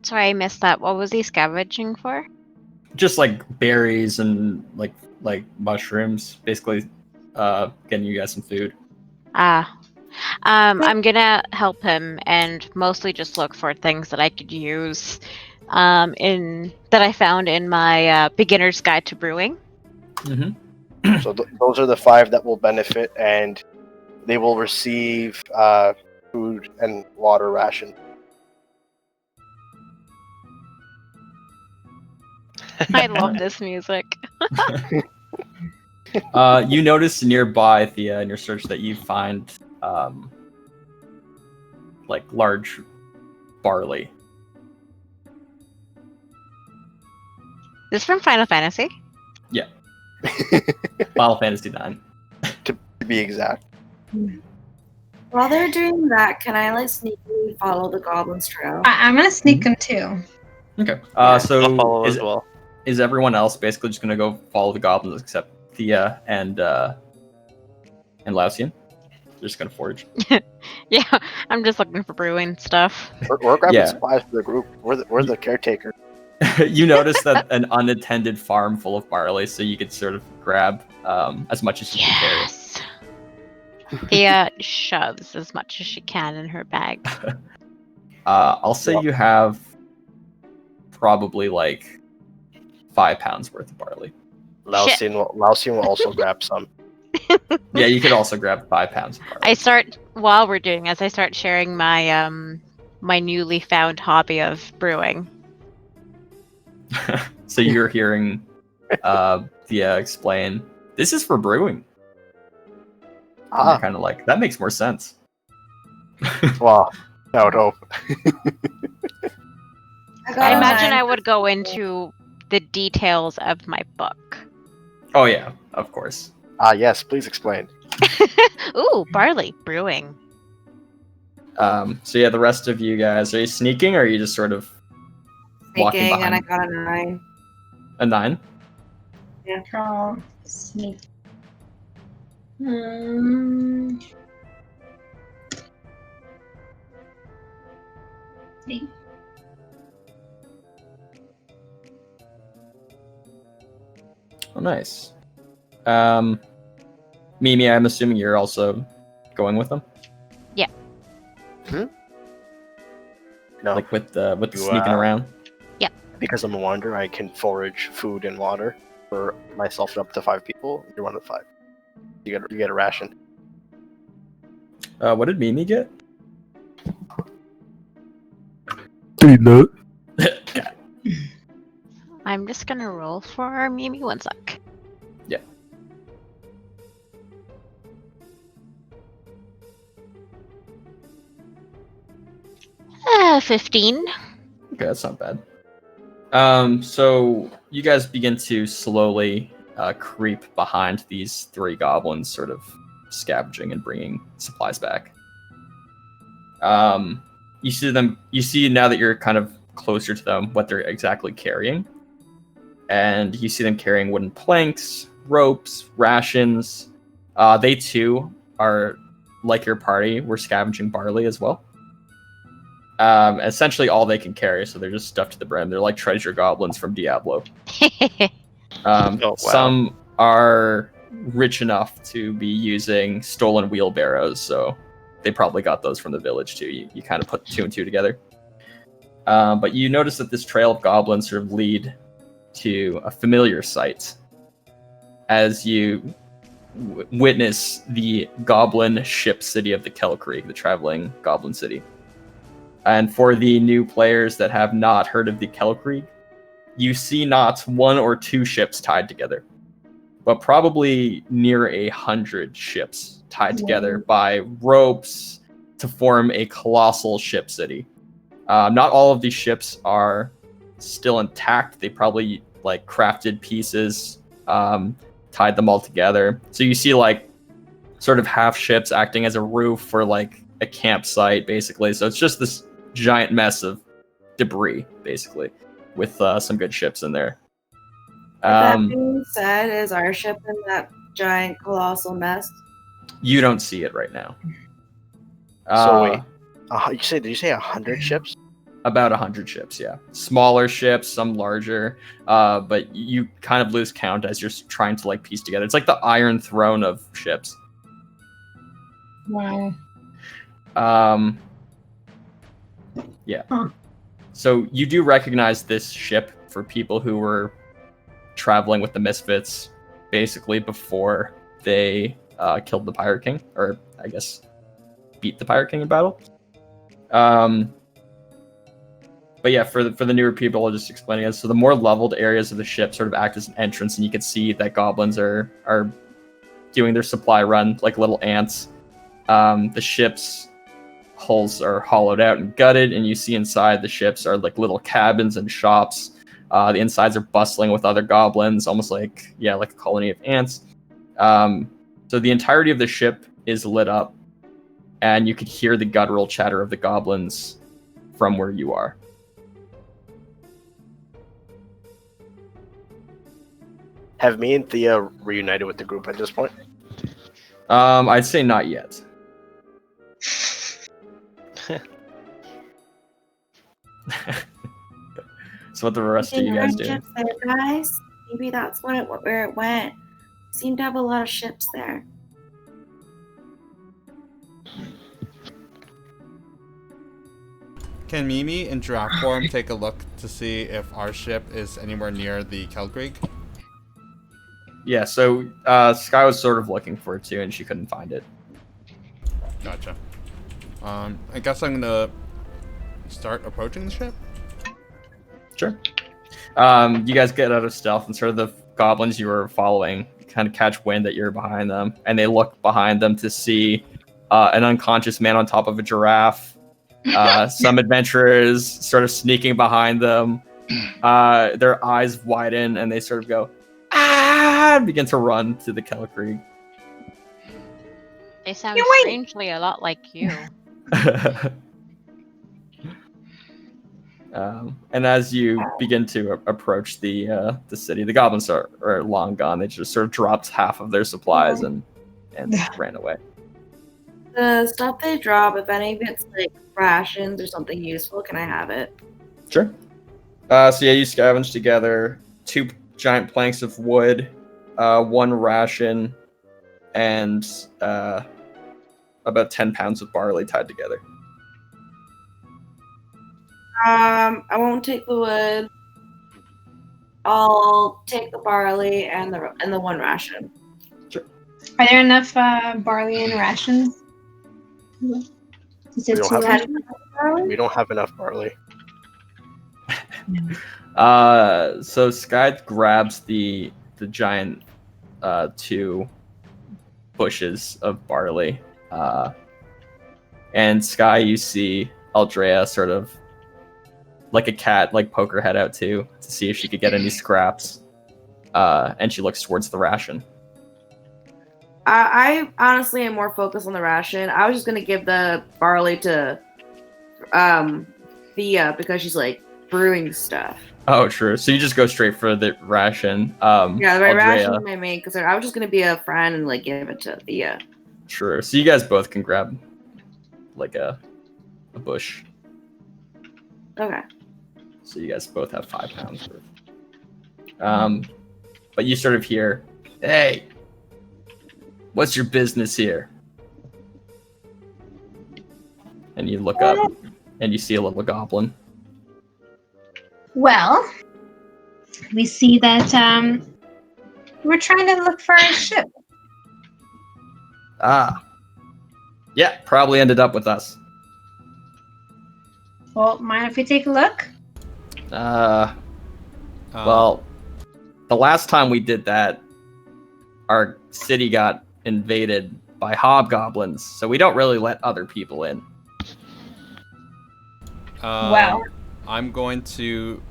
Sorry, I missed that. What was he scavenging for? Just like berries and like mushrooms, basically, getting you guys some food. I'm gonna help him and mostly just look for things that I could use in that I found in my beginner's guide to brewing. Mm-hmm. So those are the 5 that will benefit, and they will receive food and water ration. I love this music. You notice nearby, Thea, in your search that you find like large barley. This from Final Fantasy? Yeah. Final Fantasy 9. To be exact. While they're doing that, can I like sneakily follow the goblin's trail? I'm gonna sneak him too. Okay. I'll So follow as well. is everyone else basically just gonna go follow the goblins except Thea and Lausian? They're just gonna forage. Yeah, I'm just looking for brewing stuff. We're grabbing Yeah. supplies for the group. We're the caretaker. You notice that an unattended farm full of barley, so you could sort of grab as much as you can carry. Yes. Thea shoves as much as she can in her bag. I'll say you have probably like 5 pounds worth of barley. Lausian will also grab some. Yeah, you could also grab 5 pounds of barley. While we're doing this, I start sharing my my newly found hobby of brewing. So you're hearing Thea explain, this is for brewing. And you're kind of like, that makes more sense. Well, I would hope. I imagine I would go into the details of my book. Oh yeah, of course. Yes, please explain. Ooh, barley brewing. So yeah, the rest of you guys, are you sneaking or are you just sort of walking Sneaking, behind? and I got a 9. A 9? Yeah. I'll sneak. Hmm. See. Oh, nice. Mimi, I'm assuming you're also going with them? Yeah. No, Like with the You, sneaking around? because I'm a wanderer, I can forage food and water for myself and up to 5 people. You're one of the 5. You get a ration. What did Mimi get? Peanut. I'm just gonna roll for Mimi 1 sec. Yeah. Ah, 15. Okay, that's not bad. So you guys begin to slowly creep behind these 3 goblins, sort of scavenging and bringing supplies back. You see now that you're kind of closer to them, what they're exactly carrying. And you see them carrying wooden planks, ropes, rations. They too are, like your party, were scavenging barley as well. Essentially all they can carry, so they're just stuffed to the brim. They're like treasure goblins from Diablo. Wow. Some are rich enough to be using stolen wheelbarrows, so they probably got those from the village too. You kind of put 2 and 2 together. But you notice that this trail of goblins sort of lead to a familiar sight as you witness the goblin ship city of the Kellkrieg, the traveling goblin city. And for the new players that have not heard of the Kellkrieg, you see not 1 or 2 ships tied together, but probably near 100 ships tied together by ropes to form a colossal ship city. Not all of these ships are still intact. They probably like crafted pieces, tied them all together. So you see like sort of half ships acting as a roof for like a campsite, basically. So it's just this giant mess of debris, basically, with some good ships in there. That being said, is our ship in that giant colossal mess? You don't see it right now. So wait, did you say 100 ships? About 100 ships, yeah. Smaller ships, some larger, but you kind of lose count as you're trying to like piece together. It's like the Iron Throne of ships. Wow. Yeah. Huh. So you do recognize this ship for people who were traveling with the Misfits basically before they killed the Pirate King, or I guess beat the Pirate King in battle. But yeah, for the newer people, I'll just explain it. So the more leveled areas of the ship sort of act as an entrance, and you can see that goblins are doing their supply run like little ants. The ship's hulls are hollowed out and gutted, and you see inside the ships are like little cabins and shops. The insides are bustling with other goblins, almost like a colony of ants. So the entirety of the ship is lit up, and you could hear the guttural chatter of the goblins from where you are. Have me and Thea reunited with the group at this point? I'd say not yet. So what the rest of you guys do? Ships there, guys. Maybe that's where it went. Seemed to have a lot of ships there. Can Mimi in draft form take a look to see if our ship is anywhere near the Kelkrig? Yeah, so Sky was sort of looking for it too, and she couldn't find it. Gotcha. I guess I'm gonna start approaching the ship. Sure. You guys get out of stealth, and sort of the goblins you were following kind of catch wind that you're behind them, and they look behind them to see an unconscious man on top of a giraffe. Some adventurers sort of sneaking behind them. Their eyes widen, and they sort of go, "Ah!" and begin to run to the Kelkrig. They sound strangely a lot like you. And as you begin to approach the city, the goblins are long gone. They just sort of dropped half of their supplies and ran away. The stuff they drop, if any of it's like rations or something useful, can I have it? Sure. So yeah, you scavenge together 2 giant planks of wood, 1 ration, and about 10 pounds of barley tied together. I won't take the wood. I'll take the barley and the 1 ration. Sure. Are there enough barley and rations? Is it We don't 2 have- rations? We don't have enough barley. So Sky grabs the giant 2 bushes of barley, and Sky, you see Aldrea sort of like a cat, like poke her head out to see if she could get any scraps, and she looks towards the ration. I honestly am more focused on the ration. I was just gonna give the barley to Thea because she's like brewing stuff. Oh, true. So you just go straight for the ration. Yeah, the Aldrea, ration is my main concern. I was just gonna be a friend and like give it to Thea. Sure. So you guys both can grab like a bush. Okay. So you guys both have 5 pounds worth. But you sort of hear, "Hey, what's your business here?" And you look up and you see a little goblin. Well, we see that we're trying to look for a ship. Ah. Yeah, probably ended up with us. Well, mind if we take a look? Well, the last time we did that, our city got invaded by hobgoblins, so we don't really let other people in. Wow. I'm going to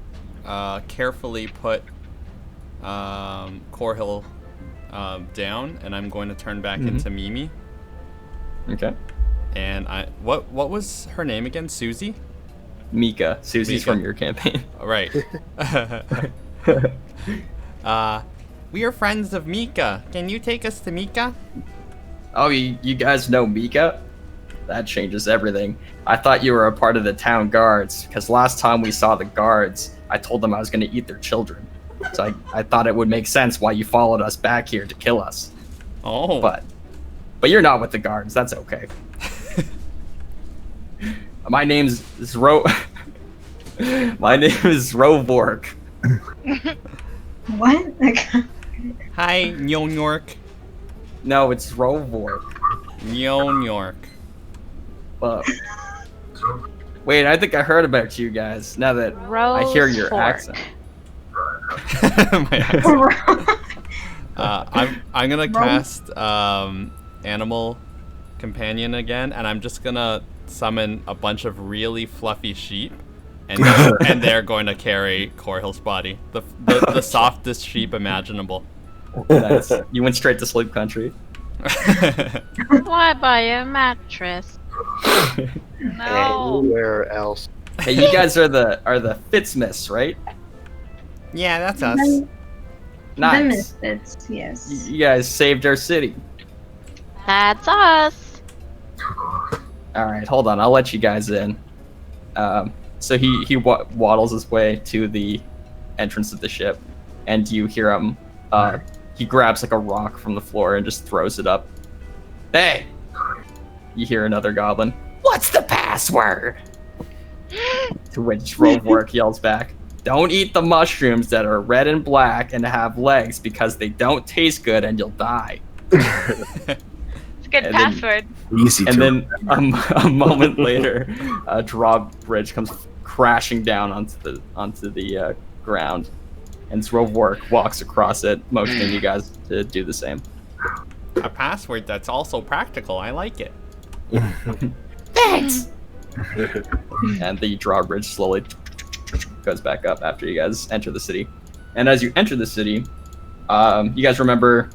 carefully put Corhill down, and I'm going to turn back into Mimi. Okay. And what was her name again? Susie? Mika. Susie's Mika. from your campaign. Right. We are friends of Mika. Can you take us to Mika? Oh, you guys know Mika? That changes everything. I thought you were a part of the town guards, because last time we saw the guards, I told them I was going to eat their children. So I thought it would make sense why you followed us back here to kill us. Oh. But you're not with the guards. That's okay. My name's My name is Rovork. What? Hi, New York. No, it's Rovork. New York. But wait, I think I heard about you guys. Now that I hear your accent. My accent. I'm gonna cast Animal Companion again, and I'm just gonna summon a bunch of really fluffy sheep, and they're going to carry Corhill's body, the softest sheep imaginable. Nice. You went straight to sleep country. Why buy a mattress? No. Where else? Hey, you guys are the Fitzmiss, right? Yeah, that's us. The Nice. Misfits, yes. You guys saved our city. That's us. All right, hold on. I'll let you guys in. So he waddles his way to the entrance of the ship, and you hear him. He grabs like a rock from the floor and just throws it up. Hey! You hear another goblin. What's the password? To which Rovork yells back, don't eat the mushrooms that are red and black and have legs because they don't taste good and you'll die. It's a good password. Then a moment later, a drawbridge comes crashing down onto the ground, and Rovork walks across it, motioning you guys to do the same. A password that's also practical. I like it. Thanks. And the drawbridge slowly goes back up after you guys enter the city. And as you enter the city, you guys remember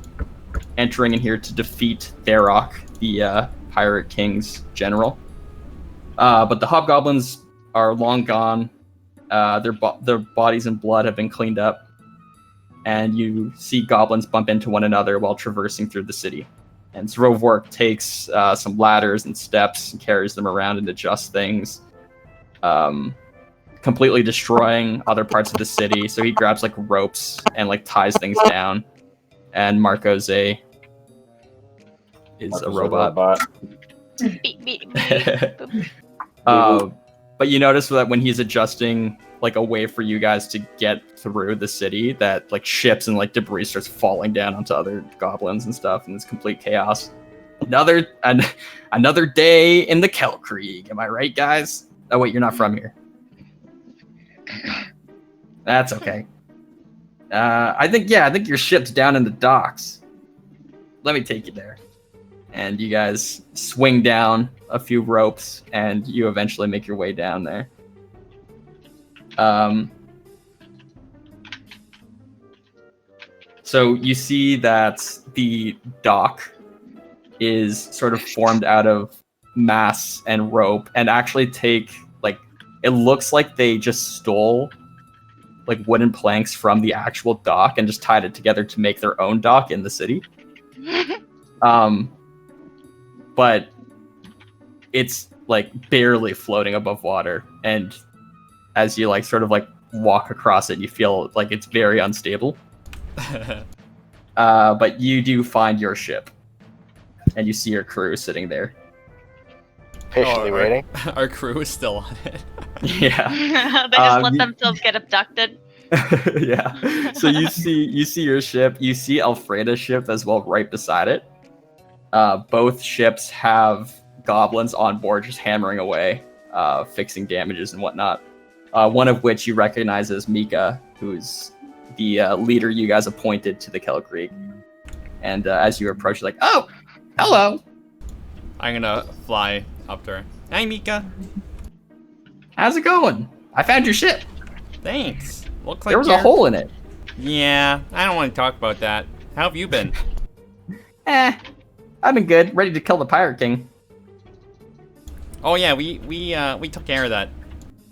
entering in here to defeat Tharok, the Pirate King's general. But the hobgoblins are long gone. Their bodies and blood have been cleaned up. And you see goblins bump into one another while traversing through the city. And Rovork takes some ladders and steps and carries them around and adjusts things, completely destroying other parts of the city. So he grabs like ropes and like ties things down. And Marco's a robot. Beep, beep, beep. But you notice that when he's adjusting like a way for you guys to get through the city, that like ships and like debris starts falling down onto other goblins and stuff, and it's complete chaos. Another day in the Kelkrieg. Am I right, guys? Oh wait, you're not from here. That's okay. I think your ship's down in the docks. Let me take you there. And you guys swing down a few ropes, and you eventually make your way down there. So you see that the dock is sort of formed out of mass and rope, and actually it looks like they just stole like wooden planks from the actual dock and just tied it together to make their own dock in the city. But it's like barely floating above water, and as you like sort of like walk across it, you feel like it's very unstable. But you do find your ship, and you see your crew sitting there. Patiently waiting. Our crew is still on it. Yeah. They just let themselves get abducted. Yeah. So you see your ship. You see Alfreda's ship as well, right beside it. Both ships have goblins on board, just hammering away, fixing damages and whatnot. One of which you recognize as Mika, who's the leader you guys appointed to the Kelkrieg. And as you approach, you're like, "Oh, hello." I'm gonna fly up to her. Hi, Mika. How's it going? I found your ship. Thanks. Looks like There was a hole in it. Yeah, I don't want to talk about that. How have you been? I've been good. Ready to kill the Pirate King. Oh yeah, we took care of that.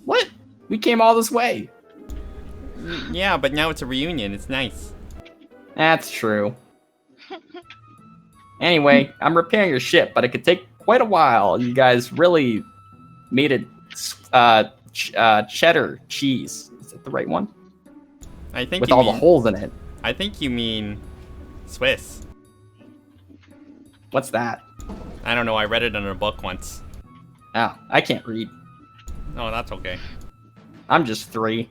What? We came all this way. Yeah, but now it's a reunion. It's nice. That's true. Anyway, I'm repairing your ship, but it could take quite a while. You guys really made it cheddar cheese. Is that the right one? I think with you all mean, the holes in it. I think you mean Swiss. What's that? I don't know. I read it in a book once. Oh, I can't read. Oh, that's okay. I'm just 3.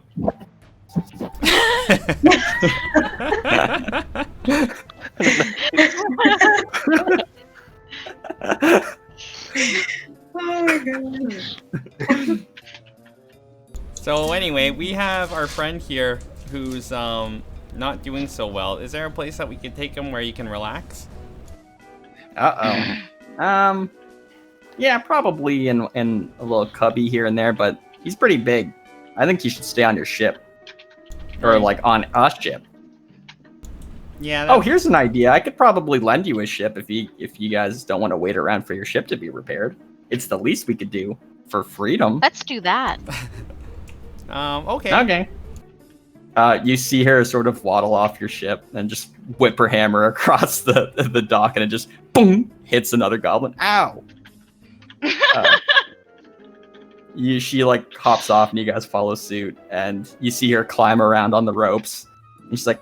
Oh my god. So anyway, we have our friend here who's not doing so well. Is there a place that we could take him where you can relax? Yeah, probably in a little cubby here and there, but he's pretty big. I think you should stay on your ship. Or Right. like on a ship. Yeah. Oh, here's an idea. I could probably lend you a ship if you guys don't want to wait around for your ship to be repaired. It's the least we could do for freedom. Let's do that. Okay. Okay. You see her sort of waddle off your ship and just whip her hammer across the dock, and it just boom hits another goblin. Ow! She like hops off, and you guys follow suit, and you see her climb around on the ropes. And she's like,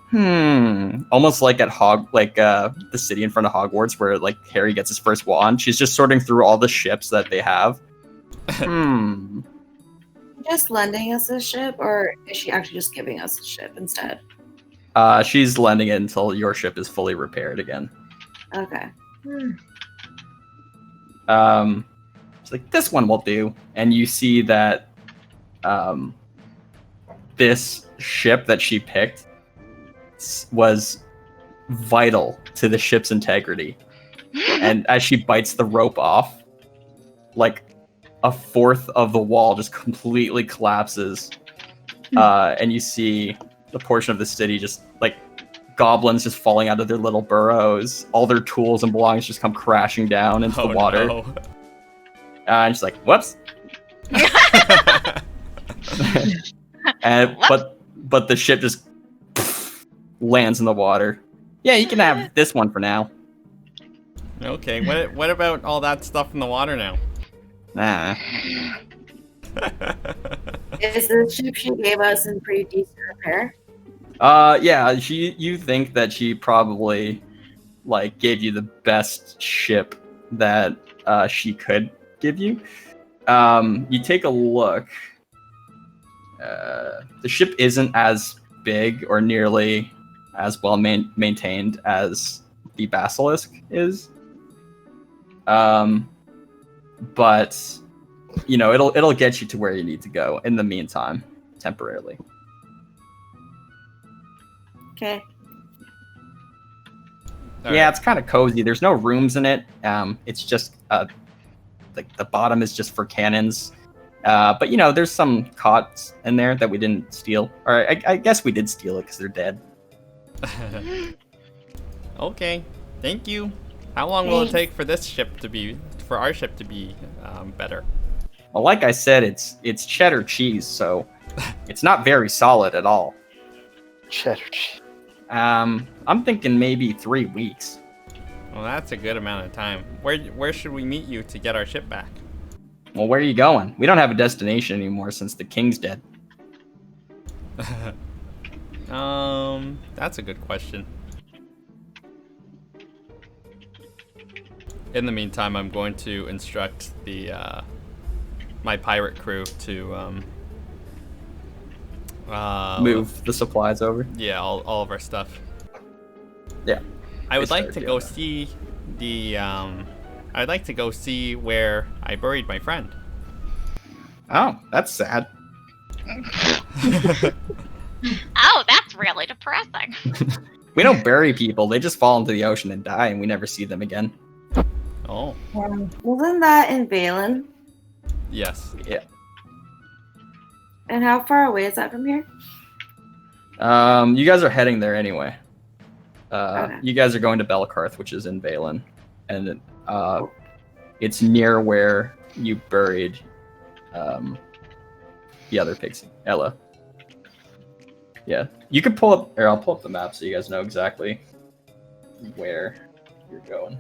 almost like at the city in front of Hogwarts, where like Harry gets his first wand. She's just sorting through all the ships that they have. Just lending us a ship, or is she actually just giving us a ship instead? She's lending it until your ship is fully repaired again. Okay. It's like, this one will do. And you see that this ship that she picked was vital to the ship's integrity. And as she bites the rope off, like a fourth of the wall just completely collapses. And you see the portion of the city just like goblins just falling out of their little burrows. All their tools and belongings just come crashing down into the water. No. And she's like, whoops. But the ship just lands in the water. Yeah, you can have this one for now. Okay. What about all that stuff in the water now? Nah. Is the ship she gave us in pretty decent repair? Yeah, you think that she probably like gave you the best ship that she could give you. You take a look. The ship isn't as big or nearly as well maintained as the Basilisk is. But you know, it'll get you to where you need to go in the meantime, temporarily. Okay. Yeah, it's kind of cozy. There's no rooms in it. It's just like the bottom is just for cannons. But you know, there's some cots in there that we didn't steal. Or I guess we did steal it because they're dead. Okay, thank you. How long will it take for our ship to be better? Well, like I said, it's cheddar cheese, so it's not very solid at all. Cheddar cheese. I'm thinking maybe 3 weeks. Well, that's a good amount of time. Where should we meet you to get our ship back? Well, where are you going? We don't have a destination anymore since the king's dead. That's a good question. In the meantime, I'm going to instruct my pirate crew to move the supplies over. Yeah, all of our stuff. Yeah. I would like to go see I'd like to go see where I buried my friend. Oh, that's sad. Oh, that's really depressing. We don't bury people; they just fall into the ocean and die, and we never see them again. Oh. Wasn't that in Valen? Yes. Yeah. And how far away is that from here? You guys are heading there anyway. Okay. You guys are going to Belkarth, which is in Valen, and it's near where you buried the other pixie, Ella. Yeah, you can pull up, or I'll pull up the map so you guys know exactly where you're going.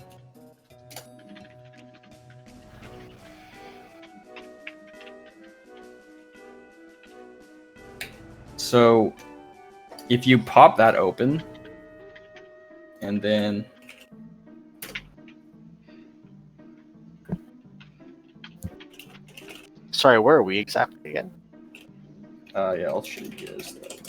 So, if you pop that open, and then Sorry, where are we exactly again? Yeah, I'll show you guys that.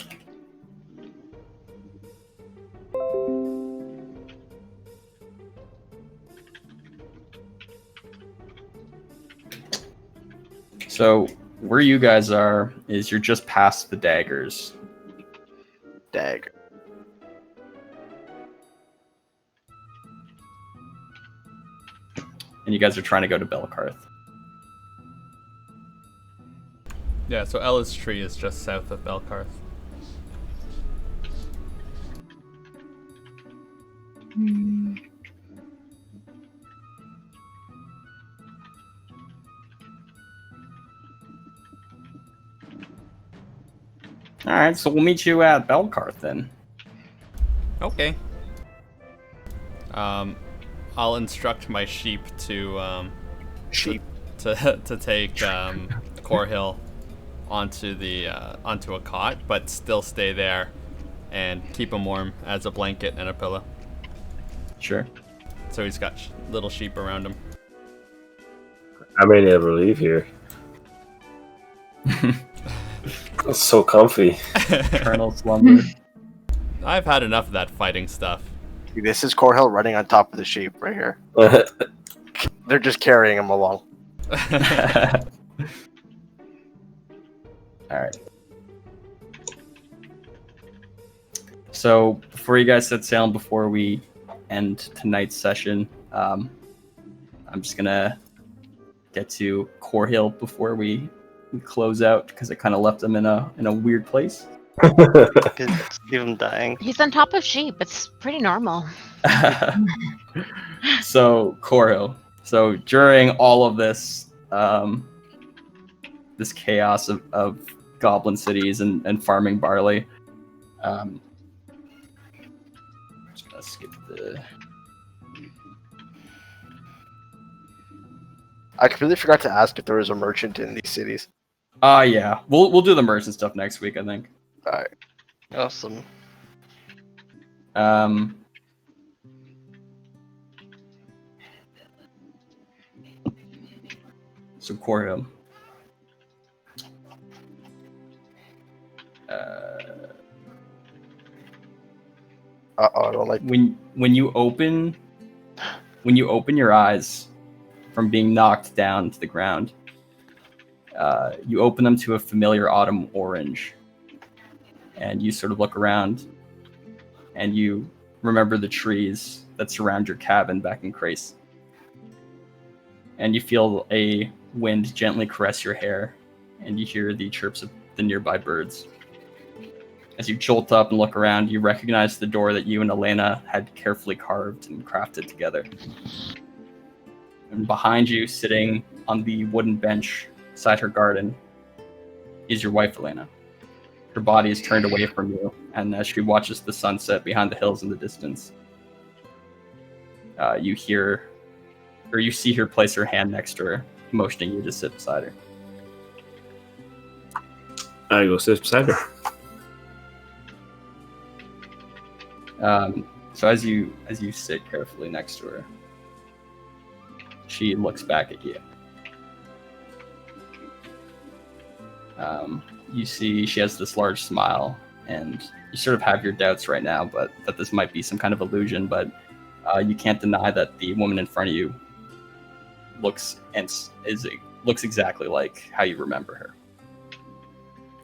So where you guys are is you're just past the daggers. Dagger. And you guys are trying to go to Belkarth. Yeah, so Ella's tree is just south of Belkarth. Alright, so we'll meet you at Belkarth then. Okay. I'll instruct my sheep to to take Corhill onto a cot, but still stay there and keep him warm as a blanket and a pillow. Sure. So he's got little sheep around him. I may never leave here. It's so comfy. Eternal slumber. I've had enough of that fighting stuff. This is Corhill running on top of the sheep right here. They're just carrying him along. Alright. So, before you guys set sail, before we end tonight's session, I'm just gonna get to Corhill before we close out, because I kind of left him in a weird place. Leave him dying. He's on top of sheep. It's pretty normal. So, Corhill. So, during all of this, this chaos of goblin cities and farming barley, I'm just gonna skip the... I completely forgot to ask if there was a merchant in these cities. Yeah. We'll do the merchant stuff next week, I think. Alright. Awesome. So Corhill. I don't like. When you open your eyes from being knocked down to the ground, you open them to a familiar autumn orange, and you sort of look around, and you remember the trees that surround your cabin back in Crace. And you feel a wind gently caress your hair, and you hear the chirps of the nearby birds. As you jolt up and look around, you recognize the door that you and Elena had carefully carved and crafted together. And behind you, sitting on the wooden bench beside her garden, is your wife, Elena. Her body is turned away from you, and as she watches the sunset behind the hills in the distance, you see her place her hand next to her, motioning you to sit beside her. I go sit beside her. So as you sit carefully next to her, she looks back at you. You see she has this large smile, and you sort of have your doubts right now, but that this might be some kind of illusion, but you can't deny that the woman in front of you looks exactly like how you remember her.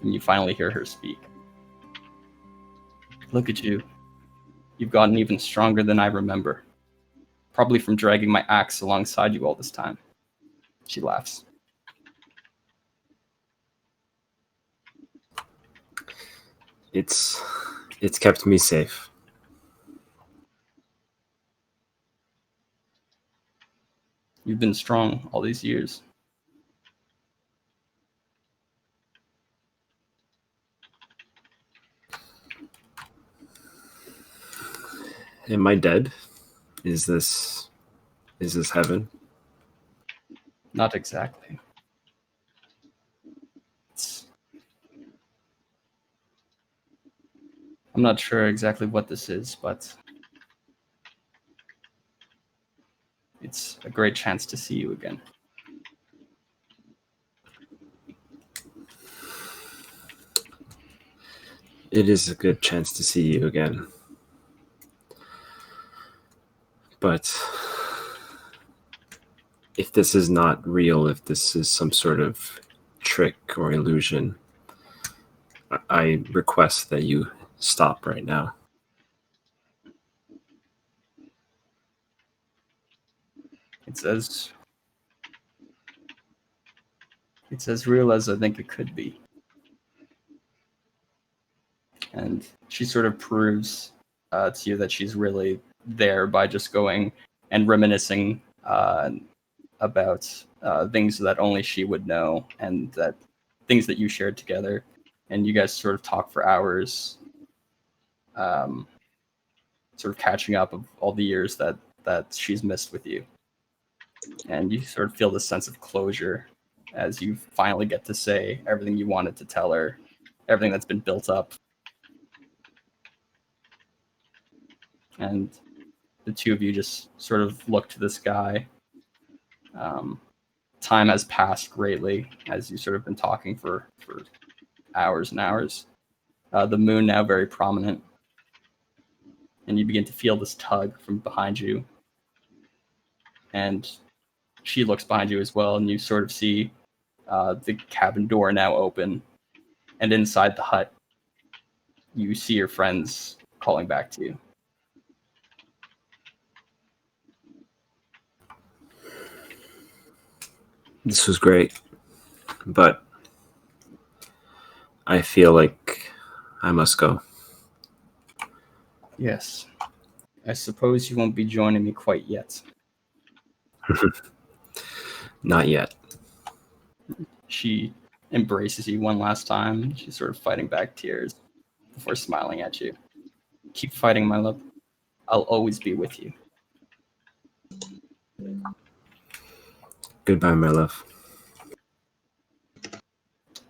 And you finally hear her speak. Look at you. You've gotten even stronger than I remember. Probably from dragging my axe alongside you all this time. She laughs. It's kept me safe. You've been strong all these years. Am I dead? Is this heaven? Not exactly. I'm not sure exactly what this is, but it's a great chance to see you again. It is a good chance to see you again. But if this is not real, if this is some sort of trick or illusion, I request that you stop right now. It's as real as I think it could be. And she sort of proves to you that she's really there by just going and reminiscing about things that only she would know, and that things that you shared together. And you guys sort of talk for hours, sort of catching up of all the years that she's missed with you. And you sort of feel this sense of closure as you finally get to say everything you wanted to tell her, everything that's been built up. And the two of you just sort of look to the sky. Time has passed greatly as you sort of been talking for hours and hours. The moon now very prominent. And you begin to feel this tug from behind you. And she looks behind you as well, and you sort of see the cabin door now open. And inside the hut, you see your friends calling back to you. This was great, but I feel like I must go. Yes. I suppose you won't be joining me quite yet. Not yet. She embraces you one last time. She's sort of fighting back tears before smiling at you. Keep fighting, my love. I'll always be with you. Goodbye, my love.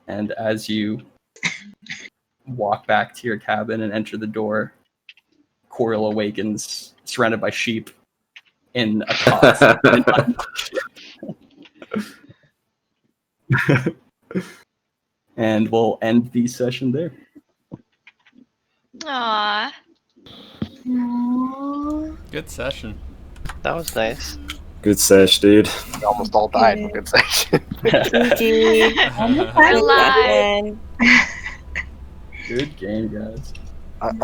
And as you walk back to your cabin and enter the door, Coriel awakens, surrounded by sheep, in a cot. And we'll end the session there. Aww. Good session. That was nice. Good sesh, dude. We almost all died in good section. GG. Alive. Good game, guys.